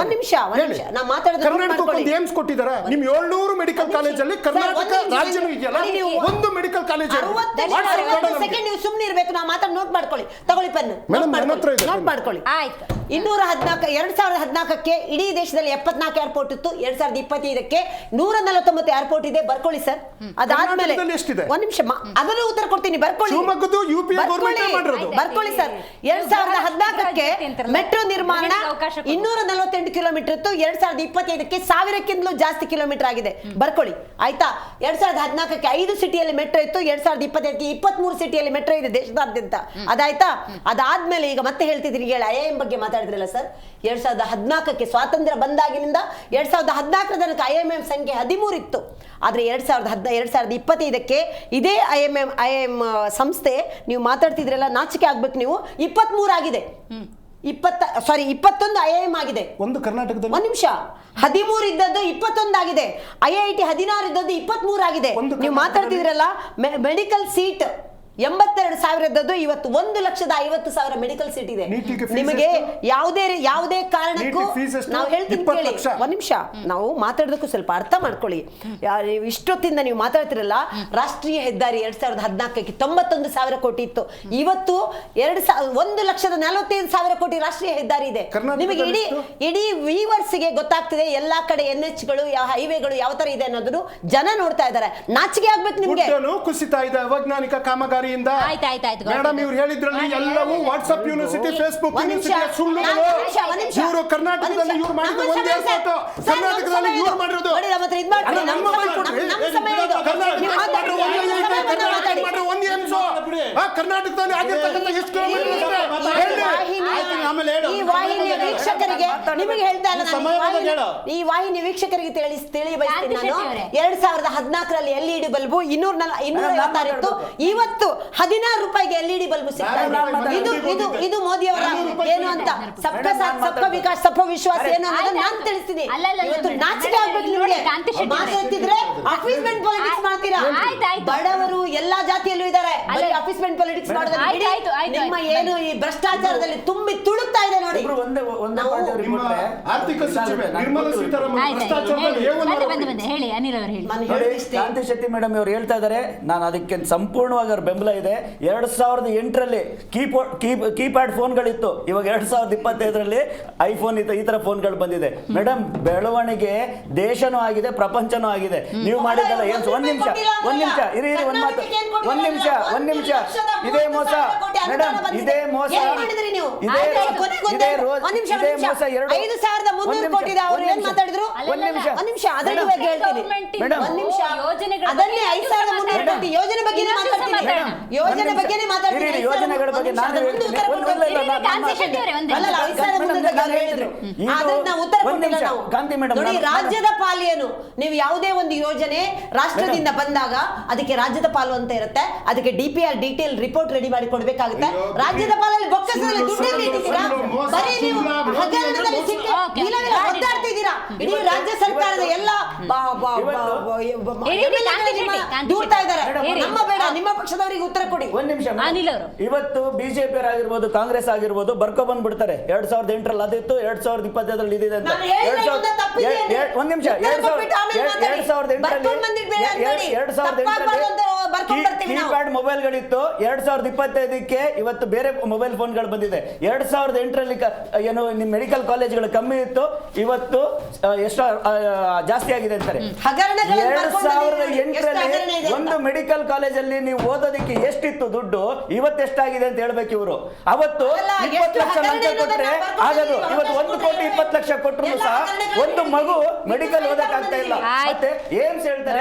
ಒಂದ್ ನಿಮಿಷ ನಾ ಮಾತಾಡೋದು ಏಮ್ಸ್ ಕೊಟ್ಟಿದಾರ? ನಿಮ್ 700 ಮೆಡಿಕಲ್ ಕಾಲೇಜಲ್ಲಿ ಕರ್ನಾಟಕ ರಾಜ್ಯನೂ ಇದೆಯಲ್ಲ, ಒಂದು ಮೆಡಿಕಲ್ ಕಾಲೇಜ್ ಸೆಕೆಂಡ್ ನೀವು ಸುಮ್ಮನೆ ಇರಬೇಕು. ನಾವು ಮಾತಾಡಿ ನೋಟ್ ಮಾಡ್ಕೊಳ್ಳಿ, ತಗೊಳ್ಳಿ ಪೆನ್, ನೋಟ್ ಮಾಡ್ಕೊಳ್ಳಿ. ಆಯ್ತು. 2014ಕ್ಕೆ ಇಡೀ ದೇಶದಲ್ಲಿ 74 ಏರ್ಪೋರ್ಟ್ ಇತ್ತು. 2025ಕ್ಕೆ 149 ಏರ್ಪೋರ್ಟ್ ಇದೆ. ಬರ್ಕೊಳ್ಳಿ ಸರ್. ಅದಾದ್ಮೇಲೆ ಒಂದ್ ನಿಮಿಷ, ಅದನ್ನು ಉತ್ತರ ಕೊಡ್ತೀನಿ, ಬರ್ಕೊಳ್ಳಿ. ಬರ್ಕೊಳ್ಳಿ ಸರ್. 2014ಕ್ಕೆ ಮೆಟ್ರೋ ನಿರ್ಮಾಣ 248 ಕಿಲೋಮೀಟರ್ ಇತ್ತು. 2025ಕ್ಕೆ 1000ಕ್ಕಿಂತಲೂ ಜಾಸ್ತಿ ಕಿಲೋಮೀಟರ್ ಆಗಿದೆ. ಬರ್ಕೊಳ್ಳಿ ಆಯ್ತಾ. 2014ಕ್ಕೆ 5 ಸಿಟಿಯಲ್ಲಿ ಮೆಟ್ರೋ ಇತ್ತು. 2025ಕ್ಕೆ 23 ಸಿಟಿಯಲ್ಲಿ ಮೆಟ್ರೋ ಇದೆ ದೇಶದಾದ್ಯಂತ. ಅದಾಯ್ತಾ. ಅದಾದ್ಮೇಲೆ ಈಗ ಮತ್ತೆ ಹೇಳ್ತಿದ್ದೀನಿ, IIM ಬಗ್ಗೆ ಮಾತಾಡಿದ್ರಲ್ಲ ಸರ್. 2014ಕ್ಕೆ ಸ್ವಾತಂತ್ರ್ಯ ಬಂದಾಗಿನಿಂದ 2014 ತನಕ IIM ಸಂಖ್ಯೆ 13 ಇತ್ತು. ಆದ್ರೆ 2025ಕ್ಕೆ ಇದೇ IIM ಸಂಸ್ಥೆ, ನೀವು ಮಾತಾಡ್ತಿದ್ರಲ್ಲ, ನಾಚಿಕೆ ಆಗ್ಬೇಕು ನೀವು, 23 ಆಗಿದೆ. 21 IIM ಆಗಿದೆ ಒಂದು ಕರ್ನಾಟಕದಲ್ಲಿ. ಒಂದ್ ನಿಮಿಷ, 13 ಇದ್ದದ್ದು 21 ಆಗಿದೆ. IIT 16 ಇದ್ದದ್ದು 23 ಆಗಿದೆ. ನೀವು ಮಾತಾಡ್ತಿದ್ರಲ್ಲ, ಮೆಡಿಕಲ್ ಸೀಟ್ 82,000 ಇದ್ದದ್ದು ಇವತ್ತು 1,50,000 ಮೆಡಿಕಲ್ ಸೀಟ್ ಇದೆ. ನಿಮಗೆ ಯಾವುದೇ ಕಾರಣಕ್ಕೂ ನಾವು ಹೇಳ್ತೀನಿ ಕೇಳಿ, ಒಂದ್ ನಿಮಿಷ, ನಾವು ಮಾತಾಡೋದಕ್ಕೂ ಸ್ವಲ್ಪ ಅರ್ಥ ಮಾಡ್ಕೊಳ್ಳಿ. ಇಷ್ಟೊತ್ತಿಂದ ನೀವು ಮಾತಾಡ್ತಿರಲ್ಲ, ರಾಷ್ಟ್ರೀಯ ಹೆದ್ದಾರಿ 2014ಕ್ಕೆ 91,000 ಕೋಟಿ ಇತ್ತು. ಇವತ್ತು 1,45,000 ಕೋಟಿ ರಾಷ್ಟ್ರೀಯ ಹೆದ್ದಾರಿ ಇದೆ. ನಿಮಗೆ ಇಡೀ ವ್ಯೂವರ್ಸ್ಗೆ ಗೊತ್ತಾಗ್ತಿದೆ ಎಲ್ಲಾ ಕಡೆ NHಗಳು, ಹೈವೇಗಳು ಯಾವ ತರ ಇದೆ ಅನ್ನೋದನ್ನು ಜನ ನೋಡ್ತಾ ಇದ್ದಾರೆ. ನಾಚಿಕೆ ಆಗ್ಬೇಕು ನಿಮ್ಗೆ. ಕುಸಿತ ಇದೆ ಅವೈಜ್ಞಾನಿಕ ಕಾಮಗಾರಿ. ಮೇಡಮ್ ಇವ್ರು ಹೇಳಿದ್ರಲ್ಲಿ ಎಲ್ಲವೂ ವಾಟ್ಸ್ಆಪ್ ಯೂನಿವರ್ಸಿಟಿ, ಫೇಸ್ಬುಕ್ ಯೂನಿವರ್ಸಿಟಿ ಸುಳ್ಳುಗಳು. ಇವರು ಕರ್ನಾಟಕದಲ್ಲಿ ಇವ್ರು ಮಾಡಿದ ಒಂದೇ ಫೋಟೋ, ಕರ್ನಾಟಕದಲ್ಲಿ ಇವ್ರು ಮಾಡಿರೋದು ಕರ್ನಾಟಕದಲ್ಲಿ ಆಗಿರ್ತಕ್ಕಂಥ ಎಷ್ಟು ಕಿಲೋಮೀಟರ್ ವೀಕ್ಷಕರಿಗೆ ನಿಮಗೆ ಹೇಳ್ತಾ ಇಲ್ಲ, ಈ ವಾಹಿನಿ ವೀಕ್ಷಕರಿಗೆ ತಿಳಿ ಬಯಸ್ತೀನಿ ನಾನು. 2014ರಲ್ಲಿ LED ಬಲ್ಬು 256 ಇತ್ತು. ಇವತ್ತು 16 ರೂಪಾಯಿಗೆ LED ಬಲ್ಬು ಸಿಗ್ತಾ ಇದೆ. ಇದು ಮೋದಿ ಅವರ ಏನು ಅಂತ ಸಬ್ಕಾ ಸಾಥ್ ಸಬ್ಕಾ ವಿಕಾಸ್ ಸಬ್ಕಾ ವಿಶ್ವಾಸ ಏನು ಅನ್ನೋದನ್ನ ನಾನು ತಿಳಿಸ್ತೀನಿ. ಇವತ್ತು ನಾಚಿಕೆ ಆಗ್ಬೇಕು ನಿಮಗೆ. ಮಾತಾಡ್ತಿದ್ರೆ ಅಫೀಸ್ಮೆಂಟ್ ಪಾಲಿಟಿಕ್ಸ್ ಮಾಡ್ತೀರಾ. ಬಡವರು ಎಲ್ಲಾ ಜಾತಿಯಲ್ಲೂ ಇದ್ದಾರೆ, ಬರೀ ಅಫೀಸ್ಮೆಂಟ್ ಪಾಲಿಟಿಕ್ಸ್ ಮಾಡೋದನ್ನ ನಿಮ್ಮ ಏನು ಈ ಭ್ರಷ್ಟಾಚಾರದಲ್ಲಿ ತುಂಬಿ ತುಳುಕ್ತಾ ಇದೆ ನೋಡಿ. ಆರ್ಥಿಕ ಸಚಿವೆ ನಿರ್ಮಲಾ ಸೀತಾರಾಮನ್ ಹೇಳಿ, ಅನಿಲ್ ಅವರು ಹೇಳಿ. ಕಾಂತಿ ಶೆಟ್ಟಿ ಮೇಡಮ್ ಇವರು ಹೇಳ್ತಾ ಇದ್ದಾರೆ, ನಾನು ಅದಕ್ಕೆ ಸಂಪೂರ್ಣವಾಗಿ ಅವ್ರ ಬೆಂಬಲ ಇದೆ. 2008ರಲ್ಲಿ ಕೀಪ್ಯಾಡ್ ಫೋನ್ಗಳಿತ್ತು, ಇವಾಗ 2025ರಲ್ಲಿ ಐಫೋನ್ ಈ ತರ ಫೋನ್ಗಳು ಬಂದಿದೆ. ಮೇಡಮ್, ಬೆಳವಣಿಗೆ ದೇಶನೂ ಆಗಿದೆ, ಪ್ರಪಂಚನೂ ಆಗಿದೆ. ನೀವು ಮಾಡಿದ್ದಲ್ಲ ಏನು? ಒಂದ್ ನಿಮಿಷ ಇರಿ, ಒಂದ್ ಮಾತು, ಒಂದ್ ನಿಮಿಷ. ಇದೇ ಮೋಸ ಮೇಡಮ್, ಇದೇ ಮೋಸ 5,300 ಕೋಟಿ ಇದೆ. ಅವರು ಏನ್ ಮಾತಾಡಿದ್ರು? ಒಂದ್ ನಿಮಿಷ ಅದನ್ನ ಬಗ್ಗೆ ಹೇಳ್ತೀನಿ. ಒಂದ್ ನಿಮಿಷ, ಅದನ್ನೇ 5,300 ಕೋಟಿ ಯೋಜನೆ ಬಗ್ಗೆ ಮಾತಾಡ್ತೀನಿ. ಯೋಜನೆ ಬಗ್ಗೆನೇ ಮಾತಾಡ್ತೀನಿ. ಯೋಜನೆಗಳ ಬಗ್ಗೆ ನಾನು ಹೇಳ್ತೀನಿ. ನೋಡಿ, ರಾಜ್ಯದ ಪಾಲು ಏನು? ನೀವು ಯಾವುದೇ ಒಂದು ಯೋಜನೆ ರಾಷ್ಟ್ರದಿಂದ ಬಂದಾಗ ಅದಕ್ಕೆ ರಾಜ್ಯದ ಪಾಲು ಅಂತ ಇರುತ್ತೆ. ಅದಕ್ಕೆ DPR ಡೀಟೇಲ್ ರಿಪೋರ್ಟ್ ರೆಡಿ ಮಾಡಿ ಕೊಡ್ಬೇಕಾಗುತ್ತೆ. ರಾಜ್ಯದ ಪಾಲಲ್ಲಿ ಬೊಕ್ಕಸದಲ್ಲಿ ದುಡ್ಡಲ್ಲಿ ಇಟ್ಟಿದ್ದೀರಾ, ಬರೀ ನೀವು ಹಗರಣದಲ್ಲಿ ಸಿಕ್ಕಿ ಒದ್ದಾಡ್ತಿದ್ದೀರಾ. ಇಡೀ ರಾಜ್ಯ ಸರ್ಕಾರದ ಎಲ್ಲ ದೂರ್ತಾ ಇದ್ದಾರೆ. ನಮ್ಮ ಬೇಡ, ನಿಮ್ಮ ಪಕ್ಷದವರಿಗೆ ಉತ್ತರ ಕೊಡಿ. ಒಂದ್ ನಿಮಿಷ. ಇವತ್ತು ಬಿಜೆಪಿ ಆಗಿರ್ಬೋದು, ಕಾಂಗ್ರೆಸ್ ಆಗಿರ್ಬೋದು, ಬರ್ಕೊ ಬಂದ್ಬಿಡ್ತಾರೆ. 2008ರಲ್ಲಿ ಅದಿತ್ತು, 2025ರಲ್ಲಿ ಇದಿದೆ ಅಂತ. ಒಂದ್ ನಿಮಿಷ, 2008ರಲ್ಲಿ ಕೀಪ್ಯಾಡ್ ಮೊಬೈಲ್ಗಳಿತ್ತು. 2025ಕ್ಕೆ ಇವತ್ತು ಬೇರೆ ಮೊಬೈಲ್ ಫೋನ್ಗಳು ಬಂದಿದೆ. 2008ರಲ್ಲಿ ಏನು ನಿಮ್ ಮೆಡಿಕಲ್ ಕಾಲೇಜ್ಗಳು ಕಮ್ಮಿ ಇತ್ತು, ಇವತ್ತು ಎಷ್ಟು ಜಾಸ್ತಿ ಆಗಿದೆ ಅಂತಾರೆ. 2008ರಲ್ಲಿ ಒಂದು ಮೆಡಿಕಲ್ ಕಾಲೇಜಲ್ಲಿ ನೀವು ಓದೋದಕ್ಕೆ ಎಷ್ಟಿತ್ತು ದುಡ್ಡು, ಇವತ್ತು ಎಷ್ಟಾಗಿದೆ ಅಂತ ಹೇಳ್ಬೇಕು ಇವರು. ಅವತ್ತು 20 ಲಕ್ಷ ಲಂಚ ಕೊಟ್ರೆ ಆಗದು, ಇವತ್ತು 1,20,00,000 ಕೊಟ್ಟರು ಸಹ ಒಂದು ಮಗು ಮೆಡಿಕಲ್ ಓದಕ್ ಆಗ್ತಾ ಇಲ್ಲ. ಮತ್ತೆ ಏಮ್ಸ್ ಹೇಳ್ತಾರೆ,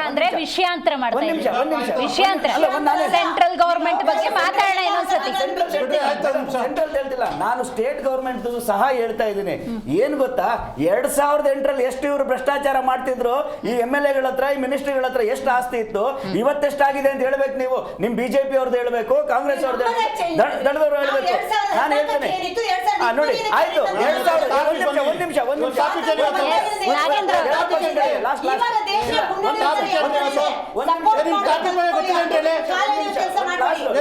ಅಂದ್ರೆ ವಿಷಯಾಂತರ ಮಾಡ್ತಾರೆ. ವಿಷಯಾಂತರ ಸೆಂಟ್ರಲ್ ಗವರ್ಮೆಂಟ್ ಬಗ್ಗೆ ಮಾತಾಡೋಣ ಇನ್ನೊಂದ್ಸತಿ. ಸೆಂಟ್ರಲ್ ಹೇಳ್ತಿಲ್ಲ, ನಾನು ಸ್ಟೇಟ್ ಗವರ್ಮೆಂಟ್ ಸಹ ಹೇಳ್ತಾ ಇದ್ದೀನಿ. ಏನ್ ಗೊತ್ತಾ, 2008ರಲ್ಲಿ ಎಷ್ಟು ಇವರು ಭ್ರಷ್ಟಾಚಾರ ಮಾಡ್ತಿದ್ರು, ಈ MLAಗಳ ಹತ್ರ, ಈ ಮಿನಿಸ್ಟ್ರಿಗಳ ಹತ್ರ ಎಷ್ಟು ಆಸ್ತಿ ಇತ್ತು, ಇವತ್ತೆಷ್ಟಾಗಿದೆ ಅಂತ ಹೇಳ್ಬೇಕು ನೀವು. ನಿಮ್ ಬಿಜೆಪಿ ಅವ್ರದ್ದು ಹೇಳ್ಬೇಕು, ಕಾಂಗ್ರೆಸ್ ಅವ್ರದ್ದು ಹೇಳ್ಬೇಕು, ದಳದವ್ರು ಹೇಳ್ಬೇಕು. ನಾನು ಹೇಳ್ತೇನೆ ನೋಡಿ, ಆಯ್ತು. 2000 ಒಂದ್ ನಿಮಿಷ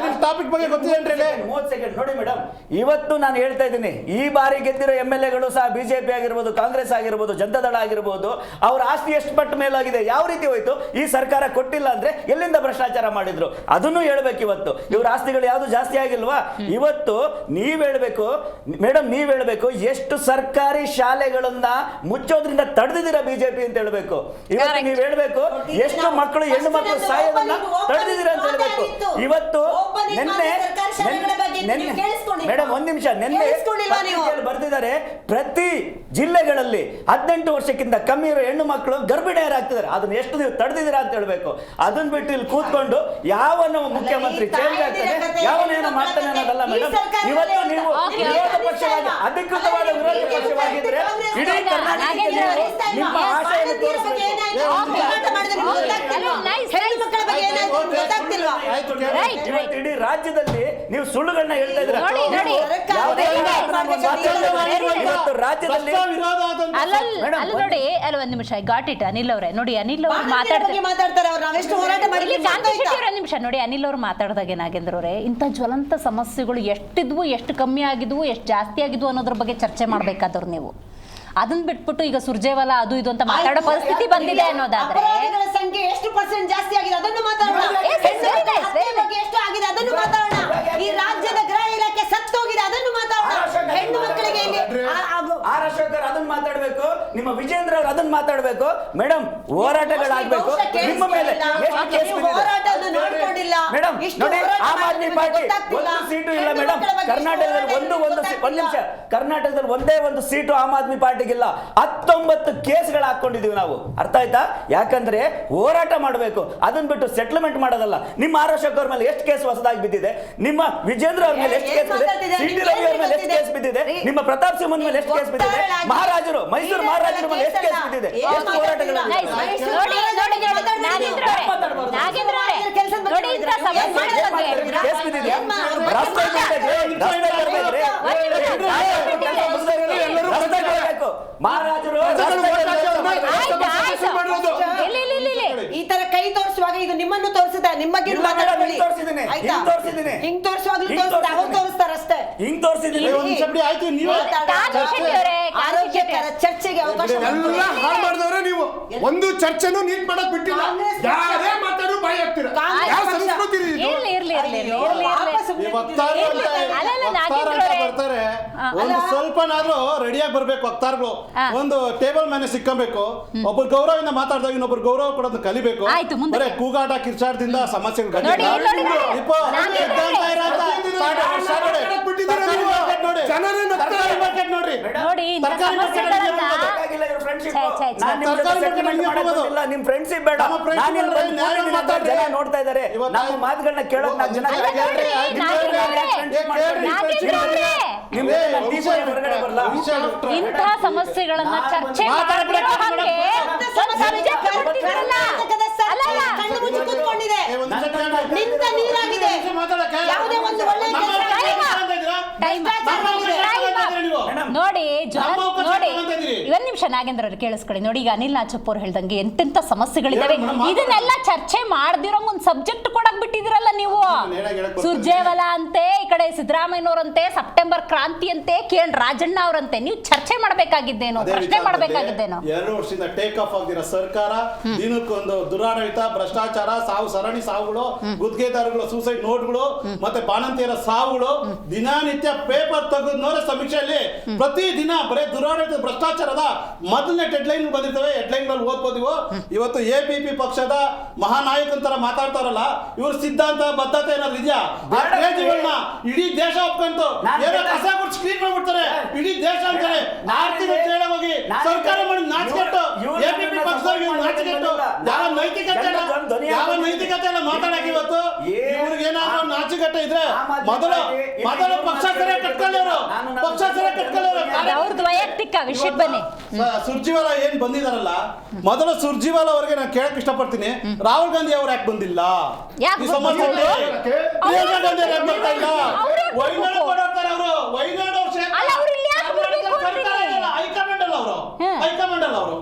ನಿಮ್ ಟಾಪಿಕ್ ಬಗ್ಗೆ ಗೊತ್ತಿದೆ 30 ಸೆಕೆಂಡ್ ನೋಡಿ ಮೇಡಮ್, ಇವತ್ತು ನಾನು ಹೇಳ್ತಾ ಇದ್ದೀನಿ, ಈ ಬಾರಿ ಗೆದ್ದಿರೋ MLA ಗಳು ಸಹ ಬಿಜೆಪಿ ಆಗಿರ್ಬೋದು, ಕಾಂಗ್ರೆಸ್ ಆಗಿರ್ಬೋದು, ಜನತಾದಳ ಆಗಿರ್ಬೋದು, ಅವ್ರ ಆಸ್ತಿ ಎಷ್ಟು ಪಟ್ಟು ಮೇಲಾಗಿದೆ, ಯಾವ ರೀತಿ ಹೋಯ್ತು, ಈ ಸರ್ಕಾರ ಕೊಟ್ಟಿಲ್ಲ ಅಂದ್ರೆ ಎಲ್ಲಿಂದ ಭ್ರಷ್ಟಾಚಾರ ಮಾಡಿದ್ರು ಅದನ್ನು ಹೇಳ್ಬೇಕು. ಇವತ್ತು ಇವ್ರ ಆಸ್ತಿಗಳು ಯಾವ್ದು ಜಾಸ್ತಿ ಆಗಿಲ್ವಾ? ಇವತ್ತು ನೀವ್ ಹೇಳ್ಬೇಕು ಮೇಡಮ್, ನೀವ್ ಹೇಳ್ಬೇಕು ಎಷ್ಟು ಸರ್ಕಾರಿ ಶಾಲೆಗಳನ್ನ ಮುಚ್ಚೋದ್ರಿಂದ ತಡೆದಿದ್ದೀರಾ ಬಿಜೆಪಿ ಅಂತ ಹೇಳ್ಬೇಕು. ಇವತ್ತು ನೀವ್ ಹೇಳ್ಬೇಕು ಎಷ್ಟು ಮಕ್ಕಳು, ಹೆಣ್ಣು ಮಕ್ಕಳು ಸಾಯೋದನ್ನ ತಡೆದಿದ್ದೀರಾ ಅಂತ ಹೇಳ್ಬೇಕು. ಇವತ್ತು ಮೇಡಮ್ ಒಂದ್ ನಿಮಿಷ, ನಿನ್ನೆ ಬರ್ತಿದ್ದಾರೆ, ಪ್ರತಿ ಜಿಲ್ಲೆಗಳಲ್ಲಿ 18 ವರ್ಷಕ್ಕಿಂತ ಕಮ್ಮಿ ಇರೋ ಹೆಣ್ಣು ಮಕ್ಕಳು ಗರ್ಭಿಣಿಯರಾಗ್ತಿದ್ದಾರೆ. ಅದನ್ನ ಎಷ್ಟು ನೀವು ತಡೆದಿದ್ದೀರಾ ಅಂತ ಹೇಳ್ಬೇಕು. ಅದನ್ನ ಬಿಟ್ಟು ಇಲ್ಲಿ ಕೂತ್ಕೊಂಡು ಯಾವನು ಮುಖ್ಯಮಂತ್ರಿ ಚೇಂಜ್ ಆಗ್ತಾನೆ, ಯಾವನೇನೋ ಮಾಡ್ತಾನೆ ಅನ್ನೋದಲ್ಲ ಮೇಡಮ್. ಇವತ್ತು ನೀವು ವಿರೋಧ ಪಕ್ಷವಾಗಿ, ಅಧಿಕೃತವಾದ ವಿರೋಧ ಪಕ್ಷವಾಗಿದ್ರೆ ಇಡೀ ಕರ್ನಾಟಕದಲ್ಲಿ ನಿಮ್ಮ ಆಶೆಯನ್ನು ತೋರಿಸಬೇಕು. ಇವತ್ತು ಇಡೀ ರಾಜ್ಯದಲ್ಲಿ ನೀವು ಸುಳ್ಳುಗಳನ್ನ ಹೇಳ್ತಾ ಇದ್ದೀರಾ. ಇವತ್ತು ರಾಜ್ಯದಲ್ಲಿ ನೋಡಿ, ಅಲ್ಲ ಒಂದ್ ನಿಮಿಷ, ಗಾಟ್ ಇಟ್ ಅನಿಲ್ ಅವರೇ. ನೋಡಿ ಅನಿಲ್ ಅವರು ಮಾತಾಡ್ತಾರೆ ಅವ್ರು, ನಾವೆಷ್ಟು ಹೋರಾಟ ಮಾಡಿದ್ವಿ. ಒಂದ್ ನಿಮಿಷ ನೋಡಿ, ಅನಿಲ್ ಅವರು ಮಾತಾಡಿದಾಗೆ ನಾಗೇಂದ್ರ ಅವರೇ, ಇಂಥ ಜ್ವಲಂತ ಸಮಸ್ಯೆಗಳು ಎಷ್ಟಿದ್ವು, ಎಷ್ಟು ಕಮ್ಮಿ ಆಗಿದ್ವು, ಎಷ್ಟು ಜಾಸ್ತಿ ಆಗಿದ್ವು ಅನ್ನೋದ್ರ ಬಗ್ಗೆ ಚರ್ಚೆ ಮಾಡ್ಬೇಕಾದವ್ರು ನೀವು. ಅದನ್ನ ಬಿಟ್ಬಿಟ್ಟು ಈಗ ಸುರ್ಜೇವಾಲಾ ಅದು ಇದು ಅಂತ ಮಾತಾಡೋ ಪರಿಸ್ಥಿತಿ ಬಂದಿದೆ ಅನ್ನೋದಾದ್ರೆ ಸಂಖ್ಯೆ ಎಷ್ಟು % ಜಾಸ್ತಿ ಆಗಿದೆ ಅದನ್ನು ಮಾತಾಡೋಣ. ಎಷ್ಟು ಆಗಿದೆ ಅದನ್ನು ಮಾತಾಡೋಣ. ಈ ರಾಜ್ಯದ ಗೃಹ ಇಲಾಖೆ ಸತ್ತೋಗಿದೆ ಅದನ್ನು ಮಾತಾಡೋಣ. ಹೆಣ್ಣು ಮಕ್ಕಳಿಗೆ ಆರ್ ಅಶೋಕರ್ ಅದನ್ನ ಮಾತಾಡ್ಬೇಕು, ನಿಮ್ಮ ವಿಜೇಂದ್ರ ಅವರು ಅದನ್ನ ಮಾತಾಡ್ಬೇಕು. ಮೇಡಮ್ ಹೋರಾಟಗಳಾಗಬೇಕು. ನಿಮ್ಮ ಮೇಲೆ ಮೇಡಮ್ ನೋಡಿ, ಆಮ್ ಆದ್ಮಿ ಪಾರ್ಟಿ ಒಂದು ಸೀಟು ಇಲ್ಲ ಮೇಡಮ್ ಕರ್ನಾಟಕದಲ್ಲಿ. ಒಂದ್ ನಿಮಿಷ, ಕರ್ನಾಟಕದಲ್ಲಿ ಒಂದೇ ಒಂದು ಸೀಟು ಆಮ್ ಆದ್ಮಿ ಪಾರ್ಟಿಗಿಲ್ಲ. 19 ಕೇಸ್ಗಳು ಹಾಕೊಂಡಿದೀವಿ ನಾವು, ಅರ್ಥ ಆಯ್ತಾ? ಯಾಕಂದ್ರೆ ಹೋರಾಟ ಮಾಡಬೇಕು, ಅದನ್ನ ಬಿಟ್ಟು ಸೆಟ್ಲ್ಮೆಂಟ್ ಮಾಡೋದಲ್ಲ. ನಿಮ್ಮ ಆರ್ ಅಶೋಕ್ ಅವ್ರ ಮೇಲೆ ಎಷ್ಟು ಕೇಸ್ ಹೊಸದಾಗಿ ಬಿದ್ದಿದೆ, ನಿಮ್ಮ ವಿಜೇಂದ್ರ ಅವ್ರ ಮೇಲೆ ಎಷ್ಟು ಕೇಸ್ ಬಿದ್ದಿದೆ, ಸಿಟಿ ರವಿ ಅವ್ರ ಮೇಲೆ ಎಷ್ಟು ಕೇಸ್ ಬಿದ್ದಿದೆ, ನಿಮ್ಮ ಪ್ರತಾಪ್ ಸಿಂಹನ್ ಮೇಲೆ ಎಷ್ಟು ಕೇಸ್ ಬಿದ್ದಿದೆ, ಮಹಾರಾಜರು, ಮೈಸೂರು ಮಹಾರಾಜರ ಮೇಲೆ ಎಷ್ಟು ಕೇಸ್ ಬಿದ್ದಿದೆ, ಎಷ್ಟು ಹೋರಾಟಗಳು. ಈ ತರ ಕೈ ತೋರಿಸುವಾಗ ಇದು ನಿಮ್ಮನ್ನು ತೋರಿಸುತ್ತೆ, ನಿಮ್ಮ ಬಗ್ಗೆ ಮಾತಾಡ್ಕೊಳ್ಳಿ. ಹಿಂಗ್ ತೋರಿಸುವಾಗ್ಲೂ ತೋರಿಸ್ತಾರೆ ಅಷ್ಟೇ. ಹಿಂಗ್ ತೋರಿಸಿದ್ದೀನಿ ಆರೋಗ್ಯಕರ ಚರ್ಚೆಗೆ ಅವಕಾಶ ಮಾಡಿದವ್ರೆ ನೀವು. ಒಂದು ಚರ್ಚೆನೂ ನೀಟ್ ಮಾಡಕ್ ಬಿಟ್ಟಿಲ್ಲ. ಯಾರೇ ಮಾತಾಡೋ ಬಾಯಿ ಹಾಕ್ತೀರಾ. ಯಾವ ಸಂಸ್ಕೃತಿ ಬರ್ತಾರೆ, ಒಂದು ಸ್ವಲ್ಪನಾದ್ರೂ ರೆಡಿಯಾಗಿ ಬರ್ಬೇಕು ವಕ್ತಾರಗಳು. ಒಂದು ಟೇಬಲ್ ಮೇಲೆ ಸಿಕ್ಕಬೇಕು. ಒಬ್ಬರು ಗೌರವದಿಂದ ಮಾತಾಡಿದಾಗ ಇನ್ನೊಬ್ರು ಗೌರವ ಕೊಡೋದು ಕಲಿಬೇಕು. ಬರೇ ಕೂಗಾಟ ಕಿರ್ಚಾಟದಿಂದ ಸಮಸ್ಯೆಗಳು ನಿಮ್ ಫ್ರೆಂಡ್ಶಿಪ್ ಬೇಡ. ನೋಡ್ತಾ ಇದಾರೆ ನಮ್ಮ ಮಾತುಗಳನ್ನ ಕೇಳೋಕ್ 4 ಜನ ಇಂತಹ ಸಮಸ್ಯೆಗಳನ್ನ ಚರ್ಚೆ ನಿಂತ ನೀರಾಗಿದೆ. ಯಾವುದೇ ಒಂದು ಒಳ್ಳೆ ನೋಡಿ ಒಂದ್ ನಿಮಿಷ ನಾಗೇಂದ್ರ ಅವ್ರು ಕೇಳಿಸ್ಕೊಳ್ಳಿ. ನೋಡಿ, ಈಗ ಅನಿಲ್ ನಾಚಪ್ಪ ಅವ್ರು ಹೇಳ್ದಂಗೆ ಎಂತೆಂತ ಸಮಸ್ಯೆಗಳಿದಾವೆ, ಇದನ್ನೆಲ್ಲ ಚರ್ಚೆ ಮಾಡ್ದಿರೋಂಗ್ ಒಂದ್ ಸಬ್ಜೆಕ್ಟ್ ಕೊಡಕ್ ಬಿಟ್ಟಿದಿರಲ್ಲ ನೀವು. ಸುರ್ಜೇವಾಲಾ ಅಂತೆ, ಈ ಕಡೆ ಸಿದ್ದರಾಮಯ್ಯನವರಂತೆ, ಸೆಪ್ಟೆಂಬರ್ ಕ್ರಾಂತಿ ಅಂತೆ, ಕಿರಣ್ ರಾಜಣ್ಣ ಅವರಂತೆ. ನೀವು ಚರ್ಚೆ ಮಾಡ್ಬೇಕಾಗಿದ್ದೇನೋ, ಪ್ರಶ್ನೆ ಮಾಡ್ಬೇಕಾಗಿದ್ದೇನೋ. 2 ವರ್ಷದಿಂದ ಟೇಕ್ ಆಫ್ ಆಗಿರೋ ಸರ್ಕಾರ ದಿನಕ್ಕೊಂದು ದುರಾಡಳಿತ, ಭ್ರಷ್ಟಾಚಾರ, ಸಾವು, ಸರಣಿ ಸಾವುಗಳು, ಗುತ್ತಿಗೆದಾರಗಳು, ಸೂಸೈಡ್ ನೋಟ್ಗಳು, ಮತ್ತೆ ಬಾಣಂತಿಯರ ಸಾವುಗಳು, ದಿನನಿತ್ಯ ಪೇಪರ್ ತೆಗೆದು ನೋಡೋ ಸಮೀಕ್ಷೆಯಲ್ಲಿ ಪ್ರತಿ ದಿನ ಬರೀ ದುರಾಡಳಿತ, ಭ್ರಷ್ಟಾಚಾರದ ಮೊದಲನೇ ಹೆಡ್ಲೈನ್ ಬಂದಿರ್ತವೆ. ಹೆಡ್ಲೈನ್ ಗಳು ಓದ್ಬೋದು. ಇವತ್ತು APP ಪಕ್ಷದ ಮಹಾನಾಯಕಂತರ ಮಾತಾಡ್ತಾರಲ್ಲ, ಇವ್ರ ಸಿದ್ಧಾಂತ ಬದ್ಧತೆ ಏನಾದ್ರು ಇದೆಯಾ? ಇಡೀ ದೇಶ ಒಪ್ಕೊಂತು ಏನೋ ಕಸ ಕೊಟ್ಟು ಸ್ಕ್ರೀನ್ ಮಾಡ್ಬಿಡ್ತಾರೆ. ಇಡೀ ದೇಶ ಅಂತಾರೆ ಆರ್ಥಿಕ ಹೋಗಿ ಸರ್ಕಾರ ಮಾಡಿ ನಾಚಿಕೆಟ್ಟು APP ಪಕ್ಷದವ್ರಿಗೆ ನಾಚಿಕೆಟ್ಟು ಯಾವ ನೈತಿಕತೆ ಎಲ್ಲ ಮಾತಾಡಕ್ಕೆ ಇವತ್ತು ಇವ್ರಿಗೆ ಏನಾದ್ರು ನಾಚಿಕೆಟ್ಟೆ ಇದ್ರೆ ಮೊದಲು ಪಕ್ಷ ಸರಿಯಾಗಿ ಕಟ್ಕೊಳ್ಳೋರು, ಪಕ್ಷ ಸರಿಯಾಗಿ ಕಟ್ಕೊಳ್ಳೋರು. ಅವ್ರದ್ದು ವೈಯಕ್ತಿಕ ವಿಷಯಕ್ಕೆ ಬನ್ನಿ. ಸುರ್ಜಿವಾಲಾ ಏನ್ ಬಂದಿದಾರಲ್ಲ, ಮೊದಲು ಸುರ್ಜಿವಾಲಾ ಅವರಿಗೆ ನಾನು ಕೇಳಕ್ ಇಷ್ಟಪಡ್ತೀನಿ, ರಾಹುಲ್ ಗಾಂಧಿ ಅವ್ರು ಯಾಕೆ ಬಂದಿಲ್ಲ? ಈ ಸಮಸ್ಯೆ ಪ್ರಿಯಾಂಕಾ ಗಾಂಧಿ ಯಾಕೆ ಬರ್ತಾ ಇಲ್ಲ? ವೈನಾಡ್ ಕೊಡೋರ್ತಾರೆ ಅವರು. ವೈನಾಡ್ ಅವ್ರು ಹೈಕಮಾಂಡ್ ಅಲ್ಲ ಅವರು.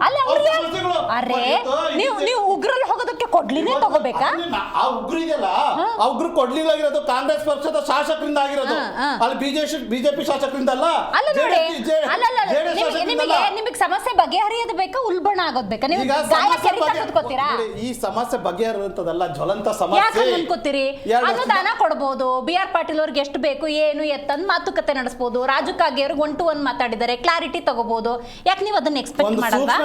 ನೀವು ಉಗ್ರಲ್ಲಿ ಹೋಗೋದಕ್ಕೆ ಕೊಡ್ಲಿನೇ ತಗೋಬೇಕಾ? ಆ ಉಗ್ರು ಇದೆಯಲ್ಲ, ಆ ಉಗ್ರು ಕೊಡ್ಲಿಲ್ಲ ಆಗಿರೋದು ಕಾಂಗ್ರೆಸ್ ಪಕ್ಷದ ಶಾಸಕರಿಂದ ಆಗಿರೋದು, ಅಲ್ಲಿ ಬಿಜೆಪಿ ಶಾಸಕರಿಂದ ಅಲ್ಲ. ನಿಮಗೆ ಸಮಸ್ಯೆ ಬಗೆಹರಿಯೋದು ಬೇಕಾ, ಉಲ್ಬಣ ಆಗೋದ್ ಬೇಕಾ? ನೀವು ಈ ಸಮಸ್ಯೆ ಬಗೆಹರಿಯುವಂತದಲ್ಲ, ಜ್ವಲಂತ ಯಾಕೆ ಸಮಸ್ಯೆ. ಅನ್ಕೋತೀರಿ? ಅನುದಾನ ಕೊಡ್ಬೋದು, BR ಪಾಟೀಲ್ ಅವ್ರಿಗೆ ಎಷ್ಟು ಬೇಕು ಏನು ಎತ್ತಂದ್ ಮಾತುಕತೆ ನಡೆಸಬಹುದು. ರಾಜು ಕಾಗೆ ಅವ್ರಿಗೆ 1 to 1 ಮಾತಾಡಿದ್ದಾರೆ, ಕ್ಲಾರಿಟಿ ತಗೋಬಹುದು. ಯಾಕೆ ನೀವು ಅದನ್ನ ಎಕ್ಸ್ಪೆಕ್ಟ್ ಮಾಡಲ್ವಾ?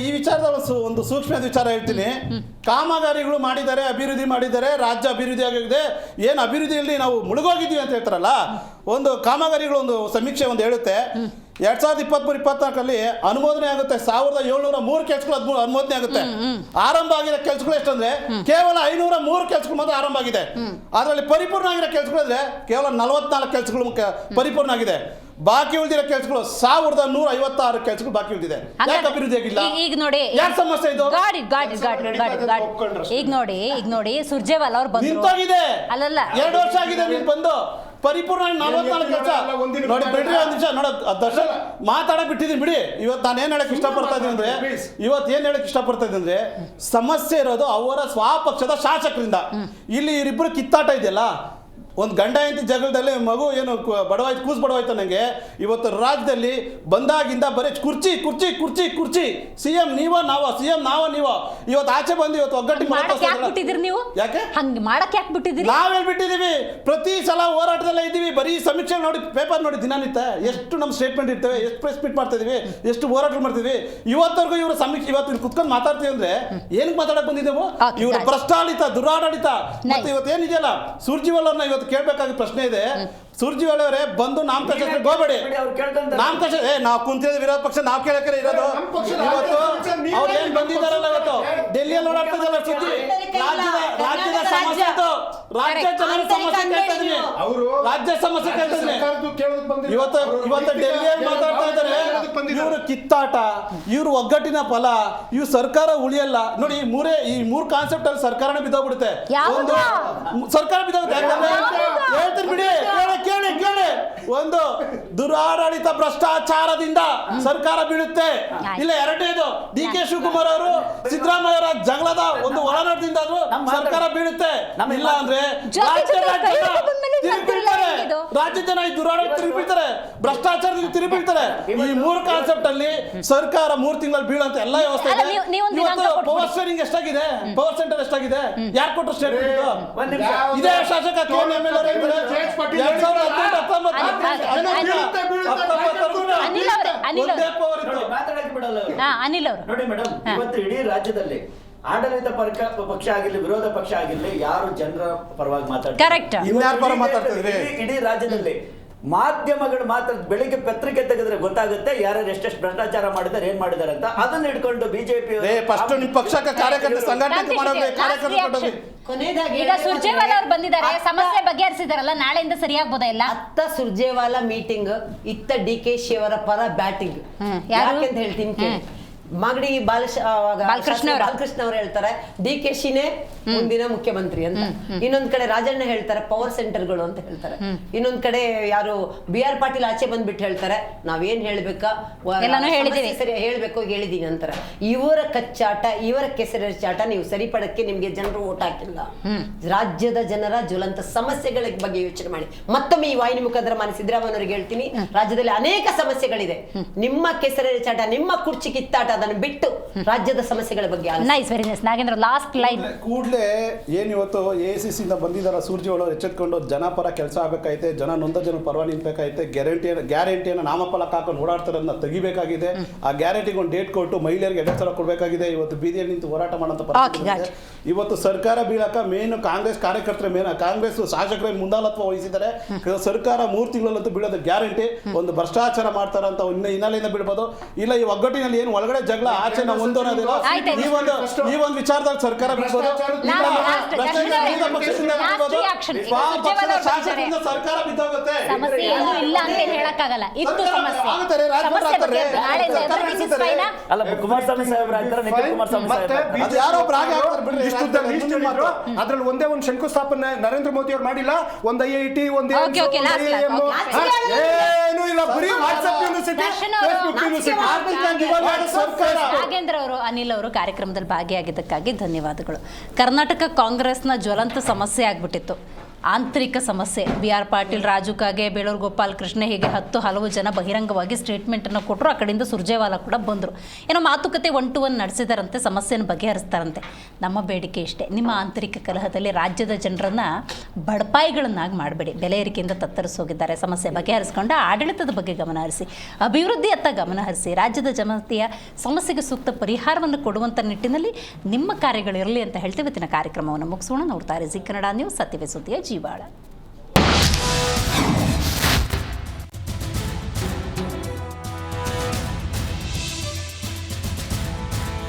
ಈ ವಿಚಾರದಲ್ಲಿ ಒಂದು ಸೂಕ್ಷ್ಮ ವಿಚಾರ ಹೇಳ್ತೀನಿ. ಕಾಮಗಾರಿಗಳು ಮಾಡಿದ್ದಾರೆ, ಅಭಿವೃದ್ಧಿ ಮಾಡಿದ್ದಾರೆ, ರಾಜ್ಯ ಅಭಿವೃದ್ಧಿ ಆಗಿದೆ. ಏನು ಅಭಿವೃದ್ಧಿಯಲ್ಲಿ ನಾವು ಮುಳುಗೋಗಿದ್ದೀವಿ ಅಂತ ಹೇಳ್ತಾರಲ್ಲ, ಒಂದು ಕಾಮಗಾರಿಗಳು ಒಂದು ಸಮೀಕ್ಷೆ ಒಂದು ಹೇಳುತ್ತೆ 2023-24 ಅನುಮೋದನೆ ಆಗುತ್ತೆ 1703 ಕೆಲಸಗಳು ಅನುಮೋದನೆ ಆಗುತ್ತೆ. ಆರಂಭ ಆಗಿರೋ ಕೆಲಸಗಳು ಎಷ್ಟಂದ್ರೆ ಕೇವಲ 503 ಕೆಲಸಗಳು ಮಾತ್ರ ಆರಂಭ ಆಗಿದೆ. ಅದರಲ್ಲಿ ಪರಿಪೂರ್ಣ ಆಗಿರೋ ಕೆಲಸಗಳಿದ್ರೆ ಕೇವಲ 44 ಕೆಲಸಗಳು ಪರಿಪೂರ್ಣ ಆಗಿದೆ. ಬಾಕಿ ಉಳಿದಿರೋ ಕೆಲಸಗಳು 1156 ಕೆಲಸಗಳು ಬಾಕಿ ಉಳಿದಿದೆ. ಯಾಕೆ ಅಭಿವೃದ್ಧಿ ಆಗಿಲ್ಲ? ಈಗ ನೋಡಿ ಯಾಕೆ ಸಮಸ್ಯೆ ಇದು? ಈಗ ನೋಡಿ ಸುರ್ಜೇವಾಲ ಅವ್ರು ಬಂದ್ರು, ನಿಂತೋಗಿದೆ. ಅಲ್ಲಲ್ಲ 2 ವರ್ಷ ಆಗಿದೆ ನೀವು ಬಂದು ಪರಿಪೂರ್ಣ 44 ಕೆಲಸ ನೋಡಿ. ಬಿಡ್ರಿ ಒಂದ್ ನಿಮಿಷ ನೋಡ, ದರ್ಶನ ಮಾತಾಡಕ್ ಬಿಟ್ಟಿದ್ದೀನಿ ಬಿಡಿ. ಇವತ್ತು ನಾನು ಏನ್ ಹೇಳಕ್ ಇಷ್ಟಪಡ್ತಾ ಇದ್ದೀನಿ ಅಂದ್ರೆ, ಸಮಸ್ಯೆ ಇರೋದು ಅವರ ಸ್ವಪಕ್ಷದ ಶಾಸಕರಿಂದ. ಇಲ್ಲಿ ಇವರಿಬ್ಬರು ಕಿತ್ತಾಟ ಇದೆಯಲ್ಲ, ಒಂದು ಗಂಡ ಹೆಂಡತಿ ಜಗಳದಲ್ಲಿ ಮಗು ಏನು ಬಡವಾಯ್ತು, ಕೂಸು ಬಡವಾಯ್ತು ನನಗೆ. ಇವತ್ತು ರಾಜ್ಯದಲ್ಲಿ ಬಂದಾಗಿಂದ ಬರೀ ಕುರ್ಚಿ ಕುರ್ಚಿ ಕುರ್ಚಿ ಕುರ್ಚಿ. ಸಿಎಂ ನೀವ ನಾವ, ಸಿಎಂ ನಾವ ನೀವ. ಇವತ್ತು ಆಚೆ ಬಂದು ಇವತ್ತು ಒಗ್ಗಟ್ಟಿಗೆ ನೀವು ಯಾಕೆ ಹಂಗೆ ಮಾಡಕ್ ಯಾಕೆ ಬಿಟ್ಟಿದ್ದೀರಿ? ನಾವ್ ಹೇಳ್ಬಿಟ್ಟಿದೀವಿ, ಪ್ರತಿ ಸಲ ಹೋರಾಟದಲ್ಲೇ ಇದ್ದೀವಿ. ಬರೀ ಸಮೀಕ್ಷೆ ನೋಡಿ, ಪೇಪರ್ ನೋಡಿ ದಿನನಿತ್ಯ ಎಷ್ಟು ನಮ್ಮ ಸ್ಟೇಟ್ಮೆಂಟ್ ಇರ್ತೇವೆ, ಎಷ್ಟು ಪ್ರೆಸ್ ಮೀಟ್ ಮಾಡ್ತಾ ಇದೀವಿ, ಎಷ್ಟು ಹೋರಾಟ ಮಾಡ್ತಿದ್ವಿ. ಇವತ್ತವರೆಗೂ ಇವರು ಸಮೀಕ್ಷೆ ಇವತ್ತು ಇಲ್ಲಿ ಕುತ್ಕೊಂಡು ಮಾತಾಡ್ತೀವಿ ಅಂದ್ರೆ ಏನಕ್ಕೆ ಮಾತಾಡಕ್ ಬಂದಿದ್ದೇವು? ಇವರು ಭ್ರಷ್ಟಾಡಳಿತ, ದುರಾಡಳಿತ. ಮತ್ತೆ ಇವತ್ತು ಏನಿದೆಯಲ್ಲ ಸುರ್ಜಿವಾಲವ್ರನ್ನ ಇವತ್ತು ಕೇಳ್ಬೇಕಾದ ಪ್ರಶ್ನೆ ಇದೆ. ಸುರ್ಜಿವಾಲ ಅವರೇ ಬಂದು ನಾಮಕಾಶ ಹೋಗ್ಬೇಡಿ. ನಾಮಕಾಶ ನಾವು ಕುಂತಿರೋದು ವಿರೋಧ ಪಕ್ಷ, ನಾವು ಕೇಳಕ್ಕೆ ಇರೋದು. ಇವತ್ತು ಅವ್ರು ಏನ್ ಬಂದಿದ್ದಾರಲ್ಲ, ಇವತ್ತು ಡೆಲ್ಲಿಯಲ್ಲಿ ಓಡಾಡ್ತಿದ್ದಲ್ಲ ಸುದ್ದಿ, ರಾಜ್ಯದ ಸಮಸ್ಯೆ ಇದು. ರಾಜ್ಯ ಜನರ ಸಮಸ್ಯೆ ಕೇಳ್ತಾ ಇದೀನಿ, ರಾಜ್ಯ ಸಮಸ್ಯೆ ಕೇಳ್ತಾ ಇದೀನಿ. ಇವತ್ತು ಡೆಲ್ಲಿಯಲ್ಲಿ ಮಾತಾಡ್ತಾ ಇದ್ದಾರೆ. ಇವರು ಕಿತ್ತಾಟ, ಇವ್ರು ಒಗ್ಗಟ್ಟಿನ ಫಲ, ಇವ್ರು ಸರ್ಕಾರ ಉಳಿಯಲ್ಲ ನೋಡಿ. ಈ ಮೂರು ಕಾನ್ಸೆಪ್ಟ್ ಅಲ್ಲಿ ಸರ್ಕಾರನೇ ಬಿದ್ದೋಗ್ಬಿಡುತ್ತೆ. ಒಂದು ಸರ್ಕಾರ ಬಿದ್ದೋಗುತ್ತೆ. ಹೇಳ್ತೀನಿ ಬಿಡಿ, ಕೇಳಿ. ಒಂದು ದುರಾಡಳಿತ ಭ್ರಷ್ಟಾಚಾರದಿಂದ ಸರ್ಕಾರ ಬೀಳುತ್ತೆ. ಇಲ್ಲ ಎರಡನೇದು DK ಶಿವಕುಮಾರ್ ಅವರು ಸಿದ್ದರಾಮಯ್ಯ ಅವರ ಜಗಳದ ಒಂದು ಒಳನಾಟದಿಂದ ಸರ್ಕಾರ ಬೀಳುತ್ತೆ. ಇಲ್ಲ ಅಂದ್ರೆ ರಾಜ್ಯ ಜನ ಈ ದುರಾಡಳಿತ ತಿರುಗಿಬೀಳ್ತಾರೆ, ಭ್ರಷ್ಟಾಚಾರದಿಂದ ತಿರುಗಿಬೀಳ್ತಾರೆ. ಈ 3 ಕಾನ್ಸೆಪ್ಟ್ ಅಲ್ಲಿ ಸರ್ಕಾರ 3 ತಿಂಗಳಲ್ಲಿ ಬೀಳಂತ ಎಲ್ಲ ವ್ಯವಸ್ಥೆ ಇದೆ. ಇವತ್ತು ಪವರ್ ಸ್ಟೇರಿಂಗ್ ಎಷ್ಟಾಗಿದೆ, ಪವರ್ ಸೆಂಟರ್ ಎಷ್ಟಾಗಿದೆ, ಯಾರು ಕೊಟ್ಟರು ಸ್ಟೇಟ್ಮೆಂಟ್? ಇದೇ ಶಾಸಕ KNML ಅನಿಲ್ ಅವರು ನೋಡಿ ಮೇಡಮ್, ಇವತ್ತು ಇಡೀ ರಾಜ್ಯದಲ್ಲಿ ಆಡಳಿತ ಪಕ್ಷ ಆಗಿರ್ಲಿ ವಿರೋಧ ಪಕ್ಷ ಆಗಿರ್ಲಿ ಯಾರು ಜನರ ಪರವಾಗಿ ಮಾತಾಡ್ತಾರೆ? ಇಡೀ ರಾಜ್ಯದಲ್ಲಿ ಮಾಧ್ಯಮಗಳು ಮಾತ್ರ ಬೆಳಿಗ್ಗೆ ಪತ್ರಿಕೆ ತೆಗೆದ್ರೆ ಗೊತ್ತಾಗುತ್ತೆ ಯಾರು ಎಷ್ಟೆಷ್ಟು ಭ್ರಷ್ಟಾಚಾರ ಮಾಡಿದ್ದಾರೆ, ಏನ್ ಮಾಡಿದ್ದಾರೆ ಅಂತ. ಅದನ್ನ ಹಿಡ್ಕೊಂಡು ಬಿಜೆಪಿ ಈಗ ಸುರ್ಜೇವಾಲ ಅವ್ರು ಬಂದಿದ್ದಾರೆ, ಸಮಸ್ಯೆ ಬಗೆಹರಿಸಿದಾರಲ್ಲ, ನಾಳೆಯಿಂದ ಸರಿಯಾಗ್ಬೋದಾ? ಇಲ್ಲ ಅತ್ತ ಸುರ್ಜೇವಾಲ ಮೀಟಿಂಗ್, ಇತ್ತ DKಶಿ ಅವರ ಪರ ಬ್ಯಾಟಿಂಗ್. ಯಾಕೆಂತ ಹೇಳ್ತೀನಿ ಕೇಳಿ. ಮಾಗಡಿ ಬಾಲಕೃಷ್ಣ ಅವರು ಹೇಳ್ತಾರೆ DKಶಿನೇ ಮುಂದಿನ ಮುಖ್ಯಮಂತ್ರಿ ಅಂತ. ಇನ್ನೊಂದ್ ಕಡೆ ರಾಜಣ್ಣ ಹೇಳ್ತಾರೆ ಪವರ್ ಸೆಂಟರ್ಗಳು ಅಂತ ಹೇಳ್ತಾರೆ. ಇನ್ನೊಂದ್ ಕಡೆ ಯಾರು BR ಪಾಟೀಲ್ ಆಚೆ ಬಂದ್ಬಿಟ್ಟು ಹೇಳ್ತಾರೆ ನಾವೇನ್ ಹೇಳ್ಬೇಕಾ, ಸರಿ ಹೇಳ್ಬೇಕು ಹೇಳಿದೀನಿ ಅಂತಾರೆ. ಇವರ ಕಚ್ಚಾಟ, ಇವರ ಕೆಸರ ಚಾಟ ನೀವು ಸರಿಪಡಕ್ಕೆ ನಿಮ್ಗೆ ಜನರು ಓಟ್ ಹಾಕಿಲ್ಲ. ರಾಜ್ಯದ ಜನರ ಜ್ವಲಂತ ಸಮಸ್ಯೆಗಳ ಬಗ್ಗೆ ಯೋಚನೆ ಮಾಡಿ. ಮತ್ತೊಮ್ಮೆ ಈ ವಾಹಿನಿ ಮುಖಾಂತರ ಮಾನ್ಯ ಸಿದ್ದರಾಮಯ್ಯವ್ರಿಗೆ ಹೇಳ್ತೀನಿ, ರಾಜ್ಯದಲ್ಲಿ ಅನೇಕ ಸಮಸ್ಯೆಗಳಿದೆ. ನಿಮ್ಮ ಕೆಸರ ಚಾಟ, ನಿಮ್ಮ ಕುರ್ಚಿ ಕಿತ್ತಾಟ ಅದನ್ನು ಬಿಟ್ಟು ರಾಜ್ಯದ ಸಮಸ್ಯೆಗಳ ಬಗ್ಗೆ. Nice, very nice. Nagendra last line. ಕೂಡಲೇ ಏನು ಇವತ್ತು AICC ಇಂದ ಬಂದಿದ್ದಾರ ಸುರ್ಜೇವಾಲ ಎಚ್ಚೆತ್ಕೊಂಡು ಜನಪರ ಕೆಲಸ ಆಗಬೇಕಾಯ್ತೆ, ಜನ ನೊಂದ ಜನ ಪರವಾಗಿ ನಿಂತಬೇಕಾಯ್ತೆ. ಗ್ಯಾರಂಟಿಯನ್ನು ನಾಮಫಲಕ ಹಾಕೊಂಡು ಓಡಾಡ್ತಾರನ್ನ ತೆಗಿಬೇಕಾಗಿದೆ. ಆ ಗ್ಯಾರಂಟಿಗೆ ಒಂದು ಡೇಟ್ ಕೊಟ್ಟು ಮಹಿಳೆಯರಿಗೆ 2,000 ಕೊಡಬೇಕಾಗಿದೆ. ಇವತ್ತು ಬೀದಿಯಲ್ಲಿ ನಿಂತು ಹೋರಾಟ ಮಾಡೋಂಥ ಪರಿಸ್ಥಿತಿ. ಇವತ್ತು ಸರ್ಕಾರ ಬೀಳಕ ಮೇನ್ ಕಾಂಗ್ರೆಸ್ ಕಾರ್ಯಕರ್ತರೆ, ಕಾಂಗ್ರೆಸ್ ಶಾಸಕರೇ ಮುಂದಾಳತ್ವ ವಹಿಸಿದ್ದಾರೆ. ಸರ್ಕಾರ 3 ತಿಂಗಳಲ್ಲಂತೂ ಬೀಳೋದು ಗ್ಯಾರಂಟಿ. ಒಂದು ಭ್ರಷ್ಟಾಚಾರ ಮಾಡ್ತಾರಂತ ಹಿನ್ನೆಲೆಯಿಂದ ಬೀಳ್ಬೋದು. ಇಲ್ಲ ಈ ಒಗ್ಗಟ್ಟಿನಲ್ಲಿ ಏನು ಒಳಗಡೆ ಜಗಳ ಆಚೆ ನಾವು ಒಂದು ಅನ್ನೋದಿಲ್ಲ. ಈ ಒಂದು ವಿಚಾರದಲ್ಲಿ ಸರ್ಕಾರ ಬಿಡ್ಬೋದು, ಸರ್ಕಾರ ಬಿದ್ದೋಗುತ್ತೆ. ಕುಮಾರಸ್ವಾಮಿ ಸಾಹೇಬ್ರ ಅದ್ರಲ್ಲಿ ಒಂದೇ ಒಂದು ಶಂಕುಸ್ಥಾಪನೆ ನರೇಂದ್ರ ಮೋದಿ ಅವ್ರು ಮಾಡಿಲ್ಲ. ಒಂದು IIT, ಒಂದು ಏನು ಇಲ್ಲ, ಬರೀ ವಾಟ್ಸ್ಆಪ್ ಪಬ್ಲಿಸಿಟಿ, ದರ್ಶನ್ ಅವರು, Facebook publicity. ಆರ್ಥಿಕ ದಿವಾಳಿಯಾದ ಸರ್ಕಾರ. ನಾಗೇಂದ್ರ ಅವರು, ಅನಿಲ್ ಅವರು ಕಾರ್ಯಕ್ರಮದಲ್ಲಿ ಭಾಗಿಯಾಗಿದ್ದಕ್ಕಾಗಿ ಧನ್ಯವಾದಗಳು. ಕರ್ನಾಟಕ ಕಾಂಗ್ರೆಸ್ನ ಜ್ವಲಂತ ಸಮಸ್ಯೆ ಆಗ್ಬಿಟ್ಟಿತ್ತು, ಆಂತರಿಕ ಸಮಸ್ಯೆ. ಬಿ ಆರ್ ಪಾಟೀಲ್, ರಾಜು ಕಾಗೆ, ಬೇಳೂರು ಗೋಪಾಲ್ ಕೃಷ್ಣ, ಹೀಗೆ ಹಲವು ಜನ ಬಹಿರಂಗವಾಗಿ ಸ್ಟೇಟ್ಮೆಂಟನ್ನು ಕೊಟ್ಟರು. ಆ ಕಡೆಯಿಂದ ಸುರ್ಜೇವಾಲಾ ಕೂಡ ಬಂದರು. ಏನೋ ಮಾತುಕತೆ 1 to 1 ನಡೆಸಿದಾರಂತೆ, ಸಮಸ್ಯೆಯನ್ನು ಬಗೆಹರಿಸ್ತಾರಂತೆ. ನಮ್ಮ ಬೇಡಿಕೆ ಇಷ್ಟೇ, ನಿಮ್ಮ ಆಂತರಿಕ ಕಲಹದಲ್ಲಿ ರಾಜ್ಯದ ಜನರನ್ನು ಬಡಪಾಯಿಗಳನ್ನಾಗಿ ಮಾಡಬೇಡಿ. ಬೆಲೆ ಏರಿಕೆಯಿಂದ ತತ್ತರಿಸೋಗಿದ್ದಾರೆ, ಸಮಸ್ಯೆ ಬಗೆಹರಿಸ್ಕೊಂಡು ಆಡಳಿತದ ಬಗ್ಗೆ ಗಮನ ಹರಿಸಿ, ಅಭಿವೃದ್ಧಿಯತ್ತ ಗಮನ ಹರಿಸಿ, ರಾಜ್ಯದ ಜನತೆಯ ಸಮಸ್ಯೆಗೆ ಸೂಕ್ತ ಪರಿಹಾರವನ್ನು ಕೊಡುವಂಥ ನಿಟ್ಟಿನಲ್ಲಿ ನಿಮ್ಮ ಕಾರ್ಯಗಳಿರಲಿ ಅಂತ ಹೇಳ್ತೀವಿ. ಇವತ್ತಿನ ಕಾರ್ಯಕ್ರಮವನ್ನು ಮುಗಿಸೋಣ. ನೋಡ್ತಾರೆ ಜಿ ಕನ್ನಡ ನ್ಯೂಸ್, ಸತ್ಯವೇ ಸುದ್ದಿಯ ಜೀವಾಳ.